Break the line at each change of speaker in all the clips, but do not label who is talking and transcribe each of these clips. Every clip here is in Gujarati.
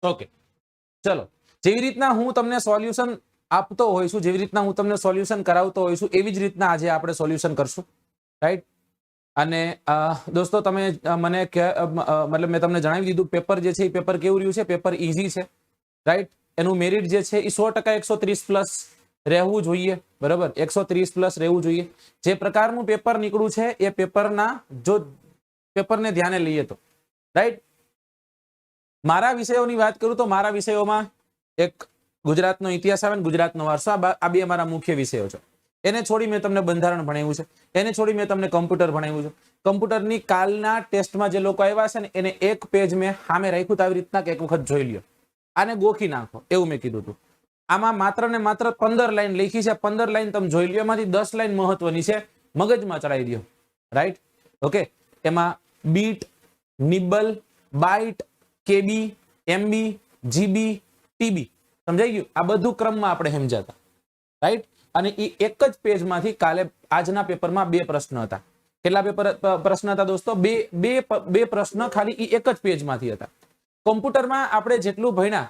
ઓકે, ચલો. જેવી રીતના હું તમને સોલ્યુશન આપતો હોઉં છું, જેવી રીતના હું તમને સોલ્યુશન કરાવતો હોઉં છું, એવી જ રીતના આજે આપણે સોલ્યુશન કરશું, રાઈટ? અને દોસ્તો તમે મને મતલબ મેં તમને જણાવી દીધું પેપર જે છે એ પેપર કેવું રહ્યું છે, પેપર ઈઝી છે, રાઈટ? એનું મેરિટ જે છે એ 100% 130 પ્લસ રહેવું જોઈએ, બરાબર? 130 પ્લસ રહેવું જોઈએ. જે પ્રકારનું પેપર નીકળ્યું છે એ પેપરના જો પેપરને ધ્યાને લઈએ તો, રાઈટ? મારા વિષયોની વાત કરું તો મારા વિષયોમાં એક ગુજરાતનો ઇતિહાસ આવે ને ગુજરાતનો વારસો, આ બે મારા મુખ્ય વિષયો છે. એને છોડી મેં તમને બંધારણ ભણાવ્યું છે, એને છોડી મેં તમને કમ્પ્યુટર ભણાવ્યું છે. કમ્પ્યુટરની કાલના ટેસ્ટમાં જે લોકો આવ્યા છે ને એને એક પેજ મેં સામે રાખ્યું આવી રીતના કે એક વખત જોઈ લ્યો, આને ગોખી નાખો એવું મેં કીધું હતું. આમાં માત્ર ને માત્ર 15 લાઈન લખી છે. 15 લાઈન તમે જોઈ લ્યો, એમાંથી 10 લાઈન મહત્વની છે, મગજમાં ચડાવી દો, રાઈટ? ઓકે, એમાં bit, nibble, byte, KB, MB, GB, TB, સમજાઈ ગયું? આ બધું ક્રમમાં આપણે સમજાતા, રાઈટ? અને એ એક જ પેજમાંથી કાલે આજના પેપરમાં 2 પ્રશ્ન હતા. કેટલા પ્રશ્ન હતા દોસ્તો? બે પ્રશ્ન ખાલી એ એક જ પેજમાંથી હતા. કોમ્પ્યુટરમાં આપણે જેટલું ભણ્યા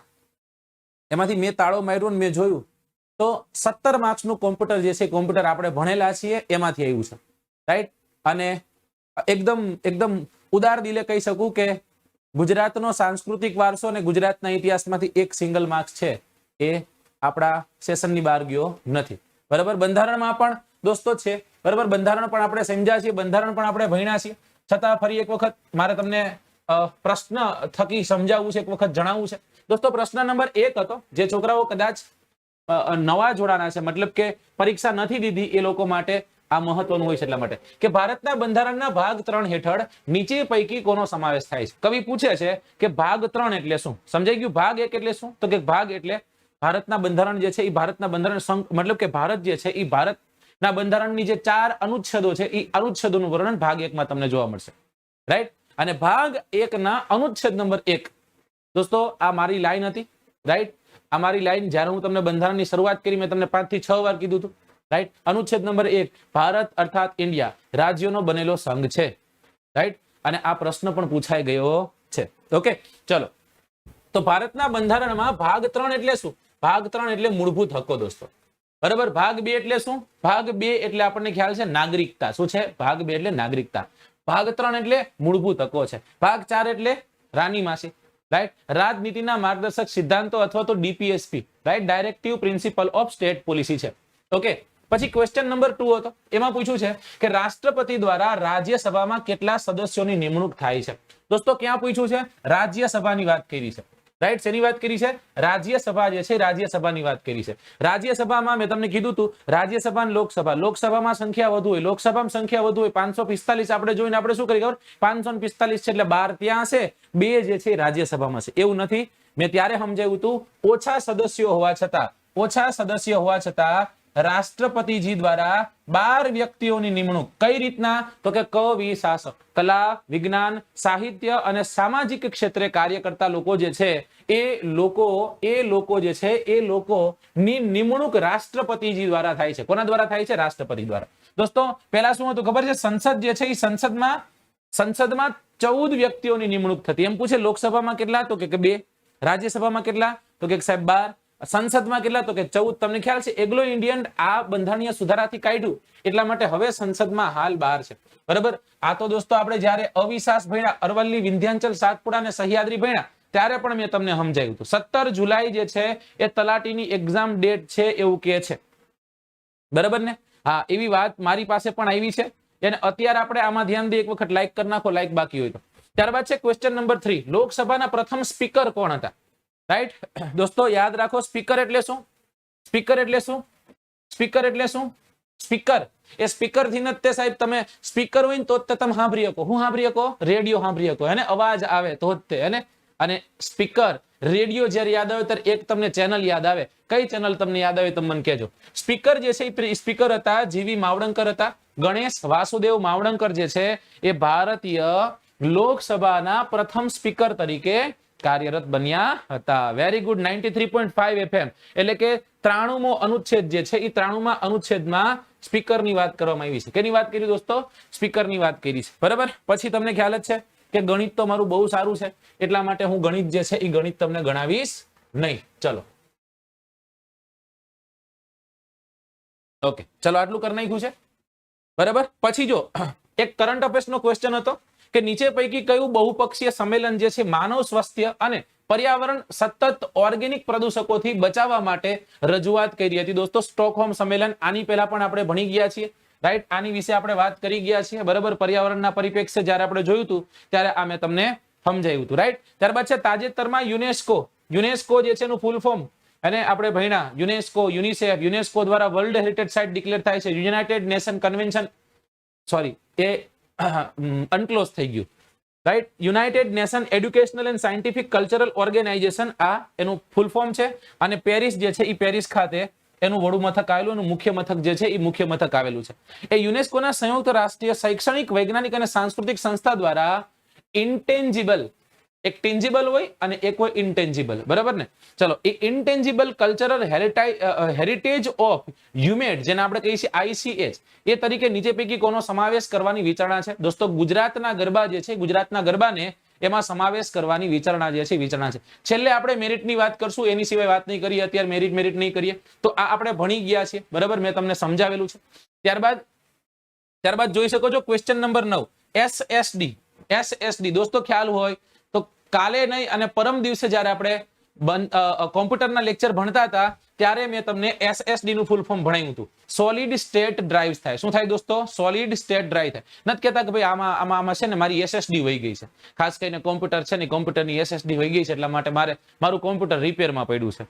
એમાંથી મેં તાળો માર્યો ને મેં જોયું તો 17 માર્ક્સનું કોમ્પ્યુટર જે છે, કોમ્પ્યુટર આપણે ભણેલા છીએ એમાંથી આવ્યું છે, રાઈટ? અને એકદમ ઉદાર દિલે કહી શકું કે ગુજરાતનો સાંસ્કૃતિક વારસો અને ગુજરાતના ઇતિહાસમાંથી એક સિંગલ માર્ક્સ છે એ આપણા સેશનની બહાર ગયો નથી, બરાબર? બંધારણમાં પણ દોસ્તો છે, બરાબર? બંધારણ પણ આપણે સમજ્યા છીએ, બંધારણ પણ આપણે ભણ્યા છીએ. છતાં ફરી એક વખત મારે તમને પ્રશ્ન થકી સમજાવવું છે, એક વખત જણાવવું છે. દોસ્તો પ્રશ્ન નંબર 1 હતો, જે છોકરાઓ કદાચ નવા જોડાના છે, મતલબ કે પરીક્ષા નથી દીધી એ લોકો માટે આ મહત્વનું હોય છે, એટલા માટે કે ભારતના બંધારણના ભાગ 3 હેઠળ નીચે પૈકી કોનો સમાવેશ થાય છે? કવિ પૂછે છે કે ભાગ 3 એટલે શું? સમજાઈ ગયું? ભાગ 1 એટલે શું? તો કે ભાગ એટલે ભારતના બંધારણ જે છે એ ભારતના બંધારણ, મતલબ કે ભારત જે છે એ ભારતના બંધારણની જે 4 અનુચ્છેદો છે એ અનુચ્છેદોનું વર્ણન ભાગ 1 માં તમને જોવા મળશે, રાઈટ? અને ભાગ 1 ના અનુચ્છેદ નંબર 1 દોસ્તો આ મારી લાઈન હતી, રાઈટ? આ મારી લાઈન જ્યારે હું તમને બંધારણની શરૂઆત કરી મેં તમને 5 થી 6 વાર કીધું હતું, રાઈટ? અનુચ્છેદ નંબર 1, ભારત અર્થાત ઇન્ડિયા રાજ્યોનો બનેલો સંઘ છે, રાઈટ? અને આ પ્રશ્ન પણ પૂછાઈ ગયો છે. ઓકે, ચલો. તો ભારતના બંધારણમાં ભાગ 3 એટલે શું? ભાગ 3 એટલે મૂળભૂત હકો દોસ્તો, બરાબર? ભાગ 2 એટલે શું? ભાગ 2 એટલે આપણને ખ્યાલ છે નાગરિકતા. શું છે? ભાગ 2 એટલે નાગરિકતા. ભાગ 3 એટલે મૂળભૂત હકો છે. ભાગ 4 એટલે રાની માસી, રાઈટ? રાજનીતિના માર્ગદર્શક સિદ્ધાંતો અથવા તો DPSP, right? Directive principal of state policy છે. ઓકે, પછી ક્વેશ્ચન નંબર 2 હતો, એમાં પૂછ્યું છે કે રાષ્ટ્રપતિ દ્વારા રાજ્યસભામાં કેટલા સદસ્યોની નિમણૂક થાય છે? દોસ્તો ક્યાં પૂછ્યું છે? રાજ્યસભાની વાત કરી છે, રાઈટ? શેની વાત કરી છે? રાજ્યસભા જે છે રાજ્યસભાની વાત કરી છે. રાજ્યસભામાં મેં તમને કીધું હતું રાજ્યસભા અને લોકસભા, લોકસભામાં સંખ્યા વધુ હોય, લોકસભામાં સંખ્યા વધુ હોય. 545 આપણે જોઈને આપણે શું કરી ખબર? 545 છે એટલે 12 ત્યાં છે, 2 જે છે રાજ્યસભામાં છે. એવું નથી, મેં ત્યારે સમજાવ્યું હતું ઓછા સદસ્યો હોવા છતાં રાષ્ટ્રપતિજી દ્વારા 12 વ્યક્તિઓની નિમણૂક કઈ રીતના? તો કે કવિ શાસક, કલા, વિજ્ઞાન, સાહિત્ય અને સામાજિક ક્ષેત્રે કાર્ય કરતા લોકો જે છે એ લોકો જે છે એ લોકોની નિમણૂક રાષ્ટ્રપતિજી દ્વારા થાય છે. કોના દ્વારા થાય છે? રાષ્ટ્રપતિ દ્વારા. દોસ્તો પહેલા શું હતું ખબર છે? સંસદ જે છે એ સંસદમાં 14 વ્યક્તિઓની નિમણૂક થતી. એમ પૂછે લોકસભામાં કેટલા? તો કે 2. રાજ્યસભામાં કેટલા? તો કે સાહેબ 12. સંસદમાં કેટલા? તો કે 14. તમને ખ્યાલ છે એંગ્લો ઇન્ડિયન આ બંધારણીય સુધારાથી કાઢ્યું એટલા માટે હવે સંસદમાં હાલ 12 છે, બરાબર? આ તો દોસ્તો આપણે જ્યારે અવિશાસ ભણ્યા, અરવલ્લી, વિંધ્યાચલ, સાતપુડા અને સહ્યાદ્રી ભણ્યા ત્યારે પણ મેં તમને સમજાવ્યું હતું 17 જુલાઈ જે છે એ તલાટીની એક્ઝામ ડેટ છે એવું કહે છે, બરાબર ને? હા, એવી વાત મારી પાસે પણ આવી છે. અને અત્યારે આપણે આમાં ધ્યાન દઈએ, એક વખત લાઈક કરી નાખો, લાઈક બાકી હોય તો. ત્યારબાદ છે ક્વેશ્ચન નંબર 3, લોકસભાના પ્રથમ સ્પીકર કોણ હતા? રાઈટ દોસ્તો યાદ રાખો, સ્પીકર એટલે શું? સ્પીકર એટલે શું? સ્પીકર એટલે શું? સ્પીકર એ સ્પીકર થી જ તે સાહેબ તમે સ્પીકર હોય ને તો જ તમે સાંભળી શકો. હું સાંભળી શકો? રેડિયો સાંભળી શકો, એને અવાજ આવે તો જ તે. અને સ્પીકર રેડિયો જ્યારે યાદ આવે ત્યારે એક તમને ચેનલ યાદ આવે. કઈ ચેનલ તમને યાદ આવે તમે મને કહેજો. સ્પીકર જે છે એ સ્પીકર હતા જીવી માવડંકર હતા. ગણેશ વાસુદેવ માવડંકર જે છે એ ભારતીય લોકસભાના પ્રથમ સ્પીકર તરીકે કાર્યરત બન્યા હતા. Very good. 93.5 FM એટલે કે 93મો અનુચ્છેદ જે છે એ 93મા અનુચ્છેદમાં સ્પીકરની વાત કરવામાં આવી છે. કેની વાત કરી દોસ્તો? સ્પીકરની વાત કરી છે, બરાબર? પછી તમને ખ્યાલ જ છે કે ગણિત તો મારું બહુ સારું છે એટલા માટે હું ગણિત જે છે એ ગણિત તમને ગણાવીશ નહીં. ચલો ઓકે, ચલો આટલું કરી નાખ્યું છે બરાબર. પછી જો એક કરંટ અફેર્સ નો ક્વેશ્ચન હતો કે નીચે પૈકી કયું બહુપક્ષીય સંમેલન જે છે માનવ સ્વાસ્થ્ય અને પર્યાવરણ સતત ઓર્ગેનિક પ્રદૂષકોથી બચાવવા માટે રજૂઆત કરી હતી. દોસ્તો સ્ટોકહોમ સંમેલન આની પહેલા પણ આપણે ભણી ગયા છીએ, રાઈટ. આની વિશે આપણે વાત કરી ગયા છીએ બરાબર. પર્યાવરણના પરિપ્રેક્ષ્ય જ્યારે આપણે જોયું હતું ત્યારે આ મેં તમને સમજાવ્યું હતું, રાઈટ. ત્યારબાદ છે તાજેતરમાં યુનેસ્કો જે છે એનું ફૂલ ફોર્મ અને આપણે ભણ્યા યુનેસ્કો, યુનિસેફ, યુનેસ્કો દ્વારા વર્લ્ડ હેરિટેજ સાઇટ ડિક્લેર થાય છે. યુનાઇટેડ નેશન કન્વેન્શન, સોરી એ અનક્લોઝ થઈ ગયું, right. United nation educational and scientific cultural organization આ એનું ફૂલ ફોર્મ છે. અને પેરિસ જે છે એ પેરિસ ખાતે એનું વડું મથક આવેલું અને મુખ્ય મથક જે છે એ મુખ્ય મથક આવેલું છે. એ યુનેસ્કોના સંયુક્ત રાષ્ટ્રીય શૈક્ષણિક, વૈજ્ઞાનિક અને સાંસ્કૃતિક સંસ્થા દ્વારા ઇન્ટેન્જિબલ, એક ટેન્જિબલ હોય અને એક હોય ઇન્ટેન્જિબલ, બરાબર ને. ચલો એ ઇન્ટેન્જિબલ કલ્ચરલ હેરિટેજ ઓફ હ્યુમેડ જેને આપણે કહીએ છીએ ICH એ તરીકે નીચે પૈકી કોનો સમાવેશ કરવાની વિચારણા છે. દોસ્તો ગુજરાતના ગરબા જે છે, ગુજરાતના ગરબાને એમાં સમાવેશ કરવાની વિચારણા જે છે વિચારણા છે. છેલ્લે આપણે મેરિટની વાત કરશું, એની સિવાય વાત નહીં કરીએ અત્યારે. મેરિટ નહીં કરીએ તો આ આપણે ભણી ગયા છીએ બરાબર, મેં તમને સમજાવેલું છે. ત્યારબાદ જોઈ શકો છો ક્વેશ્ચન નંબર 9 SSD. દોસ્તો ખ્યાલ હોય તો કાલે નહીં અને પરમ દિવસે જ્યારે આપણે કોમ્પ્યુટરના લેક્ચર ભણતા હતા ત્યારે મેં તમને SSD નું ફૂલ ફોર્મ ભણાવ્યું હતું. સોલિડ સ્ટેટ ડ્રાઈવ્સ થાય. શું થાય દોસ્તો? સોલિડ સ્ટેટ ડ્રાઈવ થાય. નથી કહેતા કે ભાઈ આમાં છે ને મારી SSD વહી ગઈ છે. ખાસ કરીને કોમ્પ્યુટર છે ને, કોમ્પ્યુટરની SSD વહી ગઈ છે એટલા માટે મારું કોમ્પ્યુટર રિપેરમાં પડ્યું છે,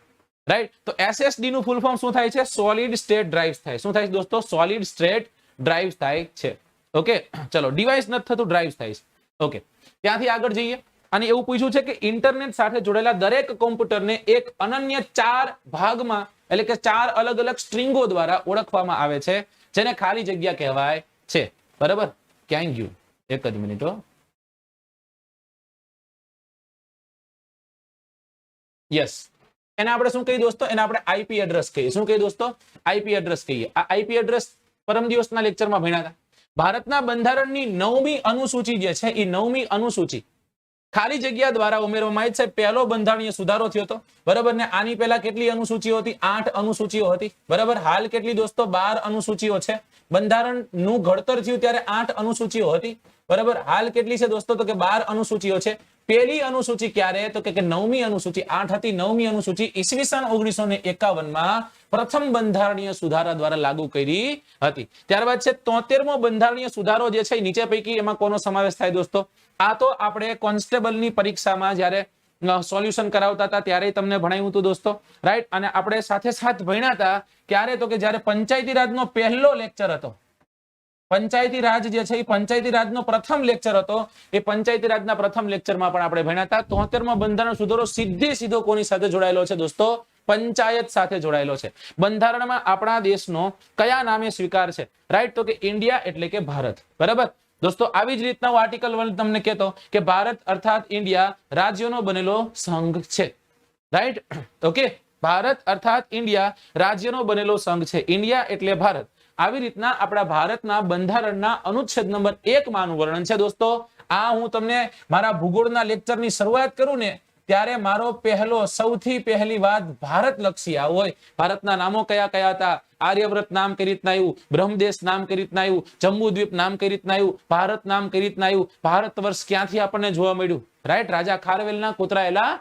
રાઈટ. તો SSD નું ફૂલ ફોર્મ શું થાય છે? સોલિડ સ્ટેટ ડ્રાઈવ્સ થાય. શું થાય દોસ્તો? સોલિડ સ્ટેટ ડ્રાઈવ્સ થાય છે. ઓકે ચલો, ડિવાઇસ નથી થતું, ડ્રાઈવ્સ થાય છે. ઓકે ત્યાંથી આગળ જઈએ અને એવું પૂછ્યું છે કે ઇન્ટરનેટ સાથે જોડાયેલા દરેક કોમ્પ્યુટરને એક અનન્ય 4 ભાગમાં એટલે કે 4 અલગ અલગ સ્ટ્રિંગો દ્વારા ઓળખવામાં આવે છે જેને ખાલી જગ્યા કહેવાય છે, બરાબર. ક્યાં ગયું? એક જ મિનિટ હો. યસ, એને આપણે શું કહીએ દોસ્તો? એને આપણે IP એડ્રેસ કહીએ. શું કહીએ દોસ્તો? IP એડ્રેસ કહીએ. આ IP એડ્રેસ પરમ દિવસના લેક્ચરમાં ભણ્યા હતા. ભારતના બંધારણની 9મી અનુસૂચિ જે છે એ 9મી અનુસૂચિ ખાલી જગ્યા દ્વારા ઉમેરવામાં આવી છે. પહેલો બંધારણીય સુધારો થયો હતો, બરાબર ને. આની પહેલા કેટલી અનુસૂચિઓ હતી? 8 અનુસૂચિઓ હતી, બરાબર. હાલ કેટલી દોસ્તો? 12 અનુસૂચિઓ છે. બંધારણનું ઘડતર થયું ત્યારે 8 અનુસૂચિઓ હતી, બરાબર. હાલ કેટલી છે દોસ્તો? તો કે 12 અનુસૂચિઓ છે. પહેલી અનુસૂચિ ક્યારે? તો કે 9મી અનુસૂચિ. 8 હતી. 9મી અનુસૂચિ ઈસવીસન 1951 પ્રથમ બંધારણીય સુધારા દ્વારા લાગુ કરી હતી. ત્યારબાદ છે 73મો બંધારણીય સુધારો જે છે નીચે પૈકી એમાં કોનો સમાવેશ થાય દોસ્તો? આ તો આપણે કોન્સ્ટેબલની પરીક્ષામાં જ્યારે સોલ્યુશન કરાવતા હતા ત્યારે તમને ભણાવ્યું હતું દોસ્તો, રાઈટ. અને આપણે સાથે ભણ્યા હતા ક્યારે? તો કે જ્યારે પંચાયતી રાજનો પહેલો લેક્ચર હતો. પંચાયતી રાજ જે છે એ પંચાયતી રાજનો પ્રથમ લેક્ચર હતો. એ પંચાયતી રાજના પ્રથમ લેક્ચરમાં પણ આપણે ભણ્યા હતા. 73મો બંધારણ સુધારો સીધો કોની સાથે જોડાયેલો છે દોસ્તો? પંચાયત સાથે જોડાયેલો છે. બંધારણમાં આપણા દેશનો કયા નામે સ્વીકાર છે? રાઈટ, તો કે ઇન્ડિયા એટલે કે ભારત, બરાબર. દોસ્તો આવી જ રીતના હું આર્ટિકલ 1 તમને કહેતો કે ભારત અર્થાત ઇન્ડિયા રાજ્યોનો બનેલો સંઘ છે, રાઈટ. ઓકે, ભારત અર્થાત ઇન્ડિયા રાજ્યનો બનેલો સંઘ છે. ઇન્ડિયા એટલે ભારત. આવી રીતના આપણા ભારતના બંધારણના અનુચ્છેદ નંબર 1 માનું વર્ણન છે દોસ્તો. આ હું તમને મારા ભૂગોળના લેક્ચરની શરૂઆત કરું ને ત્યારે મારો સૌથી પહેલી વાત ભારત લક્ષી આવું હોય. ભારતના નામો કયા કયા હતા? આર્યવ્રત નામ કઈ રીતના આવ્યું? બ્રહ્મદેશ નામ કઈ રીતના આવ્યું? જંબુદ્વીપ નામ કઈ રીતના આવ્યું? ભારત નામ કઈ રીતના આવ્યું? ભારત વર્ષ ક્યાંથી આપણને જોવા મળ્યું? રાઈટ, રાજા ખારવેલના કોતરાયેલા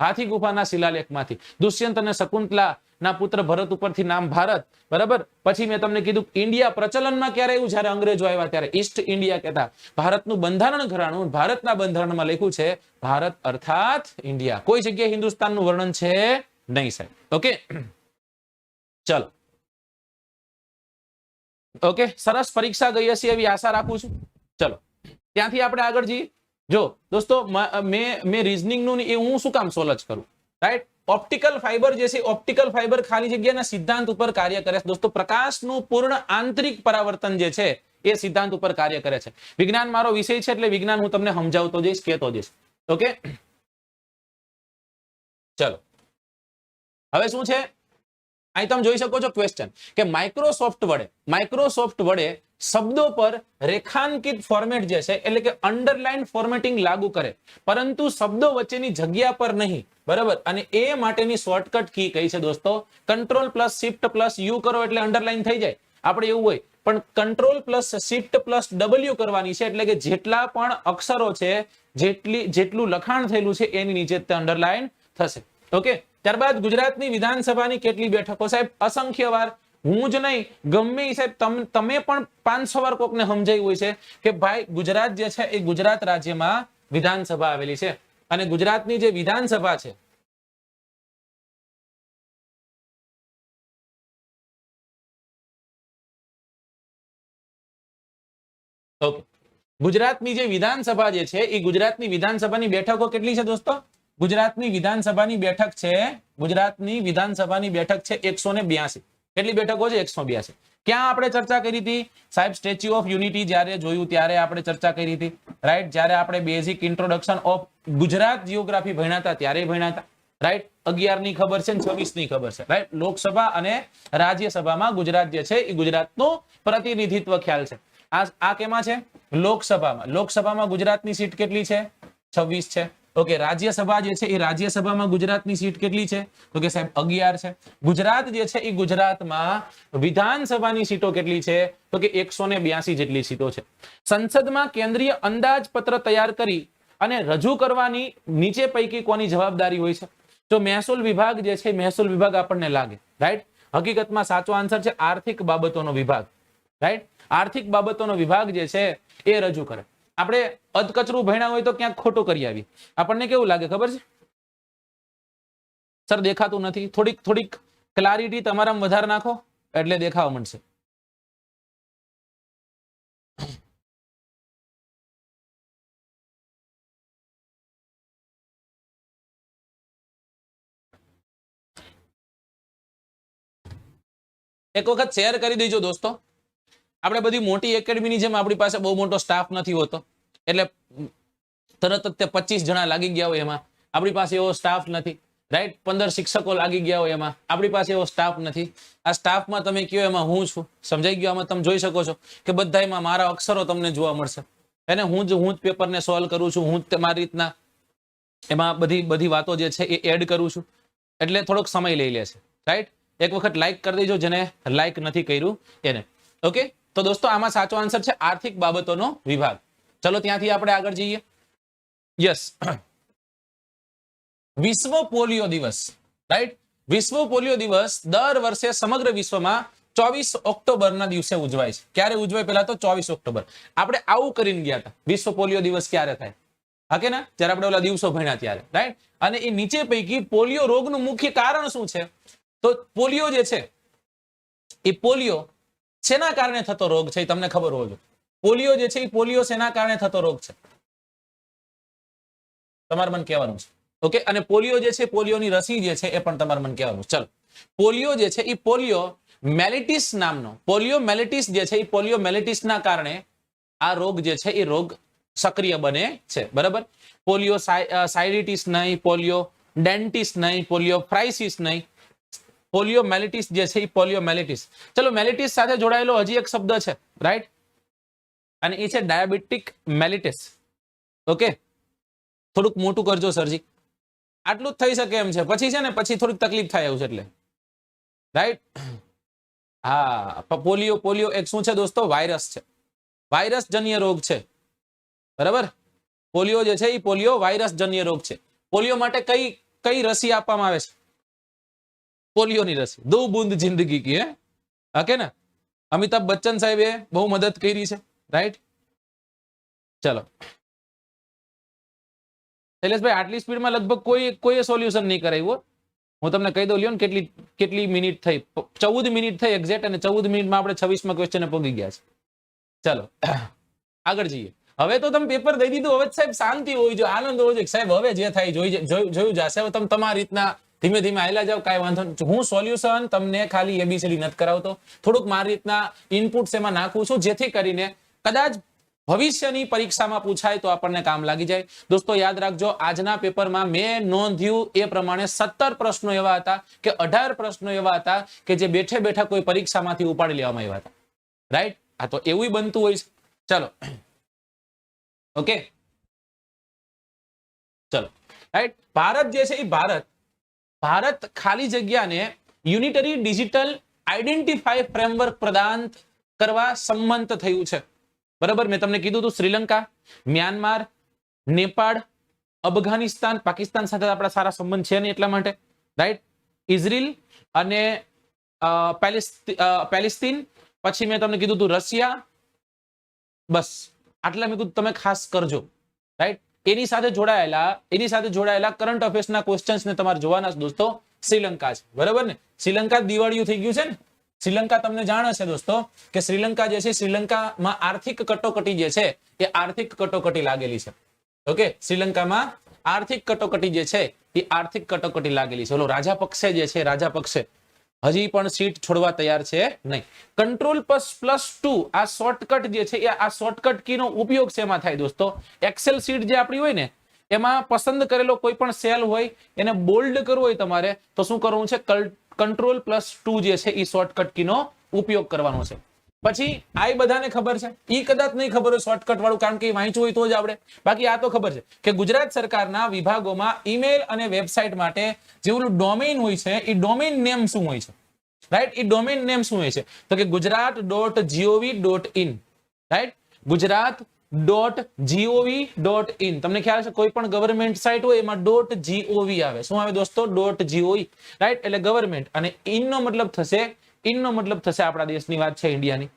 હાથી ગુફાના શિલાલેખમાંથી. દુષ્યંત અને શકુંતલા ના પુત્ર ભરત ઉપરથી નામ ભારત, બરાબર. પછી મેં તમને કીધું ઇન્ડિયા પ્રચલનમાં ક્યારે આવ્યું? જ્યારે અંગ્રેજો આવ્યા ત્યારે ઈસ્ટ ઇન્ડિયા કહેતા. ભારતનું બંધારણ ઘરાણું ભારતના બંધારણમાં લખ્યું છે ભારત અર્થાત ઇન્ડિયા. કોઈ જગ્યાએ હિન્દુસ્તાનનું વર્ણન છે નહીં સાહેબ. ઓકે ચલો, ઓકે સરસ પરીક્ષા ગઈ હશે એવી આશા રાખું છું. ચલો ત્યાંથી આપણે આગળ જઈએ. જો દોસ્તો મેં રીઝનિંગ નું એ હું શું કામ સોલ્વ કરું? રાઈટ, ઓપ્ટિકલ ફાઈબર જે છે, ઓપ્ટિકલ ફાઈબર ખાલી જગ્યાના સિદ્ધાંત ઉપર કાર્ય કરે છે દોસ્તો. પ્રકાશનું પૂર્ણ આંતરિક પરાવર્તન જે છે એ સિદ્ધાંત ઉપર કાર્ય કરે છે. વિજ્ઞાન મારો વિષય છે એટલે વિજ્ઞાન હું તમને સમજાવતો જઈશ, કહેતો જઈશ. ઓકે ચલો હવે શું છે? અહીં તમે જોઈ શકો છો ક્વેશ્ચન કે માઇક્રોસોફ્ટ વડે શબ્દો પર રેખાંકિત ફોર્મેટ જે છે એટલે કે અંડરલાઇન ફોર્મેટિંગ લાગુ કરે, પરંતુ શબ્દો વચ્ચેની જગ્યા પર નહીં, બરાબર. અને એ માટેની શોર્ટકટ કી કઈ છે દોસ્તો? Ctrl+Shift+U કરો એટલે અંડરલાઇન થઈ જાય. આપણે એવું હોય, પણ Ctrl+Shift+W કરવાની છે, એટલે કે જેટલા પણ અક્ષરો છે, જેટલું લખાણ થયેલું છે એની નીચે તે અંડરલાઇન થશે. ઓકે. ત્યારબાદ ગુજરાતની વિધાનસભાની કેટલી બેઠકો? સાહેબ અસંખ્ય વાર, હું જ નહીં ગમે સાહેબ તમે પણ 500 વાર કોકને સમજાયું હોય છે કે ભાઈ ગુજરાત જે છે એ ગુજરાત રાજ્યમાં વિધાનસભા આવેલી છે, અને ગુજરાતની જે વિધાનસભા છે ઓકે, ગુજરાતની જે વિધાનસભા જે છે એ ગુજરાતની વિધાનસભાની બેઠકો કેટલી છે દોસ્તો? ગુજરાતની વિધાનસભાની બેઠક છે 182. કેટલી બેઠકો છે? 182. ક્યાં આપણે ચર્ચા કરી હતી સાહેબ? સ્ટેચ્યુ ઓફ યુનિટી જ્યારે જોયું ત્યારે આપણે ચર્ચા કરી હતી, રાઈટ. જ્યારે આપણે basic introduction of Gujarat geography ભણ્યા હતા ત્યારે ભણ્યા હતા, રાઈટ. 11 ની ખબર છે, 26 ની ખબર છે, રાઈટ. લોકસભા અને રાજ્યસભામાં ગુજરાત જે છે એ ગુજરાતનું પ્રતિનિધિત્વ ખ્યાલ છે. આ કેમાં છે? લોકસભામાં ગુજરાતની સીટ કેટલી છે? 26 છે. ઓકે. રાજ્યસભા જે છે એ રાજ્યસભામાં ગુજરાતની સીટ કેટલી છે? તો કે સાહેબ 11 છે. ગુજરાત જે છે એ ગુજરાતમાં વિધાનસભાની સીટો કેટલી છે? તો કે 182 જેટલી સીટો છે. સંસદમાં કેન્દ્રીય અંદાજપત્ર તૈયાર કરી અને રજૂ કરવાની નીચે પૈકી કોની જવાબદારી હોય છે? તો મહેસૂલ વિભાગ જે છે, મહેસૂલ વિભાગ આપણને લાગે, રાઈટ. હકીકતમાં સાચો આન્સર છે આર્થિક બાબતોનો વિભાગ, રાઈટ. આર્થિક બાબતોનો વિભાગ જે છે એ રજૂ કરે. આપણે અધકચરું ભણ્યા હોય તો ક્યાંક ખોટું કરી આવી, આપણને કેવું લાગે ખબર છે? સર દેખાતું નથી. થોડીક ક્લારિટી તમારામાં વધારે નાખો એટલે દેખાવા મળશે. એક વખત શેર કરી દેજો દોસ્તો. આપણે બધી મોટી એકેડમીની જેમ આપણી પાસે બહુ મોટો સ્ટાફ નથી હોતો, એટલે તરત જ 25 જણા લાગી ગયા હોય એમાં. આપણી પાસે એવો સ્ટાફ નથી, રાઈટ. 15 શિક્ષકો લાગી ગયા હોય એમાં. આપણી પાસે એવો સ્ટાફ નથી. આ સ્ટાફમાં તમે કયો એમાં હું છું. સમજાઈ ગયો? આમાં તમે જોઈ શકો છો કે બધામાં મારા અક્ષરો તમને જોવા મળશે, એને હું જ પેપરને સોલ્વ કરું છું, હું જ મારી રીતના એમાં બધી વાતો જે છે એ એડ કરું છું, એટલે થોડોક સમય લઈ લેશે, રાઈટ. એક વખત લાઈક કરી દેજો જેને લાઈક નથી કર્યું એને. ઓકે. તો દોસ્તો આમાં સાચો આન્સર છે આર્થિક બાબતોનો વિભાગ. ચલો ત્યાંથી આપણે આગળ જઈએ. યસ. વિશ્વ પોલિયો દિવસ, રાઈટ. વિશ્વ પોલિયો દિવસ દર વર્ષે સમગ્ર વિશ્વમાં 24 ઓક્ટોબરના દિવસે ઉજવાય છે. ક્યારે ઉજવાય? પહેલા તો 24 ઓક્ટોબર. આપણે આવું કરીને ગયા હતા. વિશ્વ પોલિયો દિવસ ક્યારે થાય? હા કે ના? જ્યારે આપણે ઓલા દિવસો ભણ્યા ત્યારે, રાઈટ. અને એ નીચે પૈકી પોલિયો રોગનું મુખ્ય કારણ શું છે? તો પોલિયો જે છે એ પોલિયો શેના કારણે થતો રોગ છે? તમને ખબર હોવો જોઈએ. પોલિયો જે છે એ પોલિયો શેના કારણે થતો રોગ છે? તમારે મને કહેવાનું છે. ઓકે. અને પોલિયો જે છે, પોલિયોની રસી જે છે એ પણ તમારે મને કહેવાનું. ચલો. પોલિયો જે છે એ પોલિયો મેલિટિસ નામનો, પોલિયો મેલિટિસ જે છે એ પોલિયો મેલિટિસના કારણે આ રોગ જે છે એ રોગ સક્રિય બને છે, બરાબર. પોલિયો સાઇડિટિસ નહીં, પોલિયો ડેન્ટિસ નહીં, પોલિયો ફ્રાઇસિસ નહીં, પોલિયો મેલિટિસ જે છે એ પોલિયો મેલિટિસ. ચલો, મેલિટિસ સાથે જોડાયેલો હજી એક શબ્દ છે, રાઈટ, અને એ છે ડાયાબિટીક મેલિટિસ. ઓકે. થોડુંક મોટું કરજો સરજી, આટલું જ થઈ શકે એમ છે. પછી છે ને પછી થોડીક તકલીફ થાય એવું છે એટલે, રાઈટ. હા, પોલિયો એક શું છે દોસ્તો? વાયરસ છે, વાયરસ જન્ય રોગ છે, બરાબર. પોલિયો જે છે એ પોલિયો વાયરસ જન્ય રોગ છે. પોલિયો માટે કઈ રસી આપવામાં આવે છે? પોલિયોની રસી. 2 બૂંદ જિંદગી કી, હે? ઓકે ને? અમિતાભ બચ્ચન સાહેબે બહુ મદદ કરી છે, રાઈટ. ચલો શૈલેષભાઈ, આટલી સ્પીડમાં લગભગ કોઈ સોલ્યુશન નહીં કરાવ્યું. હું તમને કહી દઉં, લ્યો ને કેટલી મિનિટ થઈ. 14 મિનિટ થઈ એક્ઝેક્ટ, અને 14 મિનિટમાં આપણે 26માં ક્વેશ્ચને પહોંચી ગયા છે. ચલો આગળ જઈએ. હવે તો તમે પેપર દઈ દીધું, હવે સાહેબ શાંતિ હોવી જોઈએ, આનંદ હોવો જોઈએ. સાહેબ હવે જે થાય જોયું જશે. હવે તમે તમારી રીતના ધીમે ધીમે હાલ્યા જાવ, કાંઈ વાંધો નહીં. હું સોલ્યુશન તમને ખાલી એબીસીડી નથી કરાવતો, થોડુંક મારી રીતના ઇનપુટ્સ એમાં નાખું છું, જેથી કરીને કદાચ ભવિષ્યની પરીક્ષામાં પૂછાય તો આપણને કામ લાગી જાય. દોસ્તો યાદ રાખજો, આજના પેપરમાં મેં નોંધ્યું એ પ્રમાણે 17 પ્રશ્નો એવા હતા કે 18 પ્રશ્નો એવા હતા કે જે બેઠે બેઠા કોઈ પરીક્ષામાંથી ઉપાડી લેવામાં આવ્યા હતા. રાઈટ? આ તો એવું બનતું હોય છે. ચલો, ઓકે, ચલો, રાઈટ. ભારત જે છે એ ભારત ખાલી જગ્યાને યુનિટરી ડિજિટલ આઈડેન્ટિફાઈ ફ્રેમવર્ક પ્રદાન કરવા સંમત થયું છે. બરાબર, મેં તમને કીધું હતું શ્રીલંકા, મ્યાનમાર, નેપાળ, અફઘાનિસ્તાન, પાકિસ્તાન સાથે આપણા સારા સંબંધ છે ને એટલા માટે, રાઈટ. ઇઝરાયલ અને પેલેસ્તીન, પછી મેં તમને કીધું હતું રશિયા. બસ આટલા મેં કીધું તમે ખાસ કરજો, રાઈટ. એની સાથે જોડાયેલા કરંટ અફેર્સના ક્વેશ્ચન્સ ને તમારે જોવાના દોસ્તો. શ્રીલંકા છે, બરાબર ને? શ્રીલંકા દિવાળીયું થઈ ગયું છે ને. શ્રીલંકા તમને જાણ હશે દોસ્તો કે શ્રીલંકા જે છે, શ્રીલંકામાં આર્થિક કટોકટી જે છે એ આર્થિક કટોકટી લાગેલી છે. ઓકે, શ્રીલંકામાં આર્થિક કટોકટી જે છે એ આર્થિક કટોકટી લાગેલી છે. ઓલો રાજપક્ષે જે છે, રાજપક્ષે હજી પણ સીટ છોડવા તૈયાર છે નહીં. Ctrl++2 આ શોર્ટકટ જે છે, આ શોર્ટકટ કી નો ઉપયોગ શેમાં થાય દોસ્તો? એક્સેલ શીટ જે આપણી હોય ને એમાં પસંદ કરેલો કોઈ પણ સેલ હોય એને બોલ્ડ કરવો હોય તમારે તો શું કરવું છે? Ctrl+2 જે છે એ શોર્ટકટ કી નો ઉપયોગ કરવાનો છે. પછી આ બધાને ખબર છે, ઈ કદાચ નહીં ખબર હોય શોર્ટકટ વાળું, કારણ કે વાંચવું હોય તો જ આવડે. બાકી આ તો ખબર છે કે ગુજરાત સરકારના વિભાગોમાં ઈમેલ અને વેબસાઇટ માટે જેવું ડોમેઇન હોય છે એ ડોમેઇન નેમ શું હોય છે? રાઈટ, એ ડોમેઇન નેમ શું હોય છે? તો કે gujarat.gov.in, રાઈટ, gujarat.gov.in. તમને ખ્યાલ છે કોઈ પણ ગવર્મેન્ટ સાઇટ હોય એમાં .gov આવે. શું આવે દોસ્તો? .gov, રાઈટ, એટલે ગવર્મેન્ટ. અને ઇન નો મતલબ થશે આપણા દેશની વાત છે, ઇન્ડિયાની.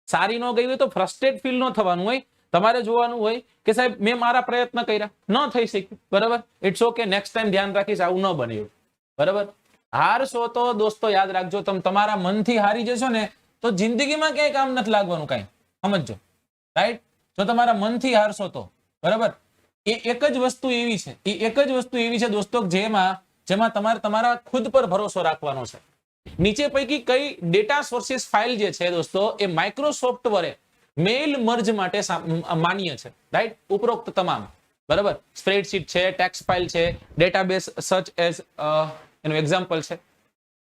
સારી નો ગઈ હોય તો ફ્રસ્ટ્રેટ ફીલ ન થવાનું હોય. તમારે જોવાનું હોય કે સાહેબ મેં મારા પ્રયત્ન કર્યા, ન થઈ શક્યું, બરાબર, ઇટ્સ ઓકે, નેક્સ્ટ ટાઈમ ધ્યાન રાખીશ આવું ન બને, બરાબર. હારશો તો દોસ્તો યાદ રાખજો, તમે તમારા મનથી હારી જશો ને તો જિંદગીમાં ક્યાંય કામ નથી લાગવાનું, કાંઈ સમજો, રાઈટ. જો તમારા મનથી હારશો તો, બરાબર, એ એક જ વસ્તુ એવી છે દોસ્તો જેમાં તમારે તમારા ખુદ પર ભરોસો રાખવાનો છે. નીચે પૈકી કઈ ડેટા સોર્સિસ ફાઇલ જે છે દોસ્તો એ માઇક્રોસોફ્ટ વડે મેઇલ મર્જ માટે માન્ય છે? રાઈટ, ઉપરોક્ત તમામ, બરાબર. સ્પ્રેડશીટ છે, ટેક્સ્ટ ફાઇલ છે, ડેટાબેઝ સચ એઝ એનું એક્ઝામ્પલ છે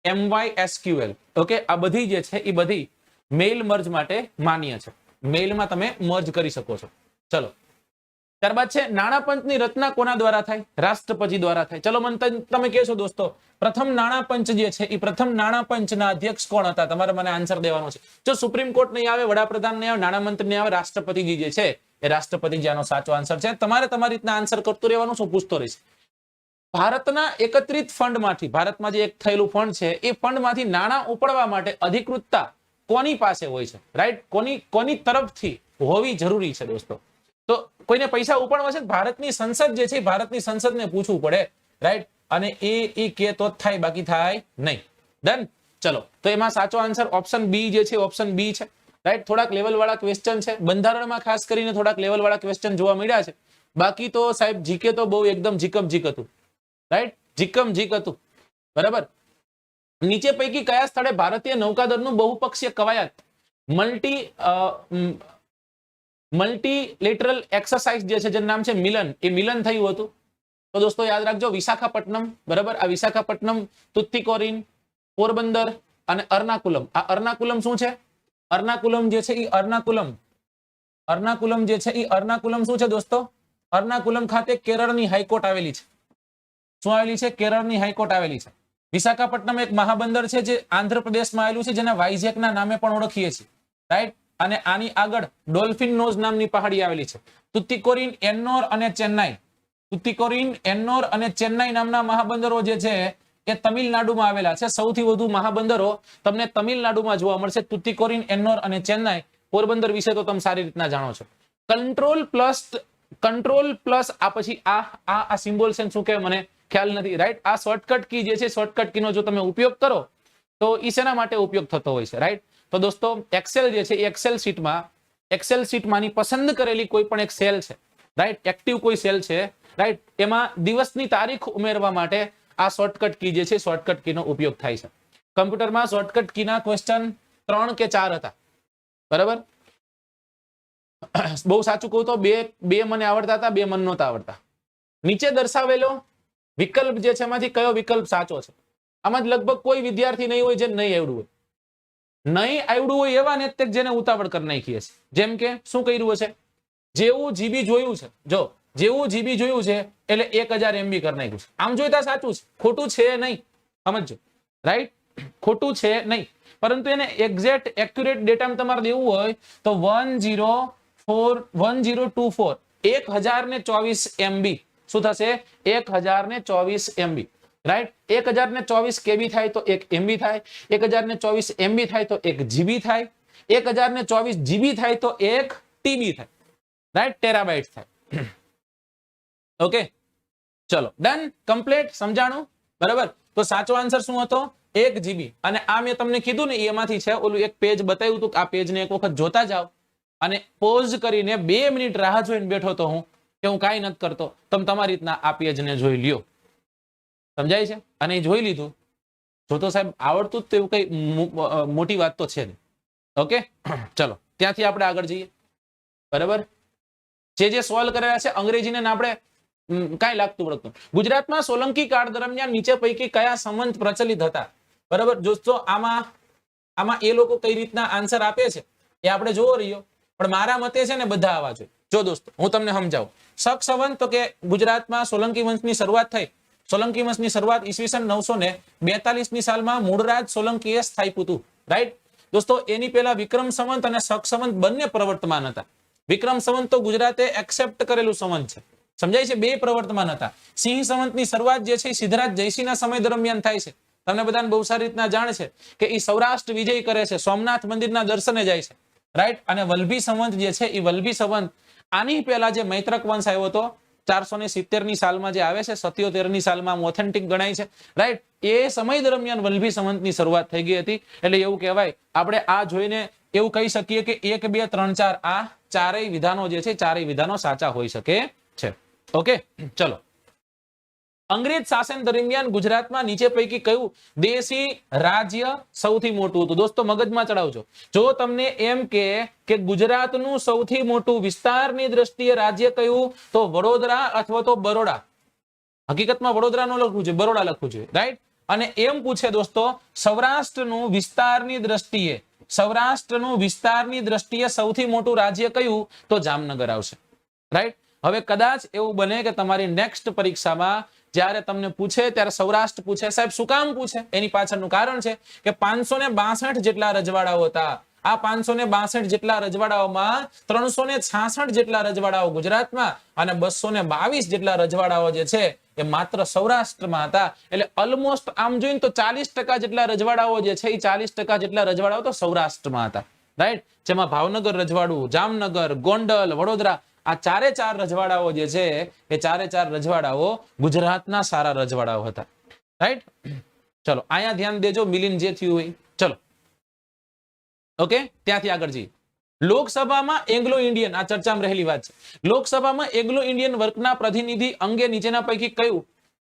MySQL. ઓકે, આ બધી જે છે એ બધી મેઇલ મર્જ માટે માન્ય છે. મેઇલમાં તમે મર્જ કરી શકો છો. ચલો, ત્યારબાદ છે નાણાપંચની રચના કોના દ્વારા થાય? રાષ્ટ્રપતિ દ્વારા થાય. ચલો મને તમે કહેશો દોસ્તો પ્રથમ નાણાપંચ જે છે એ પ્રથમ નાણાપંચના અધ્યક્ષ કોણ હતા? તમારે મને આન્સર દેવાનો છે. જો સુપ્રીમ કોર્ટ નહીં આવે, વડાપ્રધાન નહીં આવે, નાણામંત્રી નહીં આવે, રાષ્ટ્રપતિજી જે છે એ રાષ્ટ્રપતિજી આનો સાચો આન્સર છે. તમારે તમારી રીતના આન્સર કરતું રહેવાનું, શું પૂછતો રહીશ. ભારતના એકત્રિત ફંડમાંથી, ભારતમાં જે એક થયેલું ફંડ છે એ ફંડમાંથી નાણાં ઉપાડવા માટે અધિકૃતતા કોની પાસે હોય છે? રાઈટ, કોની તરફથી હોવી જરૂરી છે દોસ્તો? તો કોઈને પૈસા ઉપાડવા છે, ભારતની સંસદ જે છે ભારતની સંસદને પૂછવું પડે, રાઈટ. અને એ કે તો જ થાય, બાકી થાય નહીં. ડન. ચલો, તો એમાં સાચો આન્સર ઓપ્શન બી જે છે, ઓપ્શન બી છે, રાઈટ. થોડાક લેવલ વાળા ક્વેશ્ચન છે, બંધારણમાં ખાસ કરીને થોડાક લેવલ વાળા ક્વેશ્ચન જોવા મળ્યા છે. બાકી તો સાહેબ જીકે તો બહુ એકદમ જીકમ જીક હતું, રાઈટ, જીકમ જીક હતું, બરાબર. નીચે પૈકી કયા સ્થળે ભારતીય નૌકાદળનું બહુપક્ષીય કવાયત મલ્ટીલેટરલ એક્સરસાઇઝ જે છે જેનું નામ છે મિલન, એ મિલન થયું હતું? તો દોસ્તો યાદ રાખજો વિશાખાપટ્ટનમ, બરાબર. આ વિશાખાપટ્ટનમ, તુતિકોરિન, પોરબંદર અને અર્નાકુલમ. આ અર્નાકુલમ શું છે? અર્નાકુલમ જે છે એ અર્નાકુલમ જે છે એ અર્નાકુલમ શું છે દોસ્તો? અર્નાકુલમ ખાતે કેરળની હાઈકોર્ટ આવેલી છે. શું આવેલી છે? કેરળની હાઈકોર્ટ આવેલી છે. વિશાખાપટ્ટનમ એક મહાબંદર છે જે આંધ્રપ્રદેશમાં આવેલું છે, જેને વાઇઝેકના નામે પણ ઓળખીએ છીએ, રાઈટ. અને આની આગળ ડોલ્ફિન નોઝ નામની પહાડી આવેલી છે. તુતિકોરિન, એન્નોર અને ચેન્નાઈ નામના મહાબંદરો જે છે એ તમિલનાડુમાં આવેલા છે. સૌથી વધુ મહાબંદરો તમને તમિલનાડુમાં જોવા મળશે. તુતિકોરિન, એન્નોર અને ચેન્નાઈ. પોરબંદર વિશે તો તમે સારી રીતના જાણો છો. કંટ્રોલ પ્લસ આ પછી આ સિમ્બોલ છે શું કહેવાય મને ખ્યાલ નથી, રાઈટ. આ શોર્ટકટ કી જે છે, શોર્ટકટ કીનો જો તમે ઉપયોગ કરો તો એ શેના માટે ઉપયોગ થતો હોય છે, રાઈટ. તો દોસ્તો એક્સેલ જે છે એ એક્સેલ શીટમાંની પસંદ કરેલી કોઈ પણ એક સેલ છે, રાઈટ, એક્ટિવ કોઈ સેલ છે, રાઈટ, એમાં દિવસની તારીખ ઉમેરવા માટે આ શોર્ટકટ કી જે છે શોર્ટકટ કીનો ઉપયોગ થાય છે. કમ્પ્યુટરમાં શોર્ટકટ કીના ક્વેશ્ચન 3 કે 4 હતા, બરાબર. બહુ સાચું કહું તો બે મને આવડતા હતા, 2 મને નહોતા આવડતા. નીચે દર્શાવેલો વિકલ્પ જે છે એમાંથી કયો વિકલ્પ સાચો છે? આમાં લગભગ કોઈ વિદ્યાર્થી નહીં હોય જે નહીં આવડું હોય. નહીં આવડું હોય એવા ને જેને ઉતાવળ કરી નાખી હશે. જેમ કે શું કર્યું છે, જેવું જીબી જોયું છે, જો જેવું જીબી જોયું છે એટલે 1000 MB કરી નાખ્યું છે. આમ જોઈતા સાચું છે, ખોટું છે નહીં, સમજો, રાઈટ? ખોટું છે નહીં, પરંતુ એને એક્ઝેક્ટ એક્યુરેટ ડેટા તમારે દેવું હોય તો 1024 1024 MB શું થશે? 1024 MB, રાઈટ? 1024 KB થાય તો 1 MB થાય, 1024 MB થાય તો 1 GB થાય, 1024 GB થાય તો 1 TB થાય, રાઈટ? ટેરાબાઇટ થાય. ઓકે, ચલો ડન, કમ્પ્લીટ, સમજાણું, બરાબર? તો સાચો આન્સર શું હતો? 1 GB. અને આ મેં તમને કીધું ને એમાંથી છે, ઓલું એક પેજ બતાવ્યું હતું, આ પેજને એક વખત જોતા જાઓ અને પોઝ કરીને 2 મિનિટ રાહ જોઈને બેઠો તો હું કે હું કાંઈ નથી કરતો, તમે તમારી રીતના આ પેજને જોઈ લ્યો. સમજાય છે? અને એ જોઈ લીધું, જો તો સાહેબ આવડતું જ તો એવું કઈ મોટી વાત તો છે નહીં. ઓકે, ચલો ત્યાંથી આપણે આગળ જઈએ, બરાબર? જે સોલ્વ કરેલા છે અંગ્રેજીને આપણે કાંઈ લાગતું પડતું. ગુજરાતમાં સોલંકી કાળ દરમિયાન નીચે પૈકી કયા સંબંધ પ્રચલિત હતા? બરાબર દોસ્તો, આમાં એ લોકો કઈ રીતના આન્સર આપે છે એ આપણે જોવો રહ્યો, પણ મારા મતે છે ને બધા આવા જોઈએ. જો દોસ્તો હું તમને સમજાવું. શક સંવંત તો કે ગુજરાતમાં સોલંકી વંશની શરૂઆત થઈ. સોલંકી વંશની શરૂઆત ઈસવીસન 942 સાલમાં મૂળરાજ સોલંકીએ સ્થાપ્યું હતું, રાઈટ? દોસ્તો એની પહેલા વિક્રમ સંવંત અને શક સંવંત બંને પ્રવર્તમાન હતા. વિક્રમ સંવંત તો ગુજરાતે એક્સેપ્ટ કરેલું સંવંત છે, સમજાય છે? 2 પ્રવર્તમાન હતા. સિંહ સંવંતની શરૂઆત જે છે સિદ્ધરાજ જયસિંહના સમય દરમિયાન થાય છે. તમને બધાને બહુ સારી રીતના જાણે છે કે એ સૌરાષ્ટ્ર વિજય કરે છે, સોમનાથ મંદિરના દર્શને જાય છે, રાઈટ? અને વલ્લભી સંવંત જે છે એ વલ્લભી સંવંત આની પહેલા જે મૈત્રક વંશ આવ્યો હતો 470 સાલમાં જે આવે છે, 77 સાલમાં ઓથેન્ટિક ગણાય છે, રાઈટ? એ સમય દરમિયાન વલ્લભી સંવંતની શરૂઆત થઈ ગઈ હતી. એટલે એવું કહેવાય, આપણે આ જોઈને એવું કહી શકીએ કે 1 2 3 4 આ ચારેય વિધાનો જે છે, ચારેય વિધાનો સાચા હોઈ શકે છે. ઓકે, ચલો. અંગ્રેજ શાસન દરમિયાન ગુજરાતમાં નીચે પૈકી કયું દેશી રાજ્ય સૌથી મોટું હતું? દોસ્તો મગજમાં ચડાવજો. જો તમને એમ કે ગુજરાતનું સૌથી મોટું વિસ્તારની દ્રષ્ટિએ રાજ્ય કયું, તો વડોદરા અથવા તો બરોડા. હકીકતમાં વડોદરા નો લખવું જોઈએ, બરોડા લખવું જોઈએ, રાઈટ? અને એમ પૂછે દોસ્તો સૌરાષ્ટ્રનું વિસ્તારની દ્રષ્ટિએ સૌથી મોટું રાજ્ય કયું, તો જામનગર આવશે, રાઈટ? હવે કદાચ એવું બને કે તમારી નેક્સ્ટ પરીક્ષામાં જ્યારે તમને પૂછે ત્યારે સૌરાષ્ટ્ર પૂછે. સાહેબ શું કામ પૂછે? એની પાછળનું કારણ છે કે 562 જેટલા રજવાડાઓ હતા. આ 562 જેટલા રજવાડાઓમાં 366 જેટલા રજવાડાઓ ગુજરાતમાં અને 222 જેટલા રજવાડાઓ જે છે એ માત્ર સૌરાષ્ટ્રમાં હતા. એટલે ઓલમોસ્ટ આમ જોઈએ તો 40% જેટલા રજવાડાઓ જે છે એ 40% જેટલા રજવાડાઓ તો સૌરાષ્ટ્રમાં હતા, રાઈટ? જેમાં ભાવનગર રજવાડું, જામનગર, ગોંડલ, વડોદરા, આ 4 રજવાડાઓ જે છે એ 4 રજવાડાઓ ગુજરાતના સારા રજવાડાઓ હતા, રાઈટ? ચલો અહીંયા ધ્યાન દેજો, મિલિન જે થયું હોય. ચલો ઓકે, ત્યાંથી આગળ જઈએ. લોકસભામાં એંગ્લો ઇન્ડિયન, આ ચર્ચામાં રહેલી વાત છે. લોકસભામાં એંગ્લો ઇન્ડિયન વર્ગના પ્રતિનિધિ અંગે નીચેના પૈકી કયું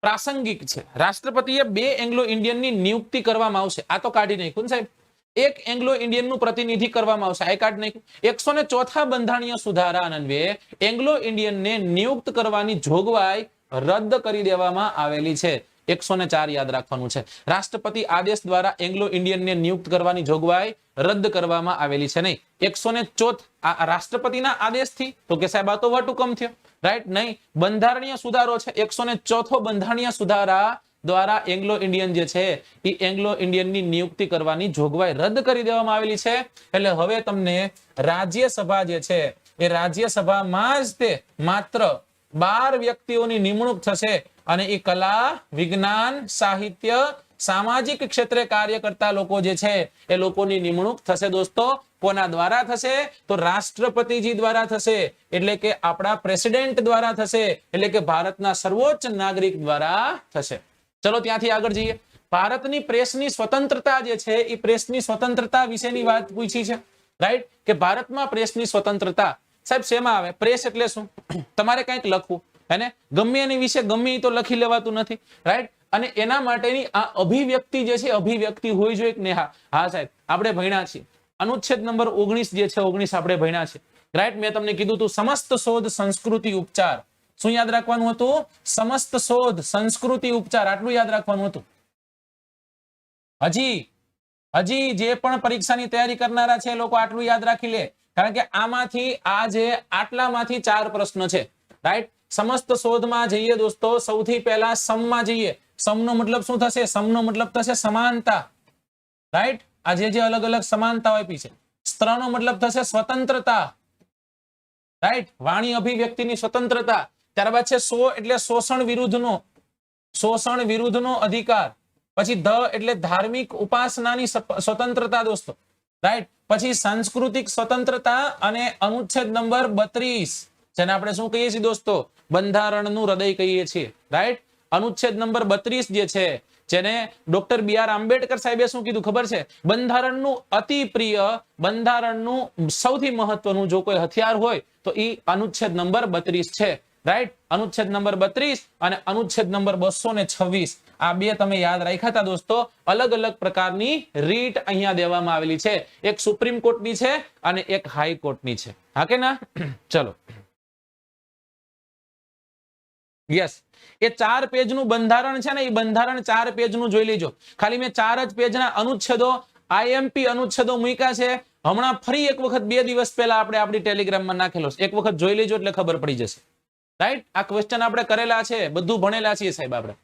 પ્રાસંગિક છે? રાષ્ટ્રપતિએ 2 એંગ્લો ઇન્ડિયનની નિયુક્તિ કરવામાં આવશે. આ તો કાઢી નાખ્યું સાહેબ. 1 એંગ્લો ઇન્ડિયનનું પ્રતિનિધિ કરવામાં આવશે, આ કાઢી નાખ્યું. 104 બંધારણીય સુધારા અન્વયે એંગ્લો ઇન્ડિયનને નિયુક્ત કરવાની જોગવાઈ રદ કરી દેવામાં આવેલી છે. 104 યાદ રાખવાનું છે. રાષ્ટ્રપતિ આદેશ દ્વારા એંગ્લો ઇન્ડિયનને નિયુક્ત કરવાની જોગવાઈ રદ કરવામાં આવેલી છે નહીં. 104 આ રાષ્ટ્રપતિના આદેશથી, તો કે સાહેબ આ તો વટહુકમ થયો, રાઈટ? નહીં, બંધારણીય સુધારો છે. 104 બંધારણીય સુધારા દ્વારા એંગ્લો ઇન્ડિયન જે છે એ એંગ્લો ઇન્ડિયનની નિયુક્તિ કરવાની જોગવાઈ રદ કરી દેવામાં આવેલી છે. એટલે હવે તમને રાજ્યસભા જે છે એ રાજ્યસભામાં જ તે માત્ર 12 વ્યક્તિઓની નિમણૂક થશે અને એ કલા, વિજ્ઞાન, સાહિત્ય, સામાજિક ક્ષેત્રે કાર્ય કરતા લોકો જે છે એ લોકોની નિમણૂક થશે. દોસ્તો કોના દ્વારા થશે? તો રાષ્ટ્રપતિજી દ્વારા થશે, એટલે કે આપણા પ્રેસિડેન્ટ દ્વારા થશે, એટલે કે ભારતના સર્વોચ્ચ નાગરિક દ્વારા થશે. ચલો ત્યાંથી આગળ જઈએ. ભારતની પ્રેસની સ્વતંત્રતા જે છે એ પ્રેસની સ્વતંત્રતા વિશેની વાત પૂછી છે, રાઈટ? કે ભારતમાં પ્રેસની સ્વતંત્રતા સાહેબ શેમાં આવે? પ્રેસ એટલે શું? તમારે કંઈક લખવું, હેને? ગમે એની વિશે ગમે તો લખી લેવાતું નથી, રાઈટ? અને એના માટેની આ અભિવ્યક્તિ જે છે અભિવ્યક્તિ હોવી જોઈએ કે નેહા? હા સાહેબ, આપણે ભણ્યા છીએ અનુચ્છેદ નંબર 19 જે છે 19 આપણે ભણ્યા છે, રાઈટ? મેં તમને કીધું હતું સમસ્ત શોધ સંસ્કૃતિ ઉપચાર. શું યાદ રાખવાનું હતું? સમસ્ત શોધ સંસ્કૃતિ ઉપચાર, આટલું યાદ રાખવાનું હતું. હજી જે પણ પરીક્ષાની તૈયારી કરનારા છે લોકો આટલું યાદ રાખી લે, કારણ કે આમાંથી આ જે આટલામાંથી 4 પ્રશ્ન છે, રાઈટ? સમસ્ત શોધમાં જઈએ દોસ્તો, સૌથી પહેલા સમમાં જઈએ. સમનો મતલબ શું થશે? સમનો મતલબ થશે સમાનતા, રાઈટ? આ જે અલગ અલગ સમાનતાઓ આપી છે. સ્ત્રનો મતલબ થશે સ્વતંત્રતા, રાઈટ? વાણી અભિવ્યક્તિની સ્વતંત્રતા. ત્યારબાદ છે સો એટલે શોષણ વિરુદ્ધનો અધિકાર. પછી ધ એટલે ધાર્મિક ઉપાસનાની સ્વતંત્રતા દોસ્તો, રાઈટ? પછી સાંસ્કૃતિક સ્વતંત્રતા અને અનુચ્છેદ નંબર 32 જેને આપણે શું કહીએ છીએ દોસ્તો? બંધારણનું હૃદય કહીએ છીએ, રાઈટ? અનુચ્છેદ નંબર 32 જે છે, જેને ડોક્ટર BR આંબેડકર સાહેબે શું કીધું ખબર છે? બંધારણનું અતિ પ્રિય, બંધારણનું સૌથી મહત્વનું જો કોઈ હથિયાર હોય તો એ અનુચ્છેદ નંબર 32 છે, રાઈટ? અનુચ્છેદ નંબર 32 અને અનુચ્છેદ નંબર 226 આ બે તમે યાદ રાખ્યા હતા દોસ્તો. અલગ અલગ પ્રકારની રીટ અહીંયા દેવામાં આવેલી છે. એક સુપ્રીમ કોર્ટની છે અને એક હાઈકોર્ટની છે. હા કે ના? ચલો, યસ. એ 4 પેજનું બંધારણ છે ને, એ બંધારણ 4 પેજનું જોઈ લેજો. ખાલી મેં 4 જ પેજના અનુચ્છેદો, IMP અનુચ્છેદો મૂક્યા છે. હમણાં ફરી એક વખત 2 દિવસ પહેલા આપણે આપણી ટેલિગ્રામમાં નાખેલો છે. એક વખત જોઈ લેજો એટલે ખબર પડી જશે, રાઈટ? આ ક્વેશ્ચન આપણે કરેલા છે, બધું ભણેલા છીએ સાહેબ આપણે,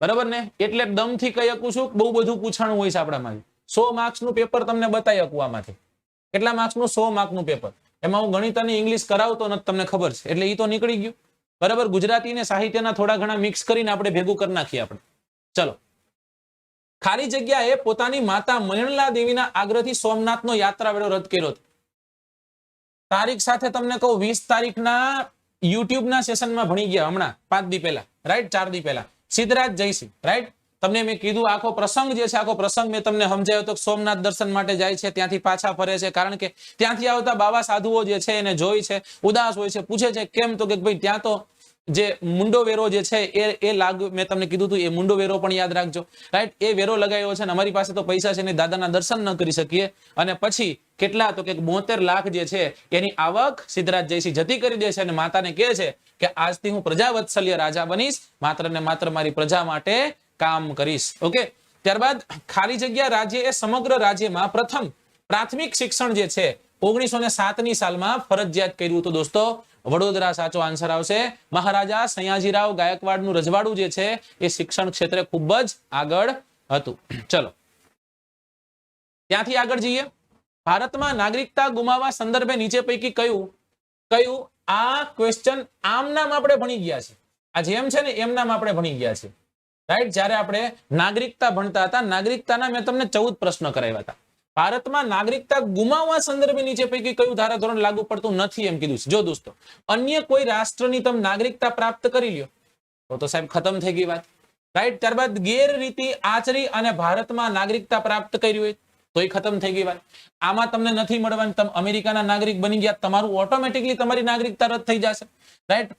બરાબર ને? એટલે દમથી કહી શકું છું બહુ બધું પૂછાણું હોય છે આપણામાંથી. 100 માર્ક્સનું પેપર તમને બતાવી શકું આમાંથી. કેટલા માર્ક્સનું? 100 માર્કનું પેપર. એમાં હું ગણિત અને ઇંગ્લિશ કરાવતો નથી, તમને ખબર છે, એટલે એ તો નીકળી ગયું, બરાબર? ગુજરાતી ને સાહિત્યના થોડા ઘણા મિક્સ કરીને આપણે ભેગું કરી નાખીએ આપણે. ચલો, ખાલી જગ્યાએ પોતાની માતા મણિલા દેવીના આગ્રહથી સોમનાથનો યાત્રા વેળો રદ કર્યો હતો. તારીખ સાથે તમને કહું, 20 તારીખના યુટ્યુબના સેશનમાં ભણી ગયા હમણાં 5 દી પહેલા, રાઈટ? 4 દી પહેલા સિદ્ધરાજ જયસિંહ, રાઈટ? તમને મેં કીધું આખો પ્રસંગ જે છે, આખો પ્રસંગ મેં તમને સમજાવ્યો તો સોમનાથ દર્શન માટે જાય છે, ત્યાંથી પાછા ફરે છે, કારણ કે ત્યાંથી આવતા બાવા સાધુઓ જે છે એને જોઈ છે, ઉદાસ હોય છે, પૂછે છે કેમ? તો કે ભાઈ ત્યાં તો જે મુંડો વેરો જે છે એ લાગુ, મેં તમને કીધું હતું, એ મુંડો વેરો પણ યાદ રાખજો, રાઈટ? એ વેરો લગાવ્યો છે અને અમારી પાસે તો પૈસા છે ને દાદાના દર્શન ન કરી શકીએ, અને પછી કેટલા? તો કે 72 લાખ જે છે એની આવક સિદ્ધરાજ જયસિંહ જતી કરી દે છે અને માતાને કહે છે કે આજથી હું પ્રજાવત્સલ્ય રાજા બનીશ, માત્ર ને માત્ર મારી પ્રજા માટે કામ કરીશ. ઓકે, ત્યારબાદ ખાલી જગ્યા રાજ્ય એ સમગ્ર રાજ્યમાં પ્રથમ પ્રાથમિક શિક્ષણ જે છે 1907ની સાલમાં ફરજિયાત કર્યું હતું દોસ્તો. વડોદરા સાચો આન્સર આવશે. મહારાજા સયાજીરાવ ગાયકવાડનું રજવાડું જે છે એ શિક્ષણ ક્ષેત્રે ખૂબ જ આગળ હતું. ચલો, ત્યાંથી આગળ જઈએ. ભારતમાં નાગરિકતા ગુમાવવા સંદર્ભે નીચે પૈકી કયું? આ ક્વેશ્ચન આમ નામ આપણે ભણી ગયા છે. આ જેમ છે ને એમ નામ આપણે ભણી ગયા છે, રાઈટ? જ્યારે આપણે નાગરિકતા ભણતા હતા, નાગરિકતાના મેં તમને 14 પ્રશ્ન કરાવ્યા હતા. ભારતમાં નાગરિકતા ગુમાવવા સંદર્ભે નીચે પૈકી કયું ધારાધોરણ લાગુ પડતું નથી એમ કીધું છે. જો દોસ્તો, અન્ય કોઈ રાષ્ટ્રની તમે નાગરિકતા પ્રાપ્ત કરી લ્યો તો સાહેબ ખતમ થઈ ગઈ વાત, રાઈટ? ત્યારબાદ ગેરરીતિ આચરી અને ભારતમાં નાગરિકતા પ્રાપ્ત કરી હોય તો એ ખતમ થઈ ગઈ વાત. આમાં તમને નથી મળવાની, તમે અમેરિકાના નાગરિક બની ગયા, તમારું ઓટોમેટિકલી તમારી નાગરિકતા રદ થઈ જશે, રાઈટ?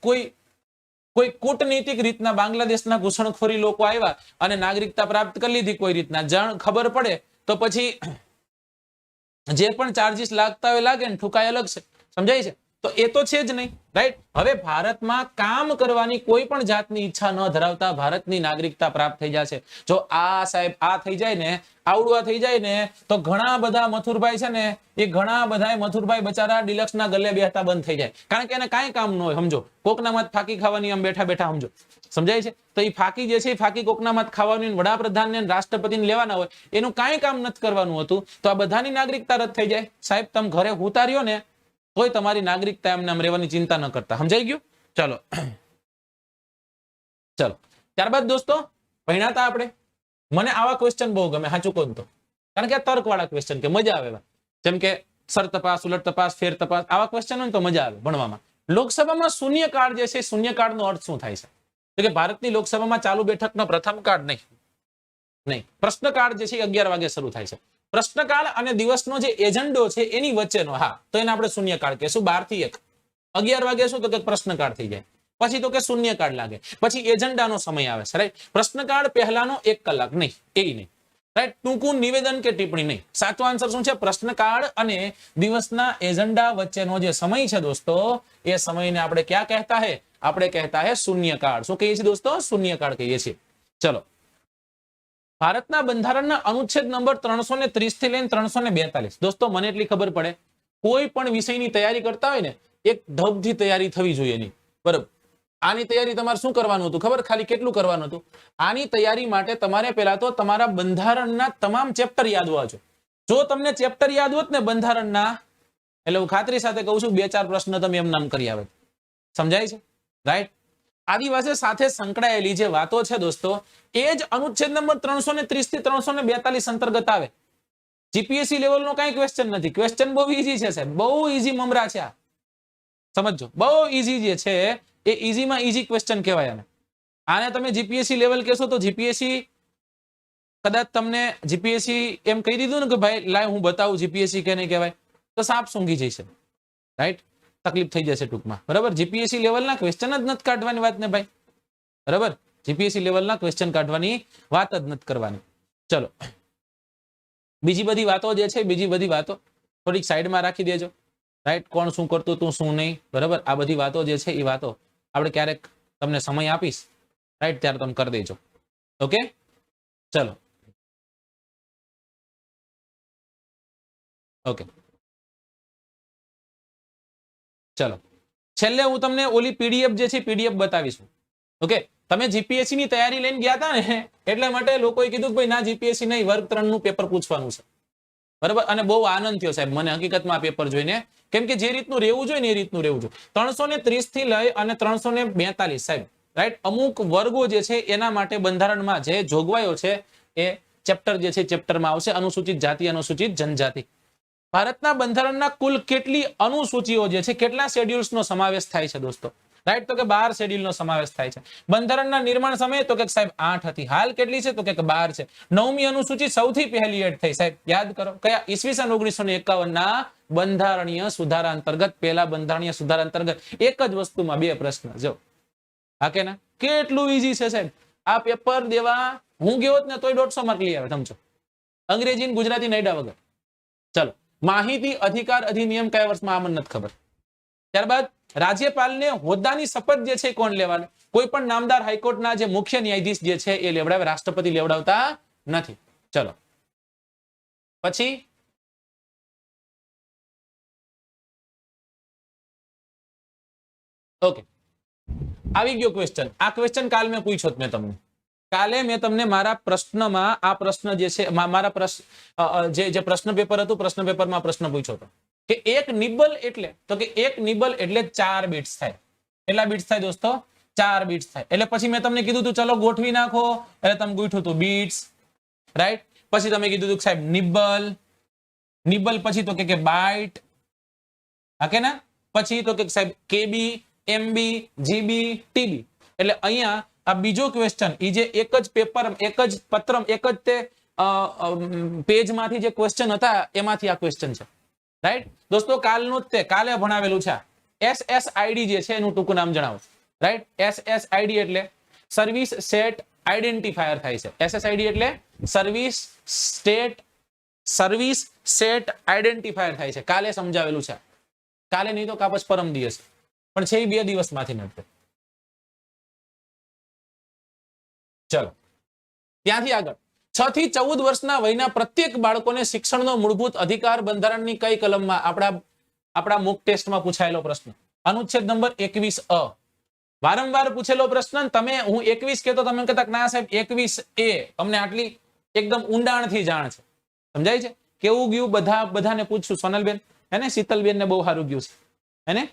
કોઈ કૂટનીતિક રીતના બાંગ્લાદેશના ઘૂસણખોરી લોકો આવ્યા અને નાગરિકતા પ્રાપ્ત કરી લીધી કોઈ રીતના, જાણ ખબર પડે તો પછી જે પણ ચાર્જીસ લાગતા હોય લાગે ને, ઠુકાય અલગ છે, સમજાય છે? તો એ તો છે જ નહીં, રાઈટ? હવે ભારતમાં કામ કરવાની કોઈ પણ જાતની ઈચ્છા ન ધરાવતા ભારતની નાગરિકતા પ્રાપ્ત થઈ જશે. જો આ સાહેબ આ થઈ જાય ને, આવડવા થઈ જાય ને, તો ઘણા બધા મથુરભાઈ છે ને, એ ઘણા બધા મથુરભાઈ બચારા ડિલક્સના ગલ્લે બેઠા બંધ થઈ જાય, કારણ કે એને કાંઈ કામ ન હોય. સમજો, કોકના મત ફાકી ખાવાની આમ બેઠા બેઠા, સમજો, સમજાય છે? તો એ ફાકી જે છે એ ફાકી કોકના મત ખાવાની, વડાપ્રધાનને રાષ્ટ્રપતિને લેવાના હોય, એનું કાંઈ કામ નથી કરવાનું હતું. તો આ બધાની નાગરિકતા રદ થઈ જાય. સાહેબ તમે ઘરે ઉતાર્યો ને તોય તમારી નાગરિકતા એમને રહેવાની ચિંતા ન કરતા. સમજાઈ ગયું? ચલો, ત્યારબાદ દોસ્તો ભણ્યા આપણે. મને આવા ક્વેશ્ચન બહુ ગમે, સાચું કહું તો, કારણ કે આ તર્કવાળા ક્વેશ્ચન કે મજા આવે. જેમ કે સર તપાસ, ઉલટ તપાસ, ફેર તપાસ, આવા ક્વેશ્ચન હોય તો મજા આવે ભણવામાં. લોકસભામાં શૂન્યકાળ જે છે, શૂન્યકાળનો અર્થ શું થાય છે? તો કે ભારતની લોકસભામાં ચાલુ બેઠકનો પ્રથમ કાળ નહીં, પ્રશ્નકાળ જે છે 11 વાગે શરૂ થાય છે. પ્રશ્નકાળ અને દિવસનો જે એજન્ડો છે એની વચ્ચેનો, હા, તો એને આપણે શૂન્યકાળ કહેશું. 12 થી 1, 11 વાગે શું? તો કે પ્રશ્નકાળ થઈ જાય. પછી તો કે શૂન્યકાળ લાગે, પછી એજન્ડાનો સમય આવે છે, રાઈટ. પ્રશ્નકાળ પહેલાનો 1 કલાક નહીં, એ નહીં, રાઈટ. ટૂંકું નિવેદન કે ટિપ્પણી નહીં. સાચો આન્સર શું છે? પ્રશ્નકાળ અને દિવસના એજન્ડા વચ્ચેનો જે સમય છે દોસ્તો, એ સમયને આપણે ક્યાં કહેતા હે? આપણે કહેતા હે શૂન્યકાળ. શું કહીએ છીએ દોસ્તો? શૂન્યકાળ કહીએ છીએ. ચલો, ભારતના બંધારણના અનુચ્છેદ નંબર 330 થી લઈને 342. દોસ્તો મને એટલી ખબર પડે, કોઈ પણ વિષયની તૈયારી કરતા હોય ને, એક ઢબથી તૈયારી થવી જોઈએ નહીં, બરાબર. આની તૈયારી તમારે શું કરવાનું હતું ખબર? ખાલી કેટલું કરવાનું હતું? આની તૈયારી માટે તમારે પહેલા તો તમારા બંધારણના તમામ ચેપ્ટર યાદ હોવા જોઈએ. જો તમને ચેપ્ટર યાદ હોત ને બંધારણના, એટલે હું ખાતરી સાથે કહું છું 2-4 પ્રશ્ન તમે એમ નામ કરી આવે. સમજાય છે? રાઈટ. આદિવાસી સાથે સંકળાયેલી જે વાતો છે દોસ્તો, એ જ અનુચ્છેદ નંબર 330 થી 342 અંતર્ગત આવે. જીપીએસસી લેવલનો કઈ ક્વેશ્ચન નથી. ક્વેશ્ચન બહુ ઈઝી છે સાહેબ, બહુ ઈઝી મમરા છે આ. સમજો, બહુ ઈઝી જે છે એ ઈઝીમાં ઈઝી ક્વેશ્ચન કહેવાય. આને તમે જીપીએસસી લેવલ કહેશો તો જીપીએસસી કદાચ તમને જીપીએસસી એમ કહી દીધું ને કે ભાઈ લાય હું બતાવું જીપીએસસી કે નહીં કહેવાય, તો સાપ સૂંઘી જશે, રાઈટ. તકલીફ થઈ જશે ટૂંકમાં, બરાબર. જીપીએસસી લેવલના ક્વેશ્ચન જ નથી કાઢવાની વાત ને ભાઈ, બરાબર. જીપીએસસી લેવલના ક્વેશ્ચન કાઢવાની વાત જ નથી કરવાની. ચલો, બીજી બધી વાતો જે છે, બીજી બધી વાતો થોડીક સાઈડમાં રાખી દેજો, રાઈટ. કોણ શું કરતું તું શું નહીં, બરાબર. આ બધી વાતો જે છે એ વાતો આપણે ક્યારેક તમને સમય આપીશ, રાઈટ, ત્યારે તમે કરી દેજો. ઓકે, ચલો. ઓકે, ચલો. છેલ્લે હું તમને ઓલી પીડીએફ જે છે પીડીએફ બતાવીશું. ઓકે, તમે જીપીએસસી ની તૈયારી લઈને ગયા હતા ને, એટલા માટે લોકોએ કીધું કે ભાઈ ના જીપીએસસી નહીં, વર્ગ 3 નું પેપર પૂછવાનું છે, બરાબર. અને બહુ આનંદ થયો સાહેબ મને હકીકતમાં આ પેપર જોઈને, કેમ કે જે રીતનું રહેવું જોઈએ ને એ રીતનું રહેવું જોઈએ. 330 થી લઈ અને 342 સાહેબ, રાઈટ. અમુક વર્ગો જે છે એના માટે બંધારણમાં જે જોગવાઈઓ છે એ ચેપ્ટર જે છે ચેપ્ટરમાં આવશે. અનુસૂચિત જાતિ, અનુસૂચિત જનજાતિ. ભારતના બંધારણના કુલ કેટલી અનુસૂચિઓ જે છે, કેટલા શેડ્યુલ્સનો સમાવેશ થાય છે દોસ્તો? રાઈટ, તો કે 12 શેડ્યુલનો સમાવેશ થાય છે. બંધારણના નિર્માણ સમયે તો કે સાહેબ 8 હતી. હાલ કેટલી છે? તો કે 12 છે. 9મી અનુસૂચિ સૌથી પહેલી એડ થઈ સાહેબ, યાદ કરો. કયા? ઈસવીસન 1951 ના બંધારણીય સુધારા અંતર્ગત, પહેલા બંધારણીય સુધારા અંતર્ગત. એક જ વસ્તુમાં 2 પ્રશ્ન. જો હા કે ના, કેટલું ઈઝી છે સાહેબ. આ પેપર દેવા હું ગયો હોત ને તોય 150 માર્ક લઈ આવે, સમજો. અંગ્રેજી અને ગુજરાતી નૈડા વગર. ચલો, માહિતી અધિકાર અધિનિયમ કયા વર્ષમાં? આમ નથી ખબર. ત્યારબાદ રાજ્યપાલને હોદ્દાની શપથ જે છે કોણ લેવાનું? કોઈ પણ નામદાર હાઈકોર્ટના જે મુખ્ય ન્યાયાધીશ જે છે એ લેવડાવે, રાષ્ટ્રપતિ લેવડાવતા નથી. ચલો, પછી ઓકે, આવી ગયો ક્વેશ્ચન. આ ક્વેશ્ચન કાલ મેં પૂછ્યો મેં તમને. કાલે મેં તમને મારા પ્રશ્નમાં આ પ્રશ્ન જે છે, મારા પ્રશ્ન જે પ્રશ્ન પેપર હતું, પ્રશ્ન પેપરમાં પ્રશ્ન પૂછ્યો હતો કે એક નિબલ એટલે, તો કે એક નિબલ એટલે 4 બીટ્સ થાય. કેટલા બીટ્સ થાય દોસ્તો? 4 બીટ્સ થાય. એટલે પછી મેં તમને કીધું તું ચલો ગોઠવી નાખો, એટલે તમે ગોઠવું હતું બીટ્સ, રાઈટ. પછી તમે કીધું હતું સાહેબ નિબલ, નિબલ પછી તો કે બાઇટ, હા કે ના. પછી તો કે સાહેબ કેબી, એમબી, જીબી, ટીબી. એટલે અહીંયા આ બીજો ક્વેશ્ચન, એ જે એક જ પેપર, એક જ પત્ર, એક જ તે પેજમાંથી જે ક્વેશ્ચન હતા એમાંથી આ ક્વેશ્ચન છે, રાઈટ. દોસ્તો કાલનું તે કાલે ભણાવેલું છે. SSID જે છે એનું ટૂંકું નામ જણાવો, રાઈટ. SSID એટલે સર્વિસ સેટ આઈડેન્ટિફાયર થાય છે. SSID એટલે સર્વિસ સેટ આઈડેન્ટિફાયર થાય છે. કાલે સમજાવેલું છે. કાલે નહીં તો કાપસ પરમ દિવસ, પણ છે 2 દિવસમાંથી નથી. ચલો, ત્યાંથી આગળ 6 થી 14 વર્ષના વયના પ્રત્યેક બાળકોને શિક્ષણનો મૂળભૂત અધિકાર બંધારણની કઈ કલમમાં? આપણા મોક ટેસ્ટમાં પૂછાયેલો પ્રશ્ન, અનુચ્છેદ નંબર 21A. વારંવાર પૂછેલો પ્રશ્ન. તમે હું 21 કહેતો, તમે કહેતા ના સાહેબ 21A. અમને આટલી એકદમ ઊંડાણથી જાણ છે, સમજાય છે? કેવું ગયું બધાને પૂછશું. સોનલબેન હે, શીતલબેન ને બહુ સારું ગયું છે, હે,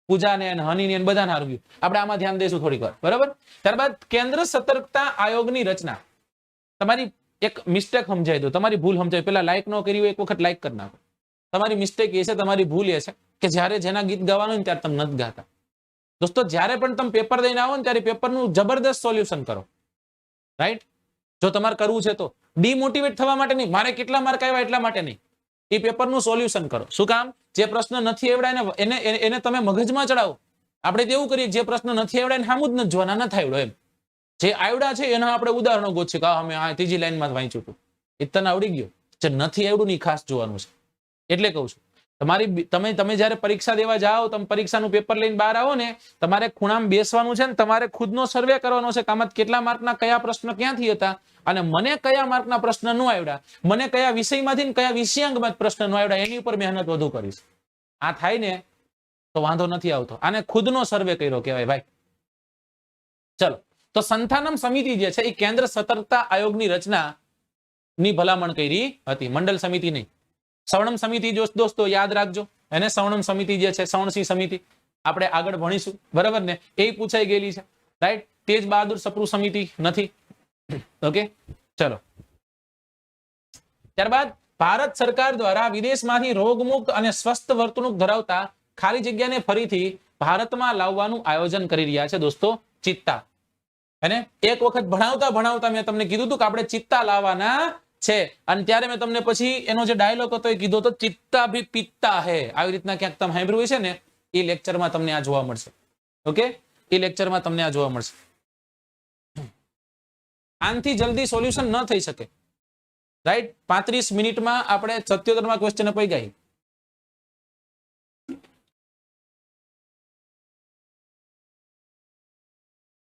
પૂજા ને હની ને બધાને સારું ગયું. આપણે આમાં ધ્યાન દઈશું થોડીક વાર, બરાબર. ત્યારબાદ કેન્દ્ર સતર્કતા આયોગની રચના. તમારી એક મિસ્ટેક સમજાય દો, તમારી ભૂલ સમજાય. પેલા લાઈક ન કરી હોય એક વખત લાઈક કરી નાખો. તમારી મિસ્ટેક એ છે, તમારી ભૂલ એ છે કે જ્યારે જેના ગીત ગાવાનું હોય ત્યારે તમે નથી ગાતા. દોસ્તો જ્યારે પણ તમે પેપર દઈને આવો ને ત્યારે પેપરનું જબરદસ્ત સોલ્યુશન કરો, રાઈટ. જો તમારે કરવું છે તો ડિમોટિવેટ થવા માટે નહીં, મારે કેટલા માર્ક આવ્યા એટલા માટે નહીં. એ પેપરનું સોલ્યુશન કરો. શું કામ? જે પ્રશ્ન નથી આવડ્યા એને તમે મગજમાં ચડાવો. આપણે તેવું કરીએ જે પ્રશ્ન નથી આવડ્યા એને સામું જ નથી જોવાના, નથી આવડ્યો એમ. જે આવડ્યા છે એના આપણે ઉદાહરણો ગોતશે કે અમે આ ત્રીજી લાઈનમાં જ વાંચ્યું હતું, એ તને આવડી ગયો. જે નથી આવડ્યું ને ખાસ જોવાનું છે. એટલે કહું છું તમે જયારે પરીક્ષા દેવા જાઓ, તમે પરીક્ષાનું પેપર લઈને બહાર આવો ને, તમારે ખૂણામાં બેસવાનું છે ને તમારે ખુદનો સર્વે કરવાનો છે. આમાં કેટલા માર્કના કયા પ્રશ્ન ક્યાંથી હતા અને મને કયા માર્કના પ્રશ્ન ન આવડ્યા, મને કયા વિષયમાંથી ને કયા વિષયાંગમાં પ્રશ્ન ન આવડ્યા, એની ઉપર મહેનત વધુ કરીશ. આ થાય ને તો વાંધો નથી આવતો. આને ખુદનો સર્વે કર્યો કહેવાય ભાઈ. ચલો, તો સંથાનમ સમિતિ જે છે એ કેન્દ્ર સતર્કતા આયોગની રચનાની ભલામણ કરી હતી, મંડળ સમિતિ નહીં. સવર્ણમ સમિતિ દોસ્તો યાદ રાખજો, એને સવર્ણમ સમિતિ જે છે, સવર્ણસિંહ સમિતિ આપણે આગળ ભણીશું, બરાબર ને, એ પૂછાઈ ગયેલી છે, રાઈટ. તેજ બહાદુર સપ્રુ સમિતિ નથી. ઓકે, ચલો. ત્યારબાદ ભારત સરકાર દ્વારા વિદેશમાંથી રોગમુક્ત અને સ્વસ્થ વર્તણૂક ધરાવતા ખાલી જગ્યાને ફરીથી ભારતમાં લાવવાનું આયોજન કરી રહ્યા છે દોસ્તો ચિત્તા. અને એક વખત ભણાવતા મેં તમને કીધું હતું કે આપણે ચિત્તા લાવવાના છે, અને ત્યારે મેં તમને પછી એનો જે ડાયલોગ હતો એ કીધો તો ચિત્તા ભી પિત્તા હે, આવી રીતના ક્યાંક તમે સાંભળ્યું છે ને, એ લેક્ચરમાં તમને આ જોવા મળશે. ઓકે, એ લેક્ચરમાં તમને આ જોવા મળશે. આનથી જલ્દી સોલ્યુશન ન થઈ શકે, રાઈટ. 35 મિનિટમાં આપણે 77માં ક્વેશ્ચન અપાઈ ગયા.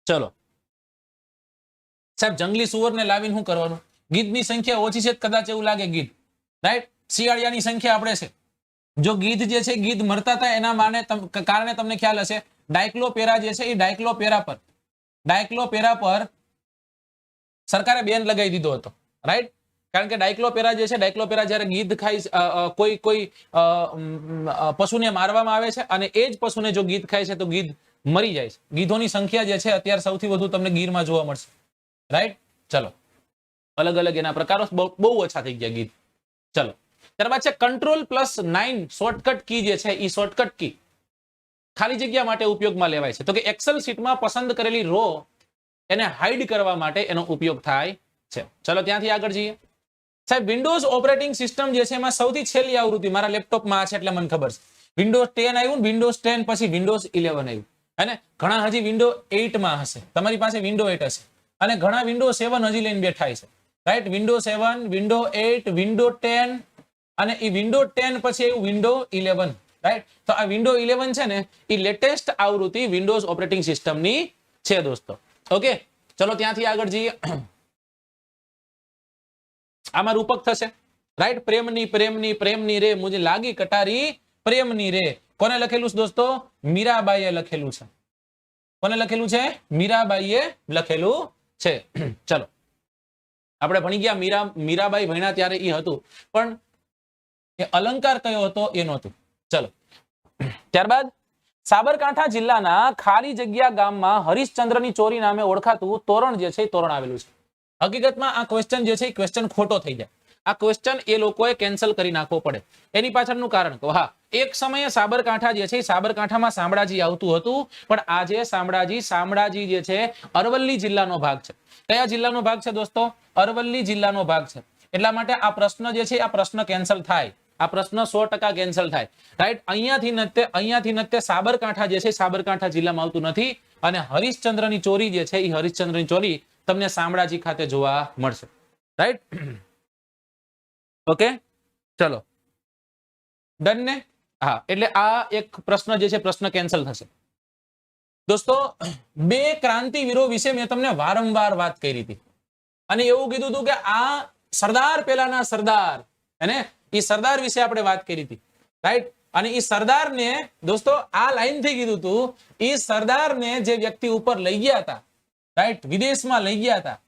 ચલો સાહેબ, જંગલી સુવરને લાવીને શું કરવાનું? ગીધની સંખ્યા ઓછી છે કદાચ એવું લાગે ગીધ, રાઈટ. શિયાળિયાની સંખ્યા આપણે છે. જો ગીધ જે છે ગીધ મરતા હતા એના કારણે તમને ખ્યાલ હશે ડાયક્લોપેરા જે છે એ ડાયક્લોપેરા પર સરકારે બેન લગાવી દીધો હતો, રાઈટ. કારણ કે ડાયક્લોપેરા જે છે, ડાયક્લોપેરા જયારે ગીધ ખાય, કોઈ પશુને મારવામાં આવે છે અને એ જ પશુને જો ગીધ ખાય છે તો ગીધ મરી જાય છે. ગીધોની સંખ્યા જે છે અત્યારે સૌથી વધુ તમને ગીરમાં જોવા મળશે, રાઈટ. ચલો, અલગ અલગ એના પ્રકારો બહુ ઓછા થઈ ગયા ગીધ. ચલો, ત્યારબાદ છે Ctrl+9 શોર્ટકટ કી જે છે એ શોર્ટકટ કી ખાલી જગ્યા માટે ઉપયોગમાં લેવાય છે. તો કે એક્સેલ શીટમાં પસંદ કરેલી રો એને હાઇડ કરવા માટે એનો ઉપયોગ થાય છે. ચલો ત્યાંથી આગળ જઈએ. સાહેબ, વિન્ડોઝ ઓપરેટિંગ સિસ્ટમ જે છે એમાં સૌથી છેલ્લી આવૃત્તિ મારા લેપટોપમાં છે એટલે મને ખબર છે. વિન્ડોઝ 10 આવ્યું ને, વિન્ડોઝ 10 પછી વિન્ડોઝ 11 આવ્યું, અને ઘણા હજી વિન્ડો 8 માં હશે, તમારી પાસે વિન્ડો 8 હશે, અને ઘણા વિન્ડો 7 હજી લઈને બેઠા છે, રાઈટ. વિન્ડો 7, વિન્ડો 8, વિન્ડો 10 અને એ વિન્ડો 10 પછી આવ્યું વિન્ડો 11, રાઈટ. તો આ વિન્ડો 11 છે ને એ લેટેસ્ટ આવૃત્તિ વિન્ડોઝ ઓપરેટિંગ સિસ્ટમની છે દોસ્તો. ઓકે, ચલો ત્યાંથી આગળ જઈએ. આમાં રૂપક થશે, રાઈટ. પ્રેમની રે મુજે લાગી કટારી પ્રેમની રે. કોને લખેલું છે દોસ્તો? મીરાબાઈએ લખેલું છે. કોને લખેલું છે? મીરાબાઈએ લખેલું છે. ચલો, આપણે ભણી ગયા મીરાબાઈ ભણ્યા ત્યારે એ હતું, પણ એ અલંકાર કયો હતો એ નહોતું. ચલો, ત્યારબાદ સાબરકાંઠા જિલ્લાના ખાલી જગ્યા ગામમાં હરિશ્ચંદ્રની ચોરી નામે ઓળખાતું તોરણ જે છે એ તોરણ આવેલું છે. હકીકતમાં આ ક્વેશ્ચન જે છે એ ક્વેશ્ચન ખોટો થઈ જાય. આ ક્વેશ્ચન એ લોકોએ કેન્સલ કરી નાખવો પડે. એની પાછળનું કારણ કહો. હા, એક સમયે સાબરકાંઠા જે છે સાબરકાંઠામાં શામળાજી આવતું હતું, પણ આજે શામળાજી જે છે અરવલ્લી જિલ્લાનો ભાગ છે. કયા જિલ્લાનો ભાગ છે દોસ્તો? અરવલ્લી જિલ્લાનો ભાગ છે. એટલા માટે આ પ્રશ્ન જે છે આ પ્રશ્ન કેન્સલ થાય. આ પ્રશ્ન 100% કેન્સલ થાય, રાઈટ. અહીંયાથી નતે સાબરકાંઠા જે છે સાબરકાંઠા જિલ્લામાં આવતું નથી, અને હરિશ્ચંદ્રની ચોરી જે છે એ હરિશ્ચંદ્રની ચોરી તમને શામળાજી ખાતે જોવા મળશે, રાઈટ. ઓકે, ચલો ડન ને? હા, એટલે આ એક પ્રશ્ન જે છે પ્રશ્ન કેન્સલ થશે. દોસ્તો, બે ક્રાંતિવીરો વિશે મેં તમને વારંવાર વાત કરી હતી, અને એવું કીધું હતું કે આ સરદાર પેલાના સરદાર, અને એ સરદાર વિશે આપણે વાત કરી હતી, રાઈટ. અને એ સરદારને દોસ્તો આ લાઈન થી કીધું હતું, એ સરદારને જે વ્યક્તિ ઉપર લઈ ગયા હતા, રાઈટ, વિદેશમાં લઈ ગયા હતા,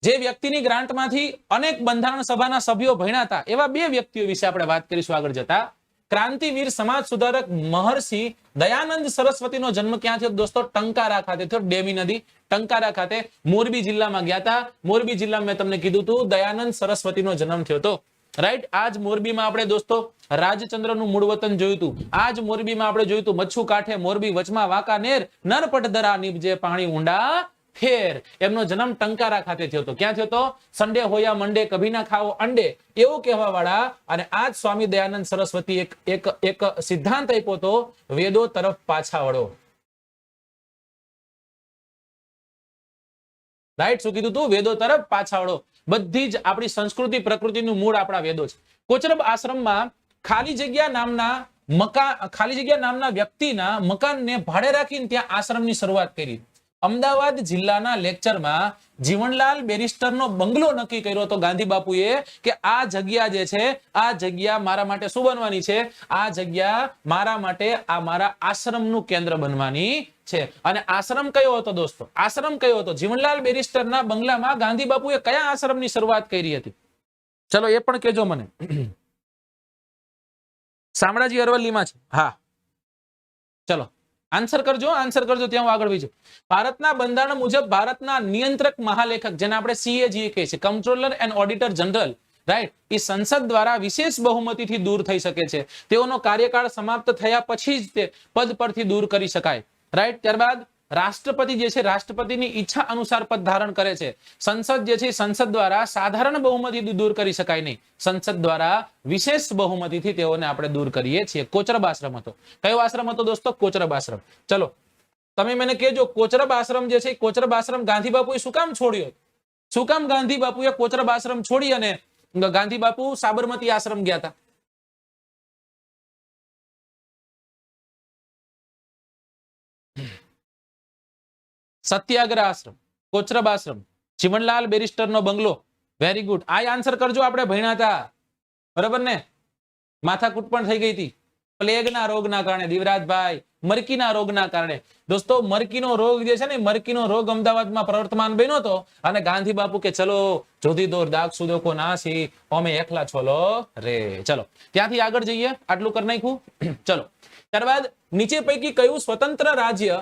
જે વ્યક્તિની ગ્રાન્ટમાંથી અનેક બંધારણ સભાના સભ્યો ભણ્યા હતા, એવા બે વ્યક્તિઓ વિશે આપણે વાત કરીશું આગળ જતા. ક્રાંતિવીર સમાજ સુધારક મહર્ષિ દયાનંદ સરસ્વતીનો જન્મ ક્યાં થયો દોસ્તો? ટંકારા ખાતે થયો. ડેમી નદી ટંકારા ખાતે મોરબી જિલ્લામાં ગયા હતા. મોરબી જિલ્લામાં મેં તમને કીધું હતું દયાનંદ સરસ્વતીનો જન્મ થયો હતો, રાઈટ. આજ મોરબીમાં આપણે દોસ્તો રાજચંદ્રનું મૂળ વતન જોયું હતું. આજ મોરબીમાં આપણે જોયું હતું મચ્છુ કાંઠે મોરબી વચમાં વાંકાનેર નરપટદરા નીપજે પાણી ઊંડા ખેર. એમનો જન્મ ટંકારા ખાતે થયો હતો. ક્યાં થયો હતો? સન્ડે હોયા મંડે કભી ના ખાઓ અંડે એવું કહેવા વાળા. અને આ જ સ્વામી દયાનંદ સરસ્વતી એક સિદ્ધાંત આપ્યો હતો, વેદો તરફ પાછા વળો. રાઈટ, શું કીધું તું? વેદો તરફ પાછા વળો. બધી જ આપણી સંસ્કૃતિ પ્રકૃતિનું મૂળ આપણા વેદો છે. કોચરબ આશ્રમમાં ખાલી જગ્યા નામના વ્યક્તિના મકાનને ભાડે રાખીને ત્યાં આશ્રમની શરૂઆત કરી. અમદાવાદ જિલ્લાના લેક્ચરમાં જીવનલાલ બેરિસ્ટરનો બંગલો નક્કી કર્યો હતો ગાંધી બાપુએ કે આ જગ્યા જે છે, આ જગ્યા મારા માટે શું બનવાની છે? આ જગ્યા મારા માટે આ મારા આશ્રમનું કેન્દ્ર બનવાની છે. અને આશ્રમ કયો હતો દોસ્તો? આશ્રમ કયો હતો? જીવનલાલ બેરિસ્ટરના બંગલામાં ગાંધી બાપુએ કયા આશ્રમની શરૂઆત કરી હતી? ચલો એ પણ કહેજો મને. શામળાજી અરવલ્લીમાં છે. હા, ચલો આન્સર કરજો, ત્યાં હું આગળ વધું. ભારતના બંધારણ મુજબ ભારતના નિયંત્રક મહાલેખક, જેને આપણે CAG કહે છે, controller and auditor general, right, એ સંસદ દ્વારા વિશેષ બહુમતીથી દૂર થઈ શકે છે. તેઓનો કાર્યકાળ સમાપ્ત થયા પછી જ તે પદ પરથી દૂર કરી શકાય. રાઈટ. ત્યારબાદ રાષ્ટ્રપતિ જે છે, રાષ્ટ્રપતિની ઈચ્છા અનુસાર પદ ધારણ કરે છે. સંસદ જે છે, સંસદ દ્વારા સાધારણ બહુમતીથી દૂર કરી શકાય નહીં. સંસદ દ્વારા વિશેષ બહુમતીથી તેઓને આપણે દૂર કરીએ છીએ. કોચરબ આશ્રમ હતો. કયો આશ્રમ હતો દોસ્તો? કોચરબ આશ્રમ. ચલો તમે મને કહેજો, કોચરબ આશ્રમ જે છે, કોચરબ આશ્રમ ગાંધી બાપુએ શું કામ છોડ્યો? શું કામ ગાંધી બાપુએ કોચરબ આશ્રમ છોડી અને ગાંધી બાપુ સાબરમતી આશ્રમ ગયા હતા? સત્યાગ્રહ આશ્રમ, કોચરબ આશ્રમ, જીવનલાલ બેરિસ્ટરનો બંગલો. Very good. આ આન્સર કરજો. આપણે ભણ્યા હતા, બરાબર ને? માથાકૂટ પણ થઈ ગઈ હતી પ્લેગના રોગના કારણે. દીવરાજભાઈ, મરકીના રોગના કારણે. દોસ્તો મરકીનો રોગ જે છે ને, મરકીનો રોગ અમદાવાદમાં પ્રવર્તમાન બન્યો હતો અને ગાંધી બાપુ કે ચલો જોધી દોર દાગ સુદોકો નાસી અમે એકલા છોલો રે. ચલો ત્યાંથી આગળ જઈએ. આટલું કરી નાખ્યું. ચલો ત્યારબાદ નીચે પૈકી કયું સ્વતંત્ર રાજ્ય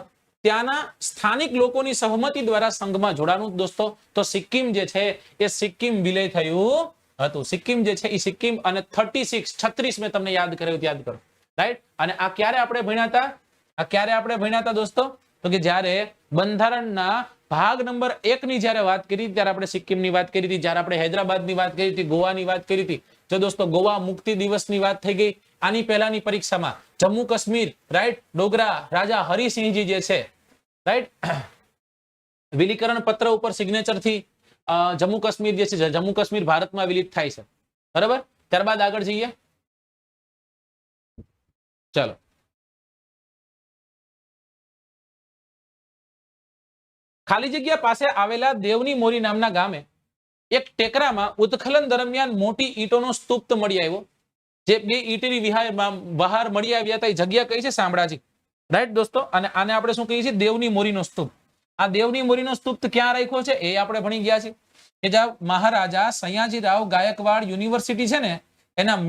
ત્યાંના સ્થાનિક લોકોની સહમતિ દ્વારા સંઘમાં જોડાનું? દોસ્તો તો સિક્કિમ જે છે એ સિક્કિમ વિલય થયું હતું. સિક્કિમ જે છે એ સિક્કિમ. અને 36 મેં તમને યાદ કરાવ્યું, યાદ કરો. રાઈટ. અને આ ક્યારે આપણે ભણ્યા હતા? દોસ્તો તો કે જ્યારે બંધારણના ભાગ નંબર 1 ની જ્યારે વાત કરી ત્યારે આપણે સિક્કિમની વાત કરી હતી. જ્યારે આપણે હૈદરાબાદની વાત કરી હતી, ગોવાની વાત કરી હતી. જો દોસ્તો ગોવા મુક્તિ દિવસની વાત થઈ ગઈ. આની પહેલાની પરીક્ષામાં જમ્મુ કાશ્મીર, રાઈટ, ડોગરા રાજા હરિસિંહજી જે છે, રાઈટ, વિલીકરણ પત્ર ઉપર સિગ્નેચર થી જમ્મુ કાશ્મીર જે છે, જમ્મુ કાશ્મીર ભારતમાં વિલીન થાય છે. બરાબર. ત્યારબાદ આગળ જઈએ. ચલો ખાલી જગ્યા પાસે આવેલા દેવની મોરી નામના ગામે એક ટેકરામાં ઉત્ખનન દરમિયાન મોટી ઈંટોનો સ્તૂપ મળી આવ્યો. જે બે ઈંટની બહાર મળી આવ્યા હતા એ જગ્યા કઈ છે? શામળાજી. રાઈટ દોસ્તો. અને આને આપણે શું કહીએ છીએ? દેવની મોરીનો સ્તૂપ. આ દેવની મોરીનો સ્તૂપ ક્યાં રાખ્યો છે એ આપણે ભણી ગયા છે. કે જ્યાં મહારાજા સયાજીરાવ ગાયકવાડ યુનિવર્સિટી છે ને, એના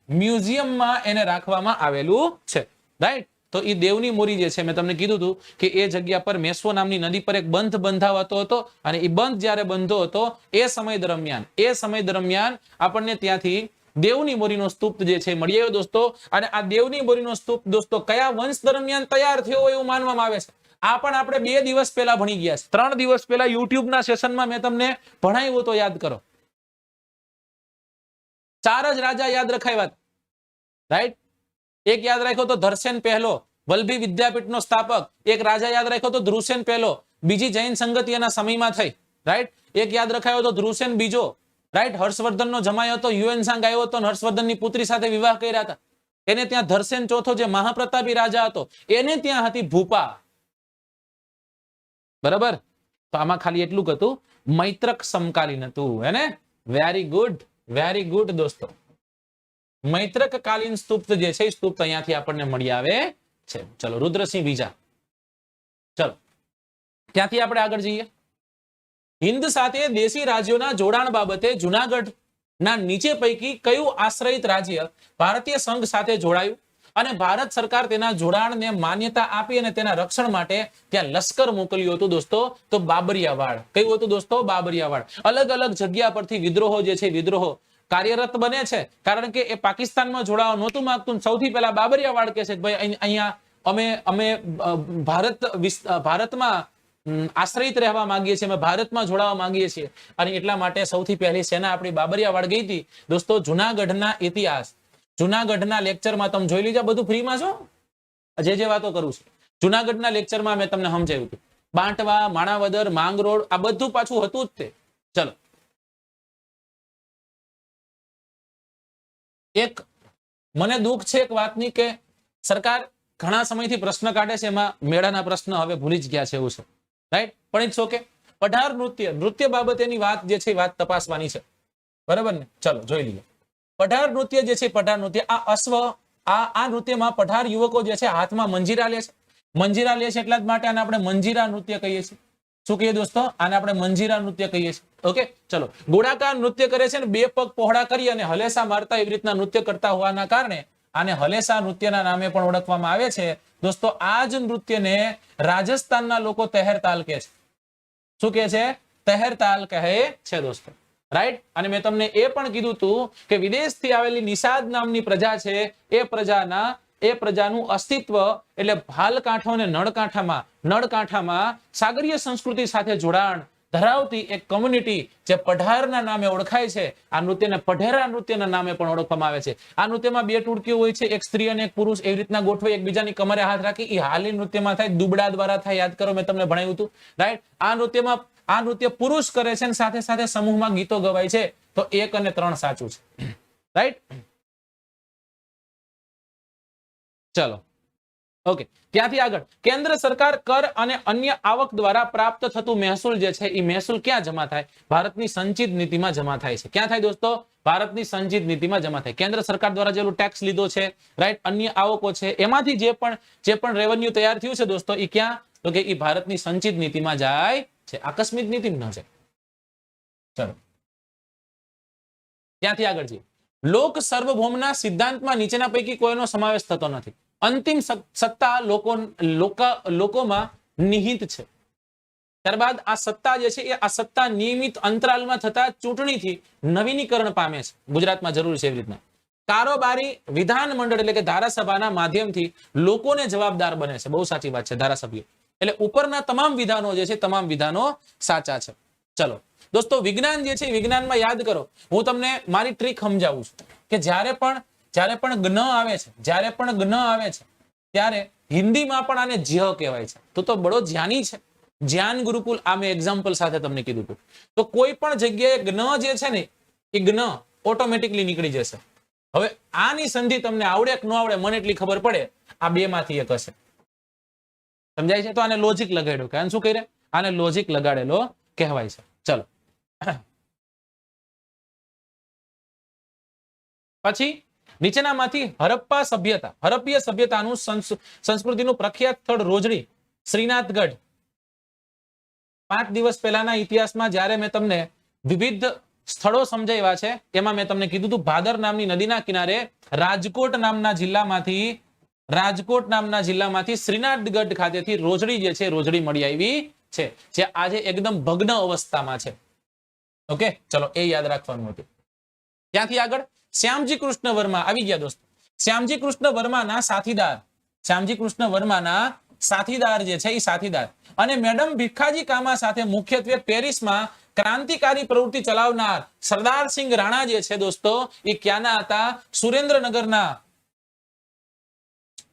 મ્યુઝિયમમાં એને રાખવામાં આવેલું છે. રાઈટ. તો એ દેવની મોરી જે છે, મેં તમને કીધું હતું કે એ જગ્યા પર મેશ્વો નામની નદી પર એક બંધ બંધાવાતો હતો. અને એ બંધ જ્યારે બંધો હતો એ સમય દરમિયાન આપણને ત્યાંથી દેવની મોરીનો સ્તૂપ જે છે મળી આવ્યો દોસ્તો. અને આ દેવની મોરીનો સ્તૂપ દોસ્તો કયા વંશ દરમિયાન તૈયાર થયો એવું માનવામાં આવે છે? આ પણ આપણે 2 દિવસ પહેલા ભણી ગયા છે. 3 દિવસ પહેલા યુટ્યુબના સેશનમાં મેં તમને ભણાવ્યું તો યાદ કરો. 4 જ રાજા યાદ રખાવ્યા. રાઈટ. એક યાદ રાખ્યો તો ધરસેન પહેલો, વલ્લભી વિદ્યાપીઠનો સ્થાપક. એક રાજા યાદ રાખ્યો તો ધ્રુવસેન પહેલો. બીજી જૈન સંગતિ એના સમયમાં થઈ. રાઈટ. એક યાદ રખાયો તો ધ્રુવસેન બીજો. રાઈટ. હર્ષવર્ધનનો જમાઈ હતો, યુએનસાંગ આવ્યો હતો, હર્ષવર્ધનની પુત્રી સાથે વિવાહ કર્યા હતા. એને ત્યાં ધરસેન ચોથો જે મહાપ્રતાપી રાજા હતો એને ત્યાં હતી ભૂપા. બરાબર. તો આમાં ખાલી એટલું હતું, મૈત્રક સમકાલીન હતું. એને વેરી ગુડ દોસ્તો. મૈત્રક કાલીન સ્તૂપ જે છે સ્તૂપ અહીંયાથી આપણને મળી આવે છે. ચલો રુદ્રસિંહ બીજા. ચલો ત્યાંથી આપણે આગળ જઈએ. હિન્દ સાથે દેશી રાજ્યોના જોડાણ બાબતે જુનાગઢના નીચે પૈકી કયું આશ્રયિત રાજ્ય ભારતીય સંઘ સાથે જોડાયું અને ભારત સરકાર તેના જોડાણને માન્યતા આપી અને તેના રક્ષણ માટે ત્યાં લશ્કર મોકલ્યું હતું દોસ્તો? તો બાબરિયાવાડ. કયું હતું દોસ્તો? બાબરિયાવાડ. અલગ અલગ જગ્યા પરથી વિદ્રોહો જે છે, વિદ્રોહો કાર્યરત બને છે કારણ કે એ પાકિસ્તાનમાં જોડાવા નહોતું માંગતું. સૌથી પહેલા બાબરિયાવાડ કહે છે કે ભાઈ અહીંયા અમે ભારતમાં આશ્રયિત રહેવા માંગીએ છીએ, અમે ભારતમાં જોડાવા માંગીએ છીએ અને એટલા માટે સૌથી પહેલી સેના આપણી બાબરિયાવાડ ગઈ હતી. દોસ્તો જુનાગઢના ઇતિહાસ, જુનાગઢના લેક્ચરમાં તમે જોઈ લીધા, બધું ફ્રીમાં છો, જે વાતો કરું છું જુનાગઢના લેક્ચરમાં મેં તમને સમજાવ્યું હતું. બાંટવા, માણાવદર, માંગરોળ આ બધું પાછું હતું જ તે. ચલો, એક મને દુઃખ છે એક વાતની કે સરકાર ઘણા સમયથી પ્રશ્ન કાઢે છે, એમાં મેળાના પ્રશ્ન હવે ભૂલી જ ગયા છે એવું છે, રાઈટ? પણ ઇટ્સ ઓકે. પઢાર નૃત્ય બાબતેની વાત જે છે વાત તપાસવાની છે, બરાબર ને? ચલો જોઈ લઈએ. પઢાર નૃત્ય જે છે, પઢાર નૃત્ય આ નૃત્યમાં પઢાર યુવકો જે છે હાથમાં મંજીરા લે છે. મંજીરા લે છે એટલા જ માટે આને આપણે મંજીરા નૃત્ય કહીએ છીએ. શું કહીએ દોસ્તો? આને આપણે મંજીરા નૃત્ય કહીએ છીએ. ઓકે, ચલો. ગોળાકાર નૃત્ય કરે છે ને, બે પગ પહોળા કરી અને હલેસા મારતા એવી રીતના નૃત્ય કરતા હોવાના કારણે આને હલેસા નૃત્યના નામે પણ ઓળખવામાં આવે છે. દોસ્તો આ જ નૃત્યને રાજસ્થાનના લોકો તહેરતાલ કહે છે. શું કહે છે? તહેરતાલ કહે છે દોસ્તો, રાઈટ? અને મેં તમને એ પણ કીધું હતું કે વિદેશથી આવેલી નિષાદ નામની પ્રજા છે, એ પ્રજાનું અસ્તિત્વ એટલે ભાલકાંઠો અને નળકાંઠામાં સાગરીય સંસ્કૃતિ સાથે જોડાણ ધરાવતી એક કમ્યુનિટી જે પઢારના નામે ઓળખાય છે. આ નૃત્યને પઢેરા નૃત્યના નામે પણ ઓળખવામાં આવે છે. આ નૃત્યમાં બે ટુડકીઓ હોય છે, એક સ્ત્રી અને એક પુરુષ એવી રીતના ગોઠવે, એકબીજાની કમરે હાથ રાખી. એ હાલી નૃત્યમાં થાય, દુબળા દ્વારા થાય, યાદ કરો મેં તમને ભણાવ્યું હતું, રાઈટ? આ નૃત્ય પુરુષ કરે છે અને સાથે સાથે સમૂહમાં ગીતો ગવાય છે. તો 1 અને 3 સાચું છે, રાઈટ? ચલો, ઓકે. ત્યાંથી આગળ કેન્દ્ર સરકાર કર અને અન્ય આવક દ્વારા પ્રાપ્ત થતું મહેસૂલ જે છે એ મહેસૂલ ક્યાં જમા થાય? ભારતની સંચિત નીતિમાં જમા થાય છે. ક્યાં થાય દોસ્તો? ભારતની સંચિત નીતિમાં જમા થાય. કેન્દ્ર સરકાર દ્વારા જેટલું ટેક્સ લીધો છે, રાઈટ, અન્ય આવકો છે, એમાંથી જે પણ રેવન્યુ તૈયાર થયું છે દોસ્તો, એ ક્યાં? તો કે એ ભારતની સંચિત નીતિમાં જાય છે, આકસ્મિક નીતિમાં ન જાય. ચલો, ત્યાંથી આગળ જઈએ. લોક સાર્વભૌમના સિદ્ધાંતમાં નીચેના પૈકી કોઈનો સમાવેશ થતો નથી. અંતિમ સત્તા લોકોમાં નિહિત છે. ત્યારબાદ આ સત્તા જે છે એ આ સત્તા નિયમિત અંતરાલમાં થતા ચૂંટણીથી નવીનીકરણ પામે છે. ગુજરાતમાં જરૂર છે એવી રીતના. કારોબારી વિધાનમંડળ એટલે કે ધારાસભાના માધ્યમથી લોકોને જવાબદાર બને છે. બહુ સાચી વાત છે, ધારાસભ્ય. એટલે ઉપરના તમામ વિધાનો જે છે, તમામ વિધાનો સાચા છે. ચલો દોસ્તો, વિજ્ઞાન જે છે વિજ્ઞાનમાં યાદ કરો, હું તમને મારી ટ્રીક સમજાવું છું કે જ્યારે પણ જ્ઞ આવે છે, ત્યારે હિન્દીમાં પણ આને જ્ય કહેવાય છે. તો બડો જ્ઞાની છે. જ્ઞાન ગુરુકુલ આ મેં એક્ઝામ્પલ સાથે તમને કીધું હતું. તો કોઈ પણ જગ્યાએ જ્ઞ જે છે ને એ જ્ઞ ઓટોમેટિકલી નીકળી જશે. હવે આની સંધિ તમને આવડે કે ન આવડે, મને એટલી ખબર પડે, આ બે માંથી એક હશે. સમજાય છે? તો આને લોજિક લગાડ્યો કે શું કહે? આને લોજિક લગાડેલો કહેવાય છે. ચલો, પછી નીચેનામાંથી હડપ્પા સભ્યતાનું સંસ્કૃતિનું પ્રખ્યાત સ્થળ રોજડી, શ્રીનાથગઢ. 5 દિવસ પહેલાના ઇતિહાસમાં જ્યારે મેં તમને વિવિધ સ્થળો સમજાવ્યા છે, એમાં મેં તમને કીધું હતું ભાદર નામની નદીના કિનારે રાજકોટ નામના જિલ્લામાંથી શ્રીનાથગઢ ખાતેથી રોજડી જે છે, રોજડી મળી આવી છે, જે આજે એકદમ ભગ્ન અવસ્થામાં છે. ઓકે, ચલો, એ યાદ રાખવાનું હતું. ત્યાંથી આગળ શ્યામજી કૃષ્ણ વર્મા આવી ગયા દોસ્તો. શ્યામજી કૃષ્ણ વર્માના સાથીદાર જે છે એ સાથીદાર અને મેડમ ભીખાજી કામા સાથે મુખ્યત્વે પેરિસમાં ક્રાંતિકારી પ્રવૃત્તિ ચલાવનાર સરદારસિંહ રાણા જે છે દોસ્તો, એ ક્યાંના હતા? સુરેન્દ્રનગરના.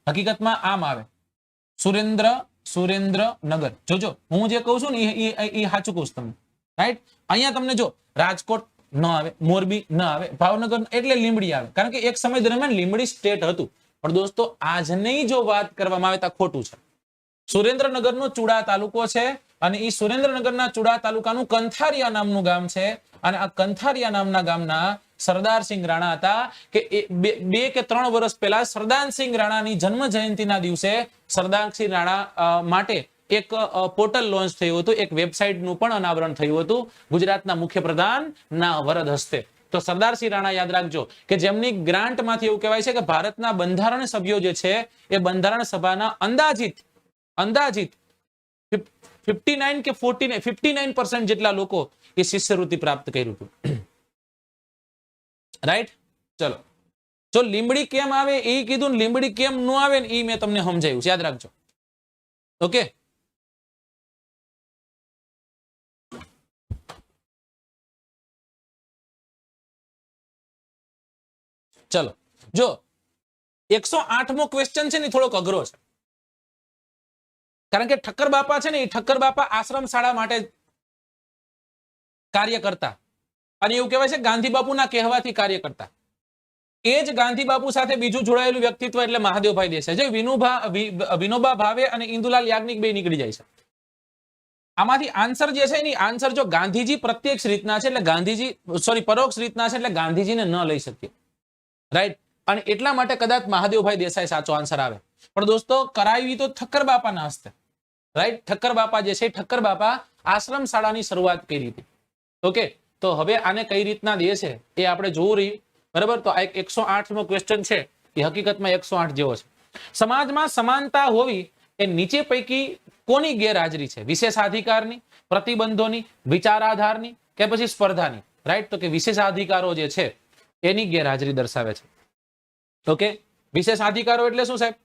હકીકતમાં આમ આવે સુરેન્દ્રનગર. જોજો, હું જે કહું છું ને એ સાચું કહું છું તમને, રાઈટ? અહીંયા તમને જો રાજકોટ ન આવે, મોરબી ન આવે, ભાવનગર એટલે લીંબડી આવે, કારણ કે એક સમય દરમિયાન લીંબડી સ્ટેટ હતું. પણ દોસ્તો આજની જો વાત કરવામાં આવે તો ખોટું છે. સુરેન્દ્રનગરનો ચુડા તાલુકો છે અને એ સુરેન્દ્રનગરના ચુડા તાલુકાનું કંથારિયા નામનું ગામ છે. અને આ કંથારિયા નામના ગામના સરદારસિંહ રાણા હતા કે 2 કે 3 વર્ષ પહેલા સરદારસિંહ રાણાની જન્મ જયંતિના દિવસે સરદારસિંહ રાણા માટે એક પોર્ટલ લોન્ચ થયું હતું, એક વેબસાઇટનું પણ અનાવરણ થયું હતું ગુજરાતના મુખ્યપ્રધાનના વરદ હસ્તે. તો સરદારસિંહ રાણા યાદ રાખજો કે જેમની ગ્રાન્ટમાંથી એવું કહેવાય છે કે ભારતના બંધારણ સભ્યો જે છે એ બંધારણ સભાના અંદાજિત 59 કે 59% જેટલા લોકો એ શિષ્યવૃત્તિ પ્રાપ્ત કર્યું હતું, રાઈટ? ચલો, જો લીંબડી કેમ આવે એ કીધું, લીંબડી કેમ ન આવે એ મેં તમને સમજાવ્યું, યાદ રાખજો. ઓકે, ચલો જો 108મો ક્વેશ્ચન છે ને થોડોક અઘરો છે, કારણ કે ઠક્કર બાપા છે ને એ ઠક્કર બાપા આશ્રમ શાળા માટે કાર્ય કરતા, અને એવું કહેવાય છે ગાંધી બાપુના કહેવાથી કાર્ય કરતા. એ જ ગાંધી બાપુ સાથે બીજું જોડાયેલું વ્યક્તિત્વ એટલે મહાદેવભાઈ દેસાઈ, જે વિનોબા ભાવે અને ઇન્દુલાલ યાજ્ઞિક બે નીકળી જાય છે. આમાંથી આન્સર જે છે એની આન્સર જો ગાંધીજી પ્રત્યક્ષ રીતના છે એટલે ગાંધીજી પરોક્ષ રીતના છે એટલે ગાંધીજીને ન લઈ શકીએ, રાઈટ. અને એટલા માટે કદાચ મહાદેવભાઈ દેસાઈ સાચો આન્સર આવે. પણ દોસ્તો કરાવી તો ઠક્કર બાપાના હસ્તે, રાઈટ. ઠક્કર બાપા જે છે ઠક્કર બાપા આશ્રમ શાળાની શરૂઆત કરી હતી. ઓકે, તો હવે આને કઈ રીતના દે છે એ આપણે જોવું રહ્યું, બરાબર. તો આ 108મો ક્વેશ્ચન છે એ હકીકતમાં 108 જેવો છે. સમાજમાં સમાનતા હોવી એ નીચે પૈકી કોની ગેરહાજરી છે? વિશેષાધિકારની, પ્રતિબંધોની, વિચારાધારની કે પછી સ્પર્ધાની? રાઈટ. તો કે વિશેષાધિકારો જે છે એની ગેરહાજરી દર્શાવે છે. ઓકે, વિશેષાધિકારો એટલે શું સાહેબ?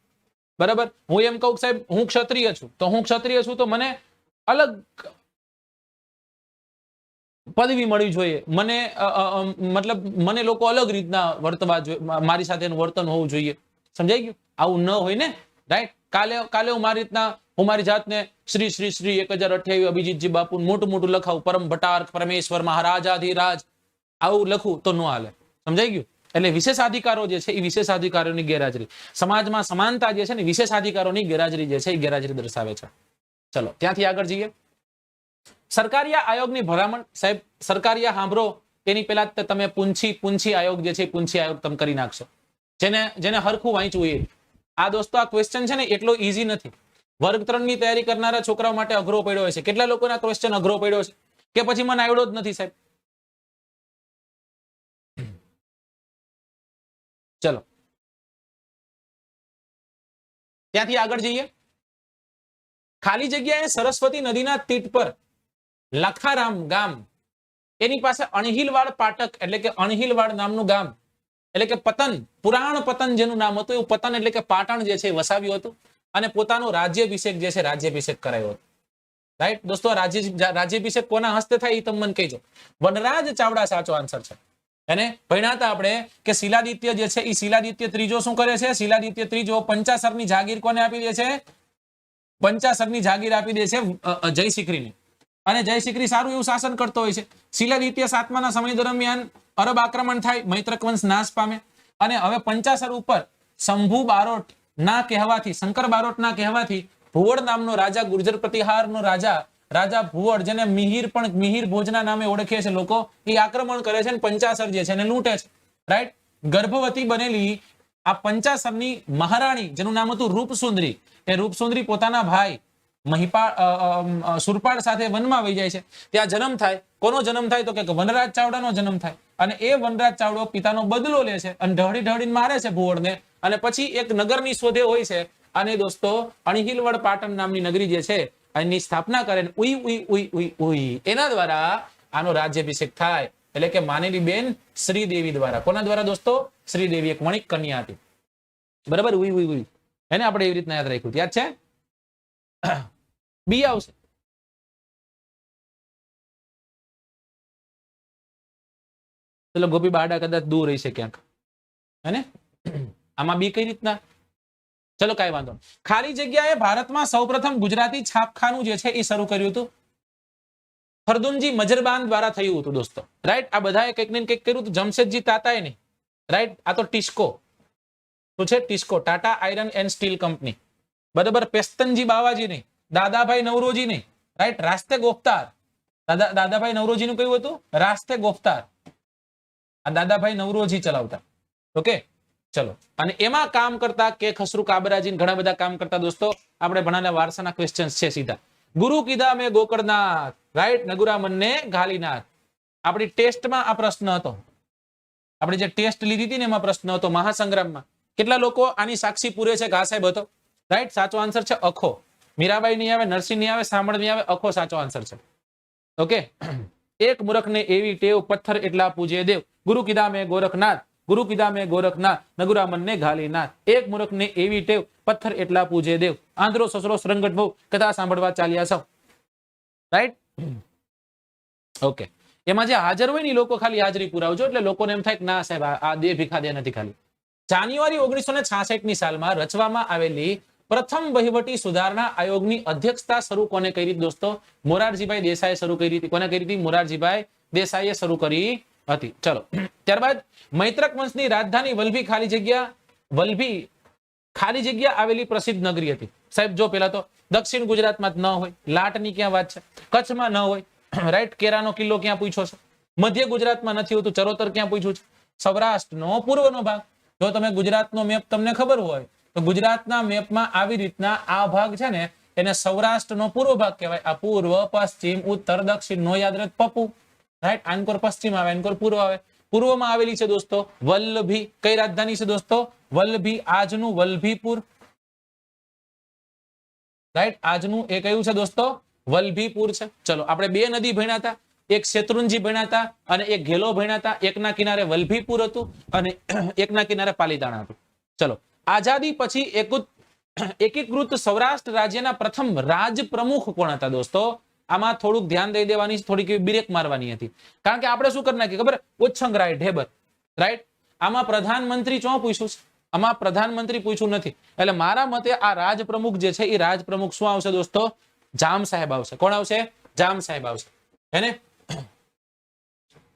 બરાબર, હું એમ કહું સાહેબ હું ક્ષત્રિય છું, તો હું ક્ષત્રિય છું તો મને અલગ પદવી મળવી જોઈએ, મને મતલબ મને લોકો અલગ રીતના વર્તવા જોઈએ, મારી સાથેનું વર્તન હોવું જોઈએ. સમજાઈ ગયું? આવું ન હોય ને, રાઈટ. કાલે હું મારી રીતના હું મારી જાતને શ્રી શ્રી શ્રી 1028 અભિજીતજી બાપુ મોટું મોટું લખાવું, પરમ ભટાર્ક પરમેશ્વર મહારાજાધિરાજ આવું લખું તો ન હાલે. સમજાઈ ગયું? એટલે વિશેષાધિકારો જે છે એ વિશેષાધિકારોની ગેરહાજરી, સમાજમાં સમાનતા જે છે ને વિશેષાધિકારોની ગેરહાજરી જે છે એ ગેરહાજરી દર્શાવે છે. ચલો ત્યાંથી આગળ જઈએ. સરકારિયા આયોગની ભલામણ. સાહેબ સરકારિયા સાંભળો એની પહેલા તમે પૂંછી આયોગ જે છે પૂંછી આયોગ તમે કરી નાખશો, જેને હરખું વાંચવું એ. આ દોસ્તો આ ક્વેશ્ચન છે ને એટલો ઈઝી નથી. વર્ગ 3 ની તૈયારી કરનારા છોકરાઓ માટે અઘરો પડ્યો છે. કેટલા લોકોના ક્વેશ્ચન અઘરો પડ્યો છે કે પછી મને આવડો જ નથી સાહેબ? ચલો ત્યાંથી આગળ જઈએ. ખાલી જગ્યાએ સરસ્વતી નદીના તીટ પર લખારામ ગામ, એની પાસે અણહિલવાડ પાટક એટલે કે અણહિલવાડ નામનું ગામ, એટલે કે પતન, પુરાણ પતન જેનું નામ હતું એવું પતન એટલે કે પાટણ જે છે વસાવ્યું હતું અને પોતાનો રાજ્યાભિષેક જે છે રાજ્યાભિષેક કરાયો હતો. રાઈટ દોસ્તો, રાજ્યાભિષેક કોના હસ્તે થાય એ તમે મને કહેજો. વનરાજ ચાવડા સાચો આન્સર છે. અને ભણ્યા હતા આપણે કે શિલાદિત્ય જે છે એ શિલાદિત્ય ત્રીજો શું કરે છે? શિલાદિત્ય ત્રીજો પંચાસરની જાગીર કોને આપી દે છે? પંચાસરની જાગીર આપી દે છે જયશિખરીને. અને જયશિખરી સારું એવું શાસન કરતો હોય છે. શિલાદિત્ય 7માના સમય દરમિયાન અરબ આક્રમણ થાય, મૈત્રક વંશ નાશ પામે અને હવે પંચાસર ઉપર શંભુ બારોટ ના કહેવાથી, શંકર બારોટ ના કહેવાથી ભુવડ નામનો રાજા, ગુર્જર પ્રતિહારનો રાજા ભુવડ, જેને મિહિર ભોજના નામે ઓળખે છે લોકો, એ આક્રમણ કરે છે અને પંચાસર જે છે એને લૂંટે છે. રાઈટ. ગર્ભવતી બનેલી આ પંચાસરની મહારાણી જેનું નામ હતું રૂપસુંદરી, એ રૂપસુંદરી પોતાના ભાઈ સુરપાળ સાથે વનમાં વહી જાય છે. ત્યાં જન્મ થાય. કોનો જન્મ થાય? તો કે વનરાજ ચાવડાનો જન્મ થાય. અને એ વનરાજ ચાવડો પિતાનો બદલો લે છે અને ઢળીને મારે છે ભુવડને, અને પછી એક નગરની શોધે હોય છે. અને દોસ્તો અણહિલવડ પાટણ નામની નગરી જે છે એની સ્થાપના કરે, ઉઈ એના દ્વારા આનો રાજ્યાભિષેક થાય. એટલે કે માનેલી બેન શ્રીદેવી દ્વારા. કોના દ્વારા દોસ્તો? શ્રીદેવી, એક વણિક કન્યા હતી. બરાબર, ઉઈ એને આપણે એવી રીતના યાદ રાખ્યું. યાદ છે? બી આવશે. ચલો ગોપી બાડા કદાચ દૂર રહી છે ક્યાંક, હે? આમાં બી કઈ રીતના? ચલો કઈ વાંધો. ખાલી જગ્યાએ ભારતમાં સૌપ્રથમ ગુજરાતી છાપખાનું જે છે એ શરૂ કર્યું હતું. ફરદુનજી મજરબાન દ્વારા થયું હતું દોસ્તો. રાઈટ. આ બધાએ કંઈક ને કંઈક કર્યું હતું. જમશેદજી તાતાએ નહીં. રાઈટ. આ તો ટિસ્કો શું છે? TISCO, Tata iron and steel company. બરાબર. પેસ્તનજી બાવાજી નહીં. દાદાભાઈ નવરોજી નહીં. રાઈટ. રાસ્તે ગોફતાર. દાદાભાઈ નવરોજી નું કયું હતું? રાસ્તે ગોફતાર. આ દાદાભાઈ નવરોજી ચલાવતા. ઓકે ચલો. અને એમાં કામ કરતા કે ખસરુ કાબરાજી ઘણા બધા કામ કરતા દોસ્તો. આપણે ભણાના વારસાના ક્વેશ્ચન્સ છે સીધા. ગુરુ કીધા મેં ગોકર્ણનાથ. રાઈટ. નગુરામન ને ઘાલીનાથ. આપણી ટેસ્ટમાં આ પ્રશ્ન હતો. આપણે જે ટેસ્ટ લીધી હતી ને એમાં પ્રશ્ન હતો મહાસંગ્રામમાં. કેટલા લોકો આની સાક્ષી પૂરે છે કે આ સાહેબ હતો? રાઈટ. સાચો આન્સર છે અખો. મીરાબાઈ નહીં આવે, નરસિંહ નહીં આવે, સાંભળ નહીં આવે, અખો સાચો આન્સર છે. ઓકે. એક મૂર્ખને એવી ટેવ, પથ્થર એટલા પૂજે દેવ. ગુરુ કીધા મેં ગોરખનાથ. ગુરુ કીધા મેં ગોરખનાથ, નગુરામન ને ઘાલીનાથ. એક મૂર્ખને એવી ટેવ, પથ્થર એટલા પૂજે દેવ. આંધળો સસરો શ્રંગટ બહુ, કથા સાંભળવા ચાલ્યા સૌ. રાઈટ. ઓકે. એમાં જે હાજર હોય ને એ લોકો ખાલી હાજરી પુરાવજો, એટલે લોકોને એમ થાય કે ના સાહેબ આ દે ભીખા દે નથી ખાલી. જાન્યુઆરી 1966ની સાલમાં રચવામાં આવેલી પ્રથમ વહીવટી સુધારણા આયોગની અધ્યક્ષતા શરૂ કોને કરી દોસ્તો? મોરારજીભાઈ દેસાઈએ શરૂ કરી હતી. કોને કરી હતી? મોરારજીભાઈ દેસાઈએ શરૂ કરી હતી. ચલો ત્યારબાદ મૈત્રક વંશની રાજધાની વલ્ભી ખાલી જગ્યા આવેલી પ્રસિદ્ધ નગરી હતી. સાહેબ જો પેલા તો દક્ષિણ ગુજરાતમાં જ ન હોય, લાટની ક્યાં વાત છે, કચ્છમાં ન હોય, રાઈટ, કેરાનો કિલ્લો ક્યાં પૂછ્યો છે, મધ્ય ગુજરાતમાં નથી હોતું, ચરોતર ક્યાં પૂછ્યું છે, સૌરાષ્ટ્રનો પૂર્વનો ભાગ. જો તમે ગુજરાતનો મેપ તમને ખબર હોય તો ગુજરાતના મેપમાં આવી રીતના આ ભાગ છે ને એને સૌરાષ્ટ્રનો પૂર્વ ભાગ કહેવાય. આ પૂર્વ, પશ્ચિમ, ઉત્તર, દક્ષિણ નો યાદ રહે પપ્પુ, રાઈટ. આનકોર પશ્ચિમ આવે, આનકોર પૂર્વ આવે. પૂર્વમાં આવેલી છે દોસ્તો વલ્લભી. કઈ રાજધાની છે દોસ્તો? વલ્લભી. આજનું વલ્લભીપુર, રાઈટ. આજનું એ કયું છે દોસ્તો? વલ્લભીપુર છે. ચલો આપણે બે નદી ભણ્યા હતા, એક શેત્રુંજી ભણ્યા હતા અને એક ઘેલો ભણ્યા હતા. એકના કિનારે વલ્લભીપુર હતું અને એકના કિનારે પાલીતાણા હતું. ચલો આઝાદી પછી એકીકૃત સૌરાષ્ટ્ર રાજ્યના પ્રથમ રાજ પ્રમુખ કોણ હતા દોસ્તો? આમાં થોડુંક ધ્યાન દઈ દેવાની, થોડીક બ્રેક મારવાની હતી, કારણ કે આપણે શું કરી નાખીએ ખબર? ઉચ્છંગરાય ઢેબર, રાઈટ. આમાં પ્રધાનમંત્રી ચો પૂછ્યું છે? આમાં પ્રધાનમંત્રી પૂછ્યું નથી. એટલે મારા મતે આ રાજ પ્રમુખ જે છે એ રાજ પ્રમુખ શું આવશે દોસ્તો? જામ સાહેબ આવશે. કોણ આવશે? જામ સાહેબ આવશે. હેને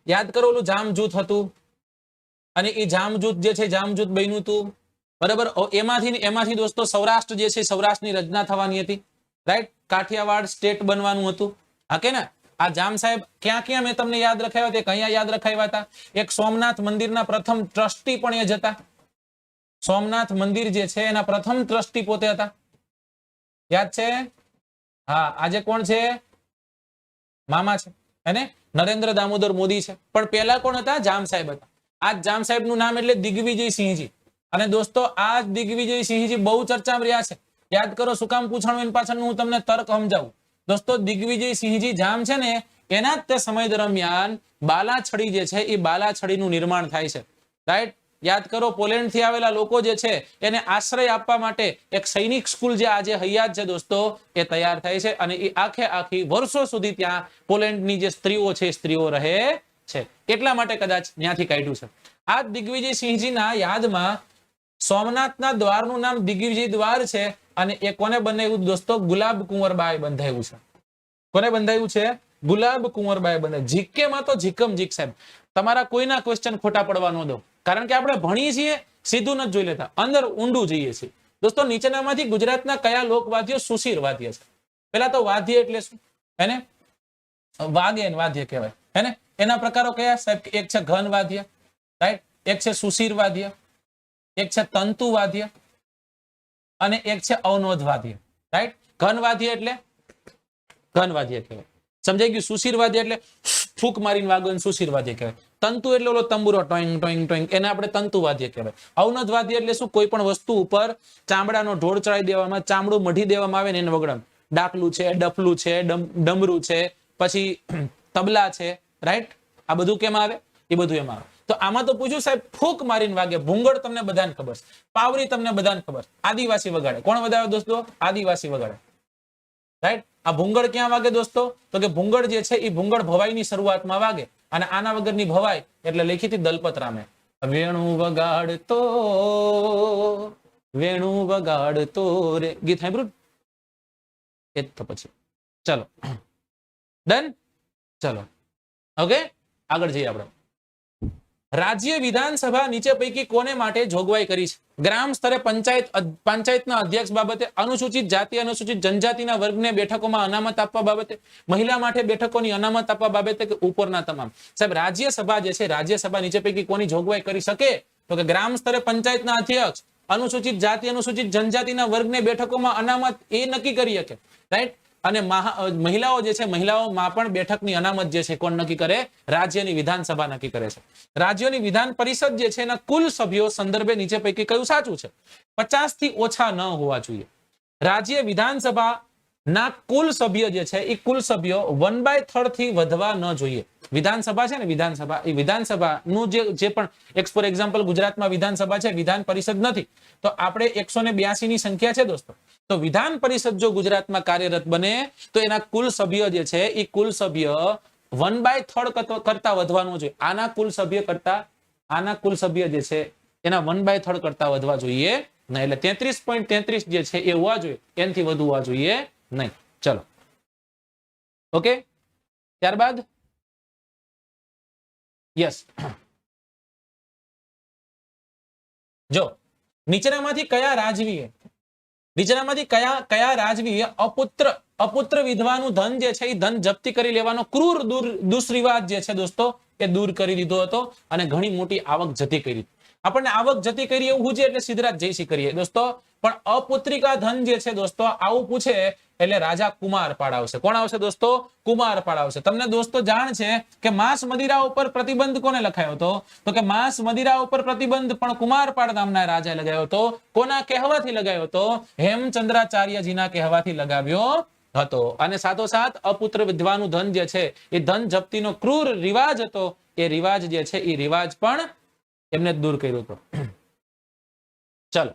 યાદ કરો ઓલું જામ જૂથ હતું અને એ જામ જૂથ જે છે જામ જૂથ બન્યું હતું, બરાબર. એમાંથી દોસ્તો સૌરાષ્ટ્ર જે છે સૌરાષ્ટ્રની રચના થવાની હતી, રાઈટ. કાઠિયાવાડ સ્ટેટ બનવાનું હતું. હા કે ના? આ જામ સાહેબ ક્યાં ક્યાં મેં તમને યાદ રખાવ્યા હતા? કયા યાદ રખાવ્યા હતા? એક સોમનાથ મંદિરના પ્રથમ ટ્રસ્ટી પણ એ જ હતા. સોમનાથ મંદિર જે છે એના પ્રથમ ટ્રસ્ટી પોતે હતા. યાદ છે? હા. આજે કોણ છે? મામા છે, એને નરેન્દ્ર દામોદર મોદી છે. પણ પેલા કોણ હતા? જામ સાહેબ હતા. આ જામ સાહેબ નું નામ એટલે દિગ્વિજયસિંહજી. અને દોસ્તો આ દિગ્વિજયસિંહજી બહુ ચર્ચામાં રહ્યા છે. યાદ કરો શું કામ પૂછાણું? એની પાછળનું હું તમને તર્ક સમજાવું. દોસ્તો દિગ્વિજયસિંહજી જામ છે ને એના જ તે સમય દરમિયાન બાલાછડી જે છે એ બાલાછડીનું નિર્માણ થાય છે, રાઈટ. યાદ કરો પોલેન્ડ થી આવેલા લોકો જે છે એને આશ્રય આપવા માટે એક સૈનિક સ્કૂલ જે આજે હૈયાત છે દોસ્તો એ તૈયાર થાય છે અને એ આખે આખી વર્ષો સુધી ત્યાં પોલેન્ડની જે સ્ત્રીઓ છે સ્ત્રીઓ રહે છે. એટલા માટે કદાચ ત્યાંથી કાઢ્યું છે. આ દિગ્વિજયસિંહજીના યાદમાં સોમનાથના દ્વારનું નામ દિગ્વિજય દ્વાર છે અને એ કોને બંધાવ્યું દોસ્તો? ગુલાબ કુંવરબાએ બંધાવ્યું છે. કોને બંધાવ્યું છે? ગુલાબ કુંવરબાએ બંધાવ્યું. જીકેમાં તો જીકમ જીક સાહેબ, તમારા કોઈના ક્વેશ્ચન ખોટા પડવા ન દો, કારણ કે આપણે ભણીએ છીએ સીધું નથી જોઈ લેતા, અંદર ઊંડું જઈએ છીએ. દોસ્તો નીચેનામાંથી ગુજરાતના કયા લોકવાદ્યો સુશીર વાદ્ય છે? પેલા તો વાદ્ય એટલે શું? હેને વાગે વાદ્ય કહેવાય. હેને એના પ્રકારો કયા સાહેબ? એક છે ઘન વાદ્ય, રાઈટ. એક છે સુશીર વાદ્ય, એક છે તંતુ વાદ્ય અને એક છે અવનોધ વાદ્ય, રાઈટ. ઘન વાદ્ય એટલે ઘન વાદ્ય કહેવાય, સમજાઈ ગયું? સુશીર વાદ્ય એટલે ફૂંક મારીને વાગો સુશીર વાદ્ય કહેવાય. તંતુ એટલે ઓલો તંબુરો ટોઈંગ ટોઈંગ ટોઈંગ, એને આપણે તંતુ વાદ્ય કહેવાય. અવનોધ વાદ્ય એટલે શું? કોઈ પણ વસ્તુ ઉપર ચામડાનો ઢોળ ચડાવી દેવામાં, ચામડું મઢી દેવામાં આવે ને એને વગડામ. ડાકલું છે, ડફલું છે, ડમરું છે, પછી તબલા છે, રાઈટ. આ બધું કેમાં આવે? એ બધું એમાં આવે. તો આમાં તો પૂછ્યું સાહેબ ફૂંક મારીને વાગે. ભૂંગળ તમને બધાને ખબર છે, પાવરી તમને બધાને ખબર. આદિવાસી વગાડે. કોણ વગાડે દોસ્તો? આદિવાસી વગાડે, રાઈટ. આ ભૂંગળ ક્યાં વાગે દોસ્તો? તો કે ભૂંગળ જે છે એ ભૂંગળ ભવાઈની શરૂઆતમાં વાગે અને આના વગરની ભવાઈ એટલે લખી હતી દલપત રામે. વેણુ વગાડતો રે ગીત સાંભળ્યું એ તો પછી ચલો ડન. ચલો ઓકે આગળ જઈએ આપણે. રાજ્ય વિધાનસભા નીચે પૈકી કોને માટે જોગવાઈ કરી છે? ગ્રામ સ્તરે પંચાયતના અધ્યક્ષ બાબતે, અનુસૂચિત જાતિ અનુસૂચિત જનજાતિના વર્ગને બેઠકોમાં અનામત આપવા બાબતે, મહિલા માટે બેઠકોની અનામત આપવા બાબતે કે ઉપરના તમામ? સાહેબ રાજ્યસભા જે છે રાજ્યસભા નીચે પૈકી કોની જોગવાઈ કરી શકે? તો કે ગ્રામ સ્તરે પંચાયતના અધ્યક્ષ, અનુસૂચિત જાતિ અનુસૂચિત જનજાતિના વર્ગને બેઠકોમાં અનામત એ નક્કી કરી શકે, રાઈટ. અને મહિલાઓ જે છે મહિલાઓમાં પણ બેઠકની અનામત જે છે કોણ નક્કી કરે? રાજ્યની વિધાનસભા નક્કી કરે છે. રાજ્યોની વિધાન પરિષદ જે છે એના કુલ સભ્યો સંદર્ભે નીચે પૈકી કયું સાચું છે? 50 થી ઓછા ન હોવા જોઈએ. રાજ્ય વિધાનસભા ના કુલ સભ્ય જે છે એ કુલ સભ્યો 1/3 થી વધવા ન જોઈએ. વિધાનસભા છે ને વિધાનસભા, એ વિધાનસભાનું જે પણ ફોર એક્ઝામ્પલ ગુજરાતમાં વિધાનસભા છે, વિધાન પરિષદ નથી, તો આપણે 182 ની સંખ્યા છે દોસ્તો. તો વિધાન પરિષદ જો ગુજરાતમાં કાર્યરત બને તો એના કુલ સભ્ય જે છે એ કુલ સભ્ય 1/3 કરતા વધવાનું જોઈએ. આના કુલ સભ્ય કરતા આના કુલ સભ્ય જે છે એના 1/3 કરતા વધવા જોઈએ નહીં. એટલે 33.33 જે છે એ હોવા જોઈએ, એનાથી વધુ હોવા જોઈએ નહીં. ચલો ઓકે. ત્યારબાદ યસ, જો નીચેનામાંથી કયા રાજવીએ અપુત્ર વિધવાનું ધન જે છે એ ધન જપ્તી કરી લેવાનો ક્રૂર દુષ્રિવાજ જે છે દોસ્તો એ દૂર કરી દીધો હતો અને ઘણી મોટી આવક જતી કરી. આપણને આવક જતી કરી એવું પૂછે એટલે સિદ્ધરાજ જયસિંહ કરીએ દોસ્તો, પણ અપુત્રિકા ધન જે છે દોસ્તો આવું પૂછે એટલે રાજા કુમારપાળ આવશે. કોણ આવશે દોસ્તો? કુમારપાળ આવશે. તમને દોસ્તો જાણ છે કે માંસ મદિરા ઉપર પ્રતિબંધ કોને લખાયો હતો? તો કે માંસ મદિરા ઉપર પ્રતિબંધ પણ કુમારપાળ નામના રાજાએ લગાવ્યો હતો. કોના કહેવાથી લગાવ્યો હતો? હેમચંદ્રાચાર્યજીના કહેવાથી લગાવ્યો હતો. અને સાથોસાથ અપુત્ર વિધવાનું ધન જે છે એ ધન જપ્તીનો ક્રૂર રિવાજ હતો, એ રિવાજ જે છે એ રિવાજ પણ એમને દૂર કર્યો હતો. ચલો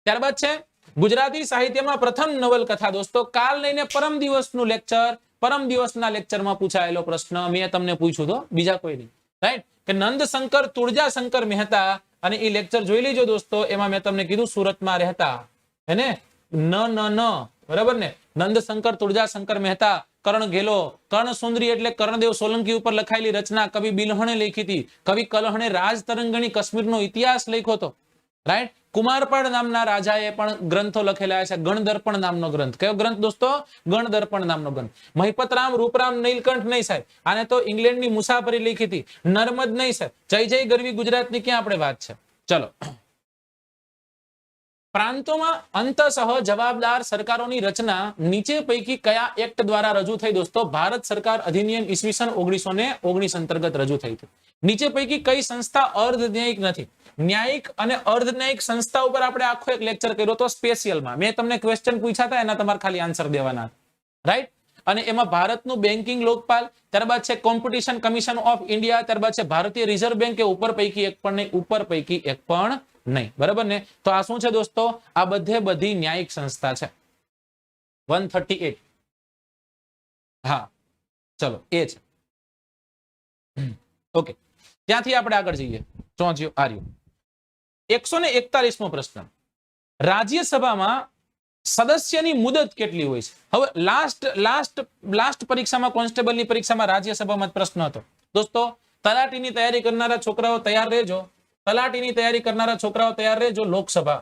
ત્યારબાદ છે ગુજરાતી સાહિત્યમાં પ્રથમ નવલકથા. દોસ્તો કાલ લઈને પરમ દિવસનું લેક્ચર, પરમ દિવસના લેક્ચરમાં પૂછાયેલો પ્રશ્ન મેં તમને પૂછ્યું તો, બીજા કોઈ નહીં, રાઈટ? કે નંદશંકર તુળજાશંકર મહેતા, અને એ લેક્ચર જોઈ લેજો દોસ્તો. એમાં મેં તમને કીધું સુરતમાં રહેતા, હેને? બરાબર ને? નંદશંકર તુળજાશંકર મહેતા, કરણ ગેલો, કર્ણ સુંદરી એટલે કર્ણદેવ સોલંકી ઉપર લખાયેલી રચના કવિ બિલહણે લખી હતી. કવિ કલહણે રાજ તરંગણી કાશ્મીરનો ઇતિહાસ લખ્યો હતો, રાઈટ? કુમારપાળ નામના રાજાએ પણ ગ્રંથો લખેલા છે. ગણદર્પણ નામનો ગ્રંથ. કયો ગ્રંથ દોસ્તો? ગણદર્પણ નામનો ગ્રંથ. મહિપતરામ રૂપરામ નીલકંઠ નહીં સાહેબ, આને તો ઇંગ્લેન્ડની મુસાફરી લખી હતી. નર્મદ નહીં સાહેબ. જય જય ગરવી ગુજરાતની ક્યાં આપણે વાત છે? ચલો, પ્રાંતોમાં અંતસહ જવાબદાર સરકારોની રચના નીચે પૈકી કયા એક્ટ દ્વારા રજૂ થઈ? દોસ્તો ભારત સરકાર અધિનિયમ ઈસવીસન 1919 અંતર્ગત રજૂ થઈ હતી. નીચે પૈકી કઈ સંસ્થા અર્ધ ન્યાયિક નથી? ન્યાયિક અને અર્ધ ન્યાયિક સંસ્થા ઉપર આપણે આખો એક લેક્ચર કર્યો હતો સ્પેશિયલમાં. મેં તમને ક્વેશ્ચન પૂછ્યા હતા, એના તમારે ખાલી આન્સર દેવાના, રાઈટ? અને એમાં ભારતનું બેન્કિંગ લોકપાલ, ત્યારબાદ છે કોમ્પિટિશન કમિશન ઓફ ઇન્ડિયા, ત્યારબાદ છે ભારતીય રિઝર્વ બેંક, કે ઉપર પૈકી એક પણ નહીં, ઉપર પૈકી એક પણ નહીં. બરાબર ને? તો આ શું છે દોસ્તો? આ બધી ન્યાયિક સંસ્થા છે. 138. હા ચલો એ છે. ઓકે, ત્યાંથી આપણે આગળ જઈએ. ચોંચ્યો આર્યો 141મો પ્રશ્ન. રાજ્યસભામાં સદસ્યની મુદત કેટલી હોય છે? હવે લાસ્ટ પરીક્ષામાં, કોન્સ્ટેબલની પરીક્ષામાં રાજ્યસભામાં પ્રશ્ન હતો દોસ્તો. તલાટીની તૈયારી કરનારા છોકરાઓ તૈયાર રહેજો. તલાટીની તૈયારી કરનારા છોકરાઓ તૈયાર રહેજો. લોકસભા,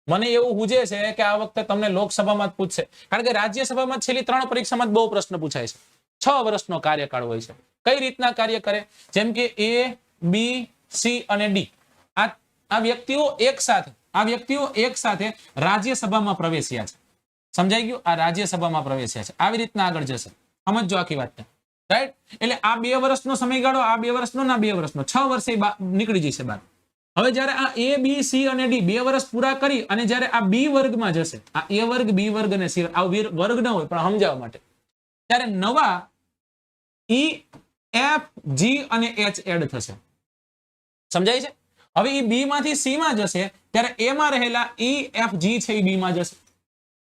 મને એવું હુજે છે કે આ વખતે તમને લોકસભામાં જ પૂછશે, કારણ કે રાજ્યસભામાં છેલ્લી 3 પરીક્ષામાં બહુ પ્રશ્ન પૂછાય છે. 6 વર્ષનો કાર્યકાળ હોય છે. કઈ રીતના કાર્ય કરે? જેમ કે A, B, C અને D, આ વ્યક્તિઓ એક સાથે રાજ્યસભામાં પ્રવેશ્યા છે. સમજાઈ ગયું? આ રાજ્યસભામાં પ્રવેશ્યા છે. આવી રીતના આગળ જશે. સમજો આખી વાત, રાઈટ? એટલે આ 2 વર્ષનો સમયગાળો, આ 2 વર્ષનો ના 2 વર્ષનો, 6 વર્ષે નીકળી જશે બહાર. હવે જયારે આ A, B, C અને D 2 વર્ષ પૂરા કરી અને જયારે આ B વર્ગમાં જશે, આ A વર્ગ, B વર્ગ અને C વર્ગ ના હોય પણ સમજાવવા માટે, ત્યારે નવા E, F, G અને H એડ થશે. સમજાય છે? હવે એ B માંથી C માં જશે ત્યારે A માં રહેલા E, F, G છે એ B માં જશે.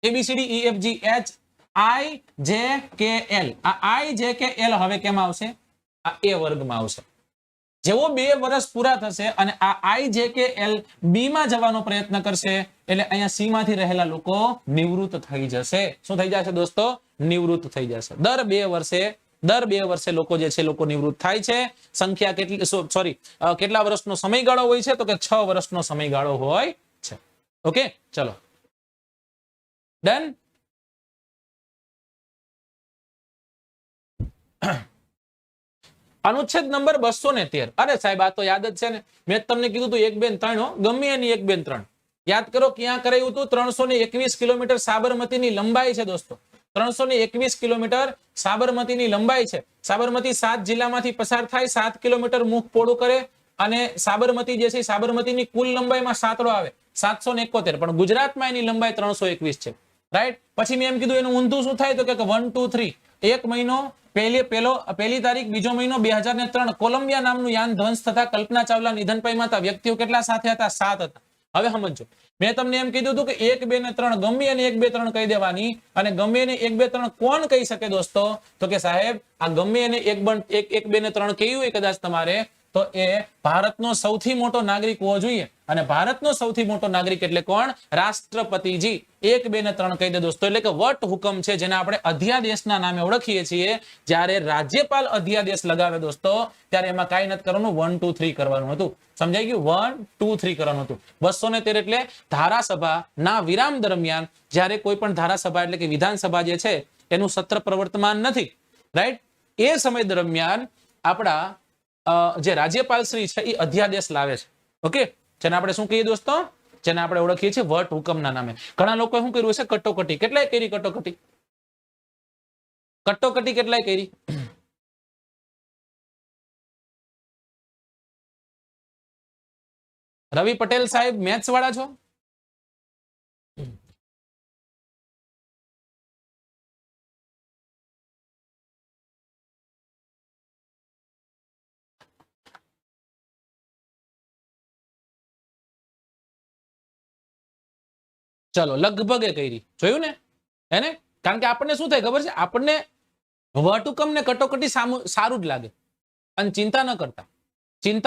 ABCD E, F, G, H, I, J, K, L. આ I, J, K, L હવે કેમાં આવશે? આ A વર્ગમાં આવશે. જેવો 2 વર્ષ પૂરા થશે અને આ I, J, K, L B માં જવાનો પ્રયત્ન કરશે એટલે અહીંયા C માંથી રહેલા લોકો નિવૃત્ત થઈ જશે. શું થઈ જશે દોસ્તો? નિવૃત્ત થઈ જશે. દર 2 વર્ષે લોકો જે છે લોકો નિવૃત્ત થાય છે. સંખ્યા કેટલા વર્ષનો સમયગાળો હોય છે? તો કે 6 વર્ષનો સમયગાળો હોય છે. ઓકે ચલો ડન. અનુચ્છેદ નંબર 213. અરે સાહેબ આ તો યાદ જ છે ને, મેં તમને કીધું હતું 1, 2, 3 ગમે એની 1, 2, 3 યાદ કરો. ક્યાં કરાયું હતું? 321 કિલોમીટર સાબરમતીની લંબાઈ છે દોસ્તો. 321 કિલોમીટર સાબરમતીની લંબાઈ છે. સાબરમતી 7 જિલ્લામાંથી પસાર થાય, 7 કિલોમીટર મુખ પોળું કરે અને સાબરમતી જે છે સાબરમતીની કુલ લંબાઈમાં સાતડો આવે 771, પણ ગુજરાતમાં એની લંબાઈ 321 છે, રાઈટ? પછી મેં એમ કીધું એનું ઊંધું શું થાય? તો કે 1, 2, 3 એક મહિનો, પહેલી તારીખ, બીજો મહિનો 2003 કોલંબિયા નામનું યાન ધ્વંસ થતા કલ્પના ચાવલા નિધન પામ્યા હતા. વ્યક્તિઓ કેટલા સાથે હતા? 7 હતા. હવે સમજો, મેં તમને એમ કીધું હતું કે 1 2 ને 3 ગમે અને 1 2 3 કહી દેવાની, અને ગમે ને 1 2 3 કોણ કહી શકે દોસ્તો? તો કે સાહેબ આ ગમે અને 1 2 ને 3 કહ્યું હોય કદાચ તમારે, તો એ ભારતનો સૌથી મોટો નાગરિક હોવો જોઈએ, અને ભારતનો સૌથી મોટો નાગરિક એટલે કોણ? રાષ્ટ્રપતિજી. 1 2 ને 3 કહી દે દોસ્તો, એટલે કે વટ હુકમ છે, જેને આપણે અધ્યાદેશના નામે ઓળખીએ છીએ. જ્યારે રાજ્યપાલ અધ્યાદેશ લગાવે દોસ્તો, ત્યારે એમાં કાંઈ નથી કરવાનું, 1 2 3 કરવાનું હતું. સમજાઈ ગયું? 1 2 3 કરવાનું હતું. 213 એટલે ધારાસભા ના વિરામ દરમિયાન જ્યારે કોઈ પણ ધારાસભા એટલે કે વિધાનસભા જે છે એનું સત્ર પ્રવર્તમાન નથી, રાઈટ, એ સમય દરમિયાન આપણા જે રાજ્યપાલ શ્રી છે એ અધ્યાદેશ લાવે છે. ઓકે, જેને આપણે શું કહીએ દોસ્તો? જેને આપણે ઓળખીએ છીએ વટ હુકમના નામે. ઘણા લોકો શું કર્યું છે? કટોકટી. કેટલાય કરી કટોકટી? કટોકટી કેટલાય કરી? રવિ પટેલ સાહેબ મેથ્સ વાળા છો? ચલો, લગભગ એ કરી. જોયું ને? હે ને? કારણ કે આપણને શું થાય ખબર છે? આપણને વટહુકમ ને કટોકટી સારું જ લાગે, અને ચિંતા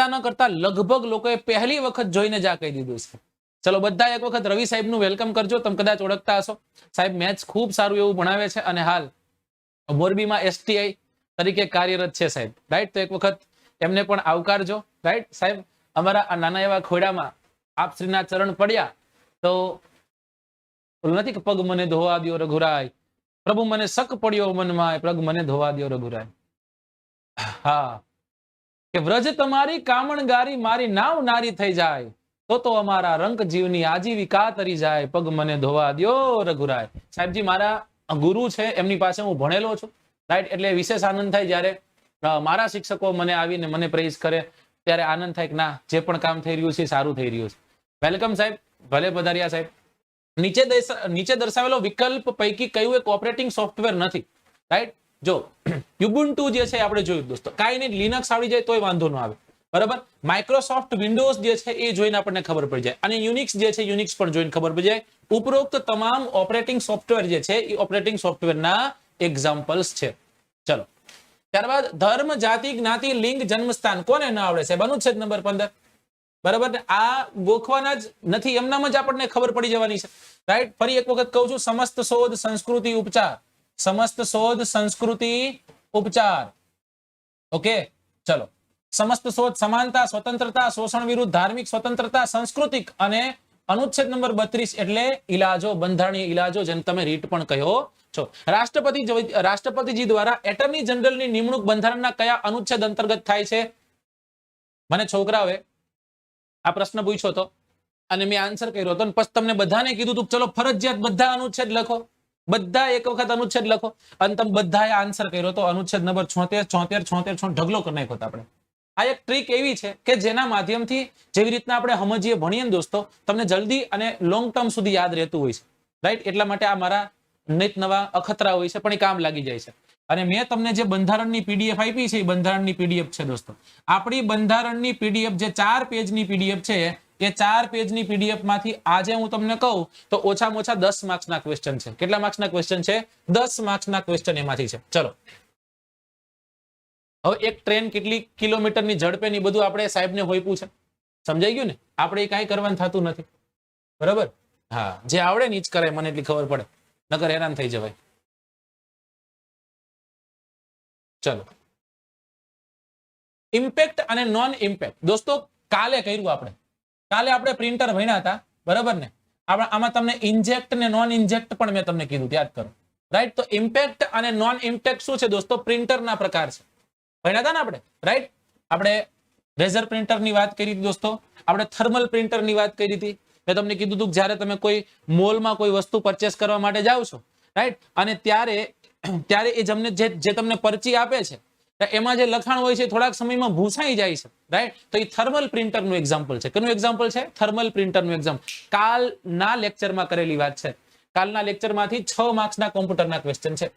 ન કરતા લગભગ લોકોએ પહેલી વખત જોઈને જ આ કહી દીધું છે. ચલો બધા એક વખત રવિ સાહેબ નું વેલકમ કરજો. તમે કદાચ ઓળખતા હશો. સાહેબ મેથ્સ ખૂબ સારું એવું ભણાવે છે, અને હાલ મોરબીમાં STI તરીકે કાર્યરત છે સાહેબ, રાઈટ. તો એક વખત એમને પણ આવકારજો, રાઈટ. સાહેબ અમારા આ નાના એવા ખોડામાં આપશ્રીના ચરણ પડ્યા તો નથી કે પગ મને ધોવા દ્યો રઘુરાય, પ્રભુ મને શક પડ્યો મનમાં, પગ મને ધોવા દ્યો રઘુરાય. હા, કે વ્રજ તમારી કામણગારી મારી નાવ નારી થઈ જાય, તો અમારા રંક જીવની આજીવિકા તરી જાય, પગ મને ધોવા દ્યો રઘુરાય. સાહેબજી મારા ગુરુ છે, એમની પાસે હું ભણેલો છું, રાઈટ. એટલે વિશેષ આનંદ થાય જ્યારે મારા શિક્ષકો મને આવીને મને પ્રેઝ કરે, ત્યારે આનંદ થાય કે ના, જે પણ કામ થઈ રહ્યું છે સારું થઈ રહ્યું છે. વેલકમ સાહેબ, ભલે પધાર્યા સાહેબ. નીચે દર્શાવેલો વિકલ્પ પૈકી કયું એક ઓપરેટિંગ સોફ્ટવેર નથી, રાઈટ. જો યુબુન્ટુ જે છે આપણે જોયું દોસ્તો, કાંઈ નહીં, લિનક્સ આવડી જાય તોય વાંધો ન આવે, બરાબર. માઇક્રોસોફ્ટ વિન્ડોઝ જે છે એ જોઈને આપણને ખબર પડી જાય, અને યુનિક્સ જે છે યુનિક્સ પણ જોઈને ખબર પડી જાય. ઉપરોક્ત તમામ ઓપરેટિંગ સોફ્ટવેર જે છે એ ઓપરેટિંગ સોફ્ટવેરના એક્ઝામ્પલ્સ છે. ચલો, ત્યારબાદ ધર્મ, જાતિ, જ્ઞાતિ, લિંગ, જન્મસ્થાન કોને ન આવડે છે? અનુચ્છેદ નંબર 15, બરાબર. આ ગોખવાના જ નથી, એમનામ જ આપણને ખબર પડી જવાની છે, રાઈટ. ફરી એક વખત કહું છું, સમસ્ત શોધ સંસ્કૃતિ ઉપચાર, સમસ્ત શોધ સંસ્કૃતિ ઉપચાર. ઓકે, ચલો. સમસ્ત શોધ સમાનતા, સ્વતંત્રતા, શોષણ વિરુદ્ધ, ધાર્મિક સ્વતંત્રતા, સાંસ્કૃતિક, અને અનુચ્છેદ નંબર 32 એટલે ઇલાજો, બંધારણીય ઇલાજો, જેને તમે રીટ પણ કહો છો. રાષ્ટ્રપતિજી દ્વારા એટર્ની જનરલની નિમણૂક બંધારણના કયા અનુચ્છેદ અંતર્ગત થાય છે? મને છોકરાઓએ આ પ્રશ્ન પૂછ્યો હતો અને મેં આન્સર કર્યો હતો, પછી તમને બધાને કીધું હતું ચલો ફરજિયાત બધા અનુચ્છેદ લખો, બધા એક વખત અનુચ્છેદ લખો, અને તમે બધાએ આન્સર કર્યો હતો અનુચ્છેદ નંબર 76 ઢગલો કરી નાખ્યો હતો આપણે. આ એક ટ્રીક એવી છે કે જેના માધ્યમથી જેવી રીતના આપણે સમજીએ ભણીએ દોસ્તો, તમને જલ્દી અને લોંગ ટર્મ સુધી યાદ રહેતું હોય છે, રાઈટ. એટલા માટે આ મારા નિત નવા અખતરા હોય છે, પણ એ કામ લાગી જાય છે. અને મેં તમને જે બંધારણની PDF આપી છે એ બંધારણની PDF છે દોસ્તો. આપણી બંધારણની PDF જે 4 પેજની PDF છે, એ 4 પેજની PDF માંથી આજે હું તમને કહું તો ઓછામાં ઓછા 10 માર્ક્સના ક્વેશ્ચન છે. કેટલા માર્ક્સના ક્વેશ્ચન છે? 10 માર્ક્સના ક્વેશ્ચન એમાંથી છે. ચલો, હવે એક ટ્રેન કેટલી કિલોમીટરની ઝડપે ની બધું આપણે સાહેબને હોઈપું છે, સમજાઈ ગયું ને? આપણે કાંઈ કરવાનું થતું નથી, બરાબર. હા, જે આવડે ને જ કરે, મને એટલી ખબર પડે, નકર હેરાન થઈ જવાય. ચલો, ઇમ્પેક્ટ અને નોન ઇમ્પેક્ટ દોસ્તો કાલે કર્યું આપણે. કાલે આપણે પ્રિન્ટર ભણ્યા હતા, બરાબર ને? આમાં તમને ઇન્જેક્ટ ને નોન ઇન્જેક્ટ પણ મેં તમને કીધું, યાદ કરો, રાઈટ. તો ઇમ્પેક્ટ અને નોન ઇમ્પેક્ટ શું છે દોસ્તો? પ્રિન્ટરના પ્રકાર છે, ભણ્યા હતા ને આપણે, રાઈટ. આપણે લેઝર પ્રિન્ટરની વાત કરી હતી દોસ્તો, આપણે થર્મલ પ્રિન્ટરની વાત કરી હતી. મેં તમને કીધું હતું જ્યારે તમે કોઈ મોલમાં કોઈ વસ્તુ પરચેસ કરવા માટે જાઓ છો, રાઈટ, અને ત્યારે એ જે તમને પરચી આપે છે એમાં જે લખાણ હોય છે થોડાક સમયમાં ભૂસાઈ જાય છે, રાઈટ. તો એ થર્મલ પ્રિન્ટરનું એક્ઝામ્પલ છે. કેનું એક્ઝામ્પલ છે? થર્મલ પ્રિન્ટરનું એક્ઝામ્પલ. કાલના લેક્ચરમાં કરેલી વાત છે. કાલના લેક્ચરમાંથી 6 માર્ક્સના કોમ્પ્યુટરના ક્વેશ્ચન છે.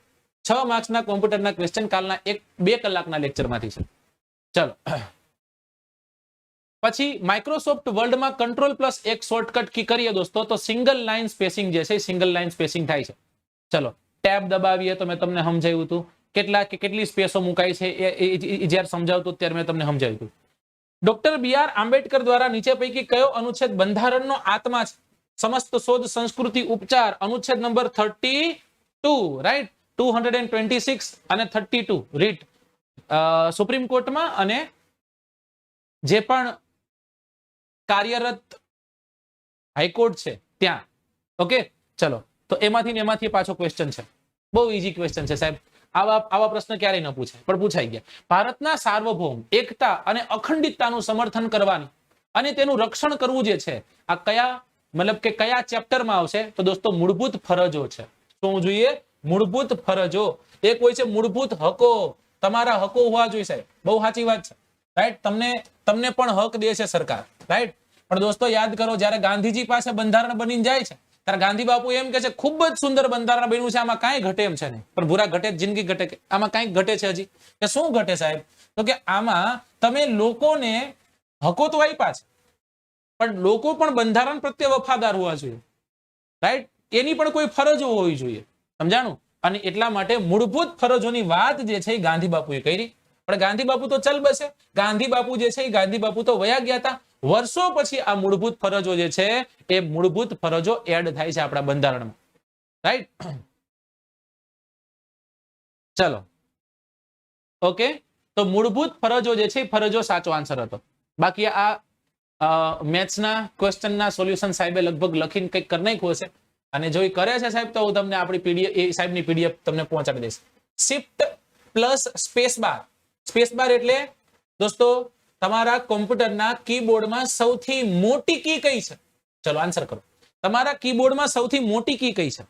6 માર્ક્સના કોમ્પ્યુટરના ક્વેશ્ચન કાલના 2 કલાકના લેક્ચરમાંથી છે. ચલો, પછી માઇક્રોસોફ્ટ વર્ડમાં કંટ્રોલ પ્લસ એક શોર્ટકટ કી કરીએ દોસ્તો તો સિંગલ લાઇન સ્પેસિંગ જે છે સિંગલ લાઇન સ્પેસિંગ થાય છે. ચલો ટેબ દબાવીએ તો મેં તમને સમજાવ્યું હતું કેટલી સ્પેસો મુકાય છે એ જ્યારે સમજાવતું ત્યારે મેં તમને સમજાવ્યું હતું. ડોક્ટર BR આંબેડકર દ્વારા નીચે પૈકી કયો અનુચ્છેદ બંધારણનો આત્મા છે? સમસ્ત શોધ સંસ્કૃતિ ઉપચાર અનુચ્છેદ નંબર 32 રાઈટ 226 અને 32 રીટ સુપ્રીમ કોર્ટમાં અને જે પણ કાર્યરત હાઈકોર્ટ છે ત્યાં. ઓકે ચલો તો એમાંથી પાછો ક્વેશ્ચન છે. બહુ ઈઝી ક્વેશ્ચન છે સાહેબ. આવા પ્રશ્ન ક્યારેય ન પૂછાય પણ પૂછાઈ ગયા. ભારતના સાર્વભૌમ એકતા અને અખંડિતતાનું સમર્થન કરવાની અને તેનું રક્ષણ કરવું જે છે આ કયા ચેપ્ટરમાં આવશે? તો દોસ્તો મૂળભૂત ફરજો છે. શું જોઈએ? મૂળભૂત ફરજો. એક હોય છે મૂળભૂત હકો. તમારા હકો હોવા જોઈએ સાહેબ. બહુ સાચી વાત છે રાઈટ. તમને પણ હક દે છે સરકાર રાઈટ. પણ દોસ્તો યાદ કરો જ્યારે ગાંધીજી પાસે બંધારણ બની જાય છે ત્યારે ગાંધી બાપુ એમ કે છે ખૂબ જ સુંદર બંધારણ બન્યું છે, આમાં કાંઈ ઘટે એમ છે નહીં. પણ ભૂરા ઘટે જિંદગી ઘટે કે આમાં કાંઈક ઘટે છે હજી? કે શું ઘટે સાહેબ? તો કે આમાં તમે લોકોને હકો તો આપ્યા છે પણ લોકો પણ બંધારણ પ્રત્યે વફાદાર હોવા જોઈએ રાઈટ. એની પણ કોઈ ફરજો હોવી જોઈએ. સમજાણું? અને એટલા માટે મૂળભૂત ફરજોની વાત જે છે એ ગાંધી બાપુએ કરી. પણ ગાંધી બાપુ તો ચલ બસે. ગાંધી બાપુ જે છે એ ગાંધી બાપુ તો વયા ગયા હતા. વર્ષો પછી આ મૂળભૂત ફરજો જે છે એ મૂળભૂત ફરજો એડ થાય છે આપણા બંધારણમાં રાઈટ. ચલો ઓકે તો મૂળભૂત ફરજો જે છે ફરજો સાચો આન્સર હતો. બાકી આ મેથ્સના ક્વેશ્ચનના સોલ્યુશન સાહેબે લગભગ લખીને કંઈક કરી નાખ્યું હશે અને જો એ કરે છે સાહેબ તો હું તમને આપણી પીડીએફ એ સાહેબની પીડીએફ તમને પહોંચાડી દઈશ. Shift plus space bar. Space bar એટલે દોસ્તો તમારા કોમ્પ્યુટરના કીબોર્ડમાં સૌથી મોટી કી કઈ છે? ચલો આન્સર કરો. તમારા કીબોર્ડમાં સૌથી મોટી કી કઈ છે?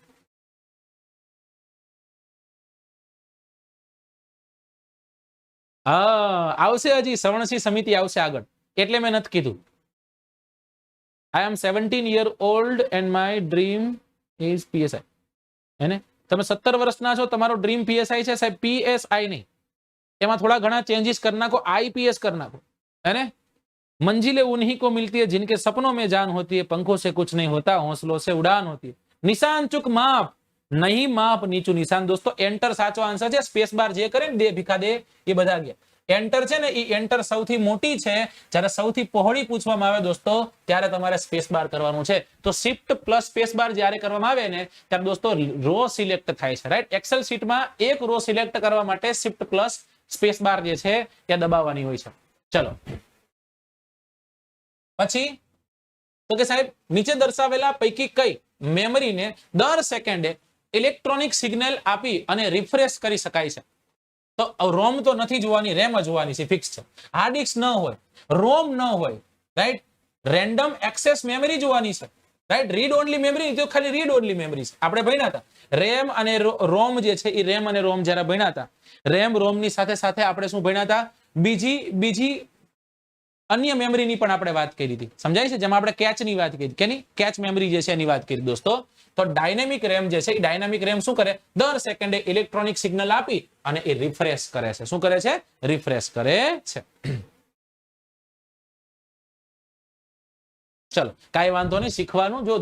આવશે હજી સવર્ણસિંહ સમિતિ આવશે આગળ એટલે મેં નથી કીધું. I am 17 year old and my dream is PSI. હેને તમે 17 વર્ષના છો, તમારો ડ્રીમ PSI છે સાહેબ, PSI નહીં. એમાં થોડા ઘણા ચેન્જીસ કરી નાખો, IPS કરી નાખો. है मंजिलें उन्हीं को मिलती है जिनके सपनों में जान होती है, पंखों से कुछ नहीं होता, हौसलों से उड़ान होती है, निशान चुक माप नहीं माप नीचू निशान. दोस्तों एंटर साचो आंसर है. स्पेस बार जे करे दे भीखा दे ये बधा गया. एंटर છે ને એ એન્ટર સૌથી મોટી છે. જ્યારે સૌથી પહોળી પૂછવામાં આવે દોસ્તો ત્યારે તમારે સ્પેસ બાર કરવાનું છે. તો શિફ્ટ પ્લસ સ્પેસ બાર જ્યારે કરવામાં આવે ને ત્યારે દોસ્તો રો સિલેક્ટ થાય છે રાઈટ. એક્સેલ શીટમાં એક રો સિલેક્ટ કરવા માટે શિફ્ટ પ્લસ સ્પેસ બાર જે છે એ દબાવવાની હોય છે. ચલો પછી તો કે સાહેબ નીચે દર્શાવેલા પૈકી કઈ મેમરીને દર સેકન્ડે ઇલેક્ટ્રોનિક સિગ્નલ આપી અને રિફ્રેશ કરી શકાય છે? તો રોમ તો નથી જોવાની, રેમ જોવાની છે, ફિક્સ છે. હાર્ડ ડિસ્ક ન હોય, રોમ ન હોય રાઈટ. રેન્ડમ એક્સેસ મેમરી જોવાની છે રાઈટ. રીડ ઓનલી મેમરી તો ખાલી રીડ ઓનલી મેમરી છે. આપણે ભણ્યા હતા રેમ અને રોમ જે છે એ રેમ અને રોમ જ્યારે ભણ્યા હતા, રેમ રોમ ની સાથે સાથે આપણે શું ભણ્યા હતા? બીજી અન્ય મેમરીની પણ આપણે વાત કરી હતી. સમજાય છે? જેમાં આપણે કેચની વાત કરી, કેની કેચ મેમરી જે છે એની વાત કરી દોસ્તો. તો ડાયનેમિક રેમ જે છે એ ડાયનામિક રેમ શું કરે? દર સેકન્ડે ઇલેક્ટ્રોનિક સિગ્નલ આપી અને એ રિફ્રેશ કરે છે. શું કરે છે? રિફ્રેશ કરે છે. ચલો કાંઈ વાંધો નહીં, શીખવાનું જો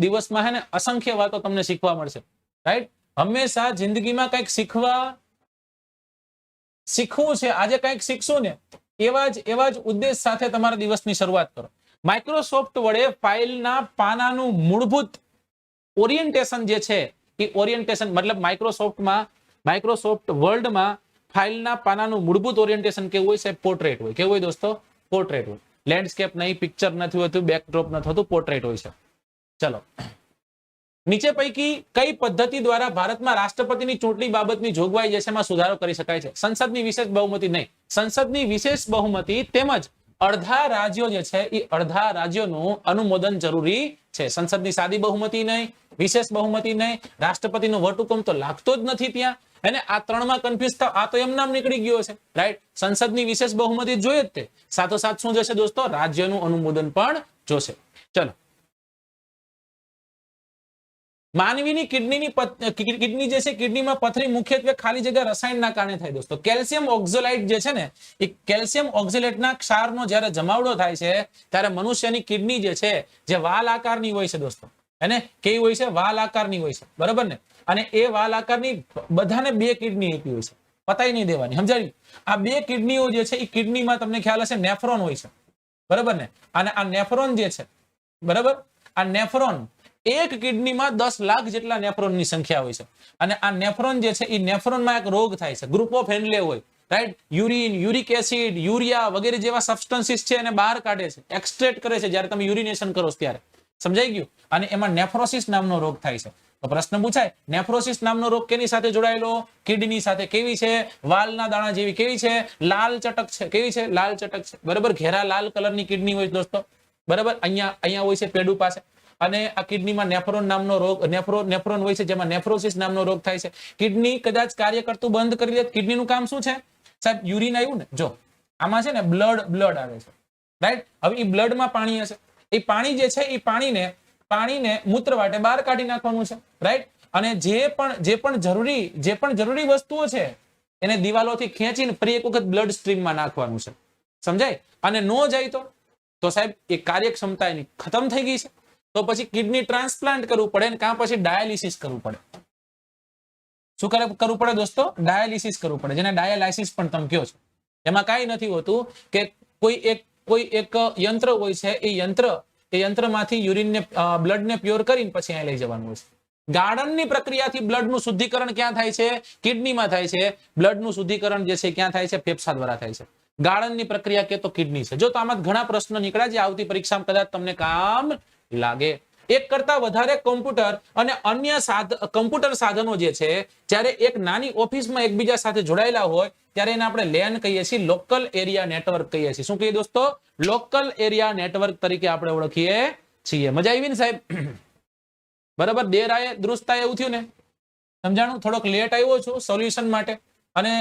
દિવસમાં હે ને અસંખ્ય વાતો તમને શીખવા મળશે રાઈટ. હંમેશા જિંદગીમાં કંઈક શીખવું છે. આજે કંઈક શીખશું ને એવા જ ઉદ્દેશ સાથે તમારા દિવસની શરૂઆત કરો. માઇક્રોસોફ્ટ વડે ફાઇલના પાનાનું મૂળભૂત ઓરિએન્ટેશન જે છે એ ઓરિએન્ટેશન મતલબ માઇક્રોસોફ્ટ વર્લ્ડમાં ફાઇલના પાનાનું મૂળભૂત ઓરિએન્ટેશન કેવું હોય છે? પોર્ટ્રેટ હોય. કેવું હોય દોસ્તો? પોર્ટ્રેટ હોય. લેન્ડસ્કેપ નહીં, પિક્ચર નથી હોતું, બેકડ્રોપ નથી હોતું, પોર્ટ્રેટ હોય છે. ચલો નીચે પૈકી કઈ પદ્ધતિ દ્વારા ભારતમાં રાષ્ટ્રપતિની ચૂંટણી બાબતની જોગવાઈ જે છે એમાં સુધારો કરી શકાય છે? સંસદની વિશેષ બહુમતી નહીં. સંસદની વિશેષ બહુમતી તેમજ અડધા રાજ્યો જે છે એ અડધા રાજ્યોનું અનુમોદન જરૂરી છે. સંસદની સાદી બહુમતી નહીં, વિશેષ બહુમતી નહીં, રાષ્ટ્રપતિનો વટહુકમ તો લાગતો જ નથી ત્યાં. અને આ ત્રણમાં કન્ફ્યુઝ થાવ, આ તો એમ નામ નીકળી ગયો છે રાઈટ. સંસદની વિશેષ બહુમતી જોઈએ જ તે, સાથોસાથ શું જોશે દોસ્તો? રાજ્યનું અનુમોદન પણ જોશે. ચલો માનવીની કિડની જે છે કિડનીમાં પથરી મુખ્યત્વે ખાલી જગ્યા રસાયણના કારણે થાય દોસ્તો. કેલ્શિયમ ઓક્ઝેલાઇટ જે છે ને એ કેલ્શિયમ ઓક્ઝેલેટના ક્ષારનો જ્યારે જમાવડો થાય છે ત્યારે મનુષ્યની કિડની જે છે જે વાલ આકારની હોય છે દોસ્તો. એને કેવી હોય છે? વાલ આકારની હોય છે, બરાબર ને? અને એ વાલ આકારની બધાને 2 કિડની આપી હોય છે, પતાઈ નહીં દેવાની, સમજાયું? આ 2 કિડનીઓ જે છે એ કિડનીમાં તમને ખ્યાલ હશે નેફ્રોન હોય છે, બરાબર ને? અને આ નેફ્રોન જે છે, બરાબર, આ નેફ્રોન એક કિડનીમાં 10 લાખ જેટલા નેફ્રોનની સંખ્યા હોય છે. અને આ નેફ્રોન જે છે એ નેફ્રોનમાં એક રોગ થાય છે, ગ્રુપ ઓફ હેન્લે હોય, right? Urine, uric acid, urea વગેરે જેવા સબસ્ટન્સીસ છે એને બહાર કાઢે છે, એક્સટ્રેક્ટ કરે છે જ્યારે તમે યુરિનેશન કરો ત્યારે. સમજાઈ ગયું? અને એમાં નેફ્રોસિસ નામનો રોગ થાય છે. તો પ્રશ્ન પૂછાય, નેફ્રોસિસ નામનો રોગ કેની સાથે જોડાયેલો? કિડની સાથે. કેવી છે? વાલના દાણા જેવી. કેવી છે? લાલ ચટક છે. કેવી છે? લાલ ચટક છે, બરાબર? ઘેરા લાલ કલરની કિડની હોય દોસ્તો, બરાબર? અહીંયા હોય છે પેડુ પાસે. અને આ કિડનીમાં નેફ્રોન નામનો રોગ નેફ્રોન હોય છે જેમાં નેફ્રોસિસ નામનો રોગ થાય છે. કિડની કદાચ કાર્ય કરતું બંધ કરી દે. કિડનીનું કામ શું છે સાહેબ? યુરિન આવ્યું ને, જો આમાં છે ને બ્લડ આવે છે, રાઈટ? હવે એ બ્લડમાં પાણી હશે, એ પાણી જે છે એ પાણીને મૂત્ર વાટે બહાર કાઢી નાખવાનું છે, રાઈટ? અને જે પણ જરૂરી વસ્તુઓ છે એને દિવાલોથી ખેંચીને ફરી એક વખત બ્લડ સ્ટ્રીમમાં નાખવાનું છે. સમજાય? અને નો જાય તો સાહેબ એ કાર્યક્ષમતા એની ખતમ થઈ ગઈ છે. તો પછી કિડની ટ્રાન્સપ્લાન્ટ કરવું પડે ને કાં પછી ડાયાલિસિસ કરવું પડે. શું કરવું પડે દોસ્તો? ડાયાલિસિસ કરવું પડે, જેને ડાયાલાઇસિસ પણ તમે કહો છો. એમાં કાંઈ નથી હોતું કે કોઈ એક યંત્ર હોય છે, એ યંત્રમાંથી યુરિનને બ્લડને પ્યોર કરીને પછી અહીં લઈ જવાનું હોય છે. ગાળણની પ્રક્રિયાથી બ્લડનું શુદ્ધિકરણ ક્યાં થાય છે? કિડનીમાં થાય છે. બ્લડનું શુદ્ધિકરણ જે છે ક્યાં થાય છે? ફેફસા દ્વારા થાય છે. ગાળણની પ્રક્રિયા કે તો કિડની છે. જો તો આમાં ઘણા પ્રશ્નો નીકળ્યા જે આવતી પરીક્ષામાં કદાચ તમને કામ લાગે. એક કરતા વધારે કોમ્પ્યુટર અને અન્ય કમ્પ્યુટર સાધનો જે છે જ્યારે એક નાની ઓફિસમાં એકબીજા સાથે જોડાયેલા હોય ત્યારે એને આપણે લેન કહીએ છીએ, લોકલ એરિયા નેટવર્ક કહીએ છીએ. શું કહીએ દોસ્તો? લોકલ એરિયા નેટવર્ક તરીકે આપણે ઓળખીએ છીએ. મજા આવી ને સાહેબ? બરાબર? દેરાએ દુરુસ્તા એવું થયું ને? સમજાણું? થોડોક લેટ આવ્યો છું સોલ્યુશન માટે. અને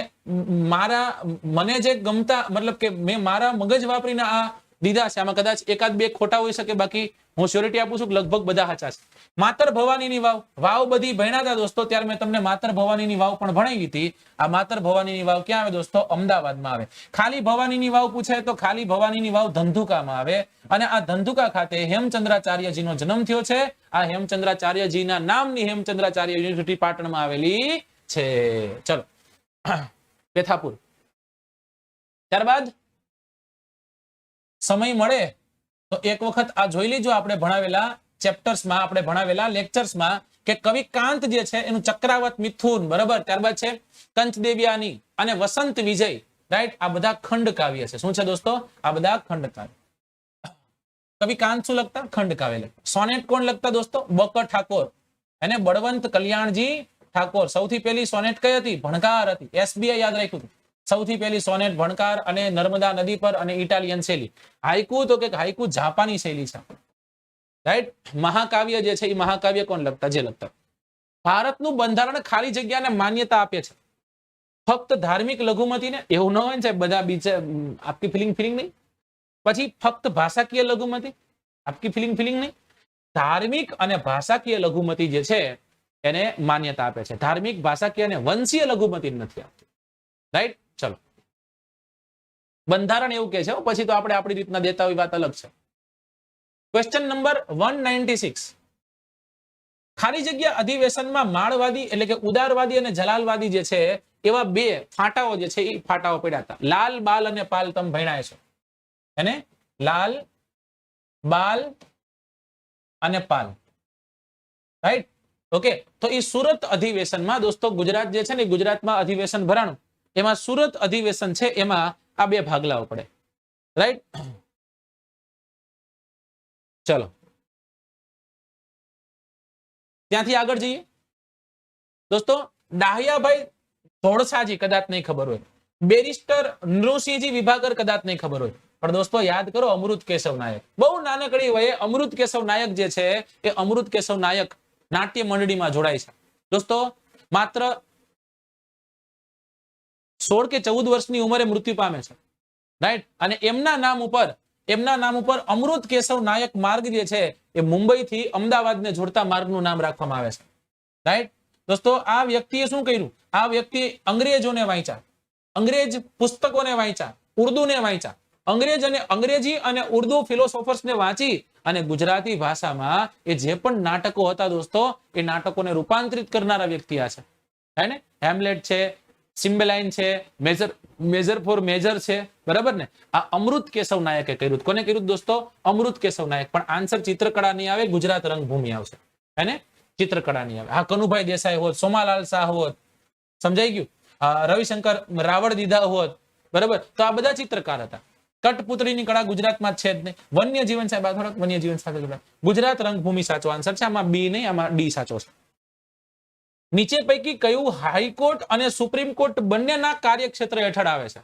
મને જે ગમતા મતલબ કે મેં મારા મગજ વાપરીને આ દીધા છે. આમાં કદાચ એકાદ બે ખોટા હોઈ શકે, બાકી હું શ્યોરિટી આપું છું કે લગભગ બધા સાચા છે. માતર ભવાનીની વાવ બધી ભણ્યા હતા દોસ્તો, ત્યારે મેં તમને માતર ભવાનીની વાવ પણ ભણાવી હતી. આ માતર ભવાનીની વાવ ક્યાં આવે દોસ્તો? અમદાવાદમાં આવે. ખાલી ભવાનીની વાવ પૂછાય તો ખાલી ભવાનીની વાવ ધંધુકામાં આવે. અને આ ધંધુકા ખાતે હેમચંદ્રાચાર્યજીનો જન્મ થયો છે. આ હેમચંદ્રાચાર્યજીના નામની હેમચંદ્રાચાર્ય યુનિવર્સિટી પાટણમાં આવેલી છે. ચલો, પેથાપુર. ત્યારબાદ સમય મળે તો એક વખત આ જોઈ લેજો આપણે ભણાવેલા ચેપ્ટર્સમાં, આપણે ભણાવેલા લેક્ચર્સમાં કે કવિ કાંત જે છે એનું ચક્રાવત મિથુન, બરાબર? ત્યારબાદ છે કંચદેવ્યાની અને વસંત વિજય, રાઈટ? આ બધા ખંડ કાવ્ય છે. શું છે દોસ્તો? આ બધા ખંડ કાવ્ય. કવિ કાંત શું લખતા? ખંડ કાવ્ય લખતા. સોનેટ કોણ લખતા દોસ્તો? બકર ઠાકોર અને બળવંત કલ્યાણજી ઠાકોર. સૌથી પહેલી સોનેટ કઈ હતી? ભણકાર હતી. SBI યાદ રાખ્યું હતું. સૌથી પહેલી સોનેટ ભણકાર અને નર્મદા નદી પર અને ઇટાલિયન શૈલી. હાઈકુ તો કે હાઈકુ જાપાની શૈલી છે, રાઈટ? મહાકાવ્ય જે છે એ મહાકાવ્ય કોણ લખતા? જે લખતા. ભારતનું બંધારણ ખાલી જગ્યાને માન્યતા આપે છે, ફક્ત ધાર્મિક લઘુમતીને. એવું ન હોય ને બધા બીજા આપકી ફિલિંગ નહીં. પછી ફક્ત ભાષાકીય લઘુમતી, આપકી ફિલિંગ નહીં. ધાર્મિક અને ભાષાકીય લઘુમતી જે છે એને માન્યતા આપે છે. ધાર્મિક, ભાષાકીય અને વંશીય લઘુમતી નથી આપતી, રાઈટ? ચલો, બંધારણ એવું કે છે. પછી તો આપણે આપણી રીતના દેતા હોય વાત અલગ છે. Question number 196. ખાલી જગ્યા અધિવેશનમાં માળવાદી એટલે કે ઉદારવાદી અને જલાલવાદી જે છે એવા બે ફાટાઓ જે છે એ ફાટાઓ પડ્યા હતા. લાલ, બાલ અને પાલ તમે ભણ્યા છો. એને લાલ, બાલ અને પાલ, રાઈટ? ઓકે. તો એ સુરત અધિવેશનમાં દોસ્તો, ગુજરાત જે છે ને ગુજરાતમાં અધિવેશન ભરાણું, એમાં સુરત અધિવેશન છે એમાં આ બે ભાગલાઓ પડે, રાઈટ? ચલો ત્યાંથી આગળ જઈએ દોસ્તો. ડાહ્યાભાઈ ધોળસાજી કદાચ નહીં ખબર હોય. બેરિસ્ટર નૃસિંહજી વિભાકર કદાચ નહીં ખબર હોય. પણ દોસ્તો યાદ કરો, અમૃત કેશવ નાયક. બહુ નાનકડી વયે અમૃત કેશવ નાયક જે છે એ અમૃત કેશવ નાયક નાટ્ય મંડળીમાં જોડાય છે દોસ્તો. માત્ર 16 કે 14 વર્ષની ઉંમરે મૃત્યુ પામે છે, રાઈટ? અને એમના નામ ઉપર એમના નામ ઉપર અમૃત કેશવ નાયક માર્ગ જે છે એ મુંબઈથી અમદાવાદને જોડતા માર્ગનું નામ રાખવામાં આવે છે. રાઈટ દોસ્તો, આ વ્યક્તિએ શું કર્યું? આ વ્યક્તિએ અંગ્રેજોને વાંચ્યા, અંગ્રેજ પુસ્તકોને વાંચ્યા, ઉર્દુને વાંચ્યા, અંગ્રેજી અને ઉર્દુ ફિલોસોફર્સને વાંચી અને ગુજરાતી ભાષામાં એ જે પણ નાટકો હતા દોસ્તો, એ નાટકોને રૂપાંતરિત કરનારા વ્યક્તિ આ છે. હે ને? હેમલેટ છે, સિમ્બેલાઇન છે, મેજર ફોર મેજર છે, બરાબર ને? આ અમૃત કેશવ નાયકે કર્યું. કોને કર્યું દોસ્તો? અમૃત કેશવ નાયક. પણ આન્સર ચિત્રકળા નહીં આવે, ગુજરાત રંગભૂમિ આવશે. હે ને? ચિત્રકળા નહીં આવે. હા, કનુભાઈ દેસાઈ હોત, સોમાલાલ શાહ હોત, સમજાઈ ગયું? રવિશંકર રાવળ દીધા હોત, બરાબર? તો આ બધા ચિત્રકાર હતા. કઠપુતળીની કળા ગુજરાતમાં છે જ નહીં. વન્ય જીવન સાહેબ, આ થોડાક વન્ય જીવન સાથે ગુજરાત રંગભૂમિ સાચો આન્સર છે. આમાં બી નહીં, આમાં ડી સાચો છે. નીચે પૈકી કયું હાઈકોર્ટ અને સુપ્રીમ કોર્ટ બંનેના કાર્યક્ષેત્ર હેઠળ આવે છે?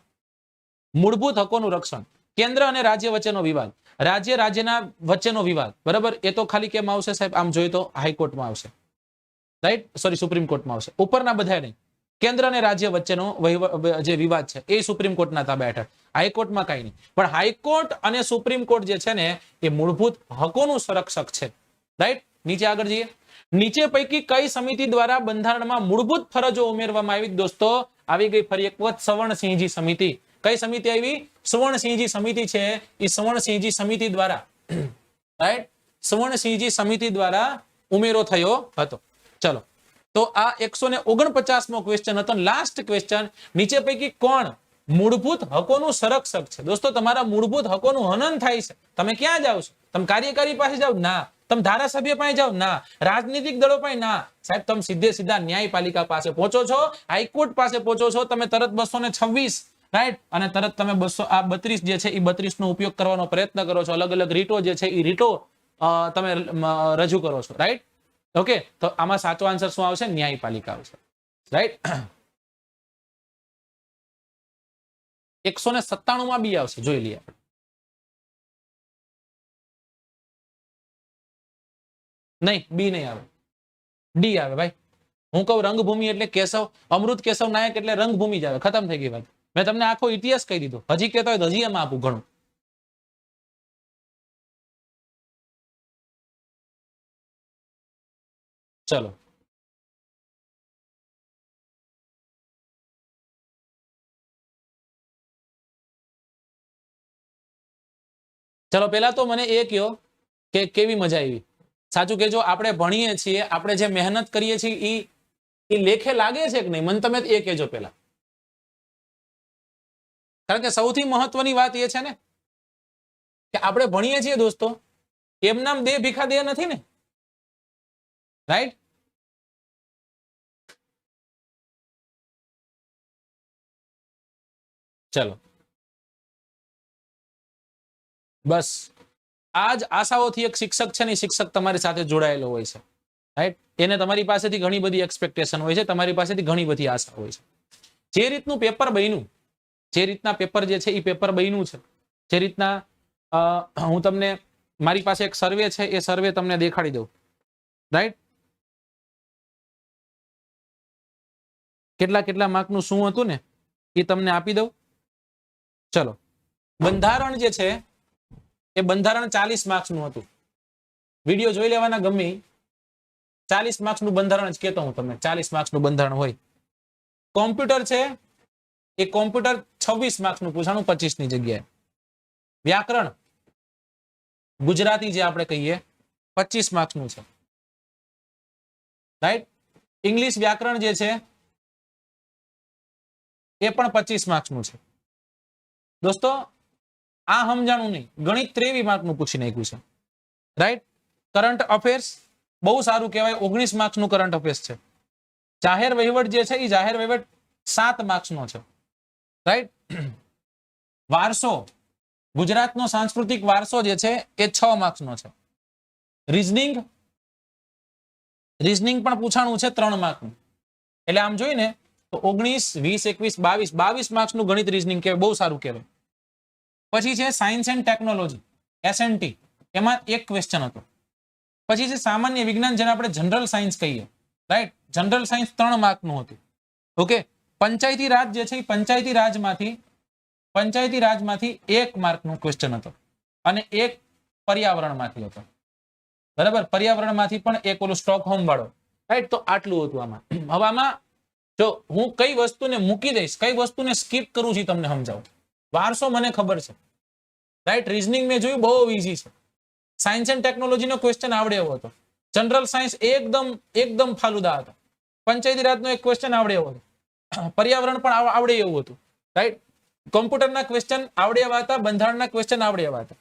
મૂળભૂત હકોનું રક્ષણ, કેન્દ્ર અને રાજ્ય વચ્ચેનો વિવાદ, રાજ્યના વચ્ચેનો વિવાદ, બરાબર? એ તો ખાલી કેમ આવશે સાહેબ? આમ જોઈએ તો હાઈકોર્ટમાં આવશે, રાઈટ? સોરી, સુપ્રીમ કોર્ટમાં આવશે. ઉપરના બધા નહીં. કેન્દ્ર અને રાજ્ય વચ્ચેનો જે વિવાદ છે એ સુપ્રીમ કોર્ટના તાબા હેઠળ, હાઈકોર્ટમાં કઈ નહીં. પણ હાઈકોર્ટ અને સુપ્રીમ કોર્ટ જે છે ને એ મૂળભૂત હકોનું સંરક્ષક છે, રાઈટ? નીચે આગળ જઈએ. નીચે પૈકી કઈ સમિતિ દ્વારા બંધારણમાં મૂળભૂત ફરજો ઉમેરવામાં આવી? દોસ્તો, આવી ગઈ ફરી એક વખત સવર્ણસિંહજી સમિતિ. કઈ સમિતિ આવી? સવર્ણસિંહજી સમિતિ છે. એ સવર્ણસિંહજી સમિતિ દ્વારા, રાઈટ, સવર્ણસિંહજી સમિતિ દ્વારા ઉમેરો થયો હતો. ચલો, તો આ 149મો ક્વેશ્ચન હતો. લાસ્ટ ક્વેશ્ચન, નીચે પૈકી કોણ મૂળભૂત હકોનું સંરક્ષક છે? દોસ્તો, તમારા મૂળભૂત હકોનું હનન થાય છે. તમે ક્યાં જાઓ છો? તમે કાર્યકારી પાસે જાઓ? ના. તમે ધારાસભ્ય પાસે જાઓ? ના. રાજનીતિક દળો પાસે? ના સાહેબ. તમે સીધા ન્યાયપાલિકા પાસે પહોંચો છો, હાઈકોર્ટ પાસે પહોંચો છો. તમે તરત 226, રાઈટ, અને તરત તમે 32 જે છે એ 32 નો ઉપયોગ કરવાનો પ્રયત્ન કરો છો. અલગ અલગ રીટો જે છે એ રીટો તમે રજૂ કરો છો, રાઈટ? ઓકે, તો આમાં સાચો આન્સર શું આવશે? ન્યાયપાલિકા આવશે, રાઈટ? 197માં બી આવશે, જોઈ લઈએ. નહીં, બી નહીં આવે, ડી આવે ભાઈ. હું કહું રંગભૂમિ એટલે કેશવ, અમૃત કેશવ નાયક એટલે રંગભૂમિ જ આવે. ખતમ થઈ ગઈ વાત. મેં તમને આખો ઇતિહાસ કહી દીધો. હજી કહેતા હોય તો હજી એમાં આપું ઘણું. ચલો, ચલો, પેલા તો મને એ કહો કે કેવી મજા આવી. સાચું કેજો, આપણે ભણીએ છીએ, આપણે જે મહેનત કરીએ છીએ એ લેખે લાગે છે કે નહીં? મને તમે એ કહેજો પેલા. કારણ કે સૌથી મહત્વની વાત એ છે ને કે આપણે ભણીએ છીએ દોસ્તો, એમ નામ દે ભીખા દે નથી ને, રાઈટ? ચલો, બસ આ જ આશાઓથી એક શિક્ષક છે ને, શિક્ષક તમારી સાથે જોડાયેલો હોય છે, રાઈટ? એને તમારી પાસેથી ઘણી બધી એક્સપેક્ટેશન હોય છે, તમારી પાસેથી ઘણી બધી આશા હોય છે. જે રીતનું પેપર બન્યું, જે રીતના પેપર જે છે એ પેપર બન્યું છે, જે રીતના હું તમને મારી પાસે એક સર્વે છે, એ સર્વે તમને દેખાડી દઉં, રાઈટ? કેટલા માર્કનું શું હતું ને એ તમને આપી દઉં. ચલો, બંધારણ જે છે એ બંધારણ 40 માર્ક્સનું હતું. વિડીયો જોઈ લેવાના ગમે. 40 માર્ક્સનું બંધારણ જ કહેતો હું તમને. 40 માર્ક્સનું બંધારણ હોય. કોમ્પ્યુટર છે એ કોમ્પ્યુટર 26 માર્ક્સનું પૂછાણું 25 ની જગ્યાએ. વ્યાકરણ ગુજરાતી જે આપણે કહીએ 25 માર્ક્સનું છે, રાઈટ? ઇંગ્લિશ વ્યાકરણ જે છે એ પણ 25 માર્ક્સનું છે. દોસ્તો, આ સમજાણું નહીં, ગણિત 23 માર્કનું પૂછી નાખ્યું છે, રાઈટ? કરંટ અફેર્સ બહુ સારું કહેવાય, 19 માર્ક્સનું કરંટ અફેર્સ છે. જાહેર વહીવટ જે છે એ જાહેર વહીવટ 7 માર્ક્સનો છે, રાઈટ? વારસો, ગુજરાતનો સાંસ્કૃતિક વારસો જે છે એ 6 માર્ક્સનો છે. રીઝનિંગ પણ પૂછાણું છે 3 માર્કનું. એટલે આમ જોઈને તો 19, 20, 21, 22 માર્ક્સનું ગણિત રીઝનિંગ કહેવાય, બહુ સારું કહેવાય. પછી છે સાયન્સ એન્ડ ટેકનોલોજી, SNT, એમાં એક ક્વેશ્ચન હતો. પછી છે સામાન્ય વિજ્ઞાન, જેને આપણે જનરલ સાયન્સ કહીએ, રાઈટ? જનરલ સાયન્સ 3 માર્કનું હતું. ઓકે, પંચાયતી રાજ જે છે એ પંચાયતી રાજમાંથી 1 માર્કનું ક્વેશ્ચન હતો. અને એક પર્યાવરણમાંથી હતો, બરાબર? પર્યાવરણમાંથી પણ એક ઓલું સ્ટોકહોમ વાળો, રાઈટ? તો આટલું હતું આમાં. હવે આમાં જો હું કઈ વસ્તુને મૂકી દઈશ, કઈ વસ્તુને સ્કીપ કરું છું તમને સમજાવું. વારસો મને ખબર છે, રાઈટ? રીઝનિંગ મેં જોયું બહુ ઈઝી છે. સાયન્સ એન્ડ ટેકનોલોજીનો ક્વેશ્ચન આવડે એવો હતો. જનરલ સાયન્સ એકદમ ફાલુદા હતો. પંચાયતી રાજનો એક ક્વેશ્ચન આવડે એવો હતો. પર્યાવરણ પણ આવડે એવું હતું, રાઈટ? કોમ્પ્યુટરના ક્વેશ્ચન આવડે એવા હતા, બંધારણના ક્વેશ્ચન આવડે એવા હતા.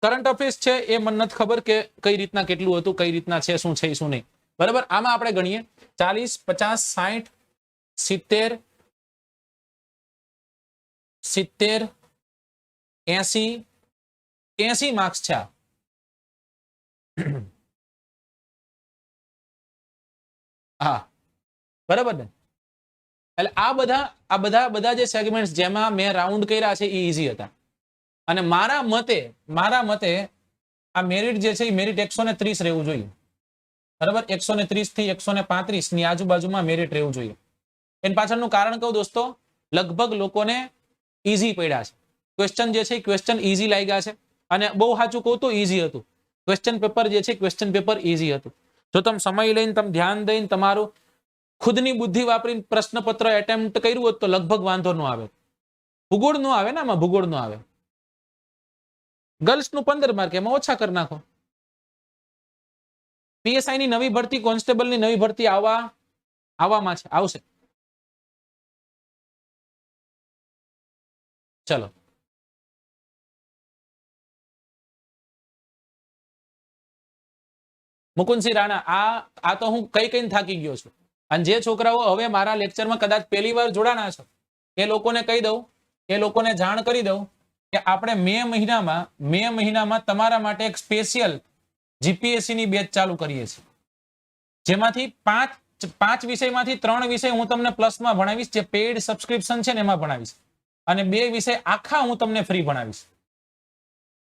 કરંટ અફેર્સ છે એ મને નથી ખબર કે કઈ રીતના કેટલું હતું, કઈ રીતના છે, શું છે શું નહીં, બરાબર? આમાં આપણે ગણીએ 40, 50, 60, 70, 80 માર્ક્સ છે. હા, બરાબર ને? એટલે આ બધા જે સેગમેન્ટ્સ જેમાં મેં રાઉન્ડ કર્યા છે એ ઈઝી હતા. અને મારા મતે આ મેરિટ જે છે એ મેરિટ 130 રહેવું જોઈએ, બરાબર? 130 થી 135 ની આજુબાજુમાં મેરિટ રહેવું જોઈએ. એની પાછળનું કારણ કહું દોસ્તો, લગભગ લોકોને ઈઝી પડ્યા છે ક્વેશ્ચન, જે છે ક્વેશ્ચન ઈઝી લાગ્યા છે. અને બહુ સાચું કહું તો ઈઝી હતું ક્વેશ્ચન પેપર, જે છે ક્વેશ્ચન પેપર ઈઝી હતું. જો તમે સમય લઈને, તમે ધ્યાન દઈને, તમારું ખુદની બુદ્ધિ વાપરીને પ્રશ્નપત્ર એટેમ્પ્ટ કર્યું હોત તો લગભગ વાંધો ન આવે. ભૂગોળ નો આવે ને આમાં, ભૂગોળ નો આવે. ગર્લ્સ નું 15 માર્ક, એમાં ઓછા કરી નાખો. પીએસઆઈ ની નવી ભરતી, કોન્સ્ટેબલ ની નવી ભરતી આવવામાં છે, આવશે. ચલો, મુકુંદસિંહ રાણા, આ તો હું કઈ થાકી ગયો છું. અને જે છોકરાઓ હવે મારા લેક્ચરમાં કદાચ પહેલી વાર જોડાના છે એ લોકોને કહી દઉં, એ લોકોને જાણ કરી દઉં કે આપણે મે મહિનામાં તમારા માટે એક સ્પેશિયલ જીપીએસસી ની બેચ ચાલુ કરીએ છીએ, જેમાંથી પાંચ વિષયમાંથી 3 વિષય હું તમને પ્લસમાં ભણાવીશ, જે પેઇડ સબસ્ક્રિપ્શન છે ને એમાં ભણાવીશ, અને 2 વિષય આખા હું તમને ફ્રી ભણાવીશ.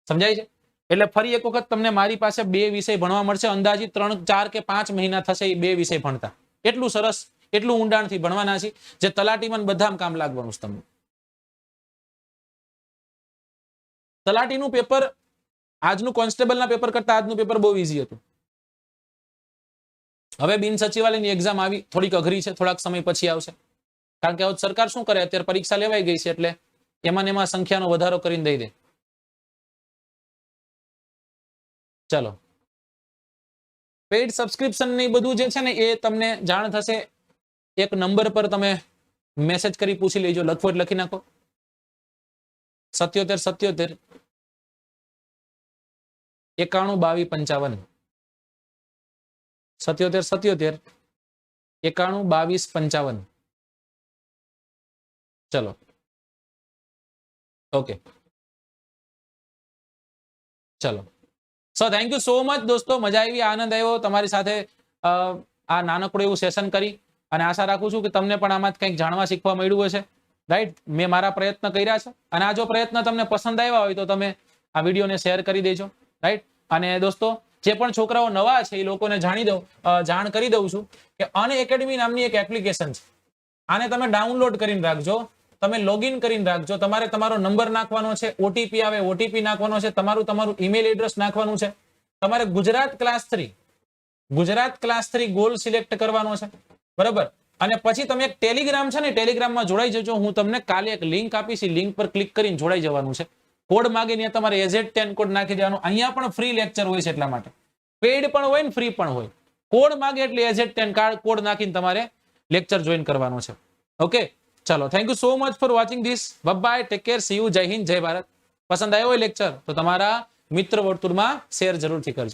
સમજાય છે? એટલે ફરી એક વખત તમને મારી પાસે 2 વિષય ભણવા મળશે. અંદાજિત 3, 4 કે 5 મહિના થશે એ 2 વિષય ભણતા. એટલું સરસ, એટલું ઊંડાણથી ભણવાના છે, જે તલાટીમાં બધામાં કામ લાગવાનું છે તમને. તલાટીનું પેપર, આજનું કોન્સ્ટેબલના પેપર કરતા આજનું પેપર બહુ ઈઝી હતું. હવે બિન સચિવાલયની એક્ઝામ આવી, થોડીક અઘરી છે, થોડાક સમય પછી આવશે. કારણ કે સરકાર શું કરે, અત્યારે પરીક્ષા લેવાઈ ગઈ છે એટલે એમાં સંખ્યાનો વધારો કરીને દઈ દે. ચલો, પેઇડ સબસ્ક્રિપ્શન ની બધું જે છે ને એ તમને જાણ થશે. એક નંબર પર તમે મેસેજ કરી પૂછી લેજો, લખવો એટલે લખી નાખો 77 77 91 22 55 77 77 91 22 55. ચલો, ઓકે, ચલો. So thank you so much દોસ્તો, મજા આવી, આનંદ આવ્યો તમારી સાથે આ નાનકડું એવું સેશન કરી. અને આશા રાખું છું કે તમને પણ આમાં કંઈક જાણવા શીખવા મળ્યું હશે, રાઈટ? મેં મારા પ્રયત્ન કર્યા છે, અને આ જો પ્રયત્ન તમને પસંદ આવ્યા હોય તો તમે આ વિડીયોને શેર કરી દેજો, રાઈટ? અને દોસ્તો, જે પણ છોકરાઓ નવા છે એ લોકોને જાણ કરી દઉં છું કે અનએકેડમી નામની એક એપ્લિકેશન છે. આને તમે ડાઉનલોડ કરીને રાખજો, તમે લોગિન કરીને રાખજો. તમારે તમારો નંબર નાખવાનો છે, ઓટીપી આવે, ઓટીપી નાખવાનો છે, તમારું ઈમેલ એડ્રેસ નાખવાનું છે. તમારે ગુજરાત ક્લાસ 3 ગોલ સિલેક્ટ કરવાનો છે, બરાબર? અને પછી તમે એક ટેલિગ્રામ છે ને, ટેલિગ્રામમાં જોડાઈ જજો. હું તમને કાલે એક લિંક આપીશ, લિંક પર ક્લિક કરીને જોડાઈ જવાનું છે. કોડ માંગે ને તમારે AZ10 કોડ નાખી દેવાનો. અહીંયા પણ ફ્રી લેક્ચર હોય છે, એટલા માટે પેઇડ પણ હોય ને ફ્રી પણ હોય. કોડ માંગે એટલે AZ10 કોડ નાખીને તમારે લેક્ચર જોઈન કરવાનો છે. ઓકે, ચલો, thank you so much for watching this. Bye, take care, see you, જય હિન્દ, જય ભારત. પસંદ આવ્યો હોય લેક્ચર તો તમારા મિત્ર વર્તુળમાં શેર જરૂરથી કરજો.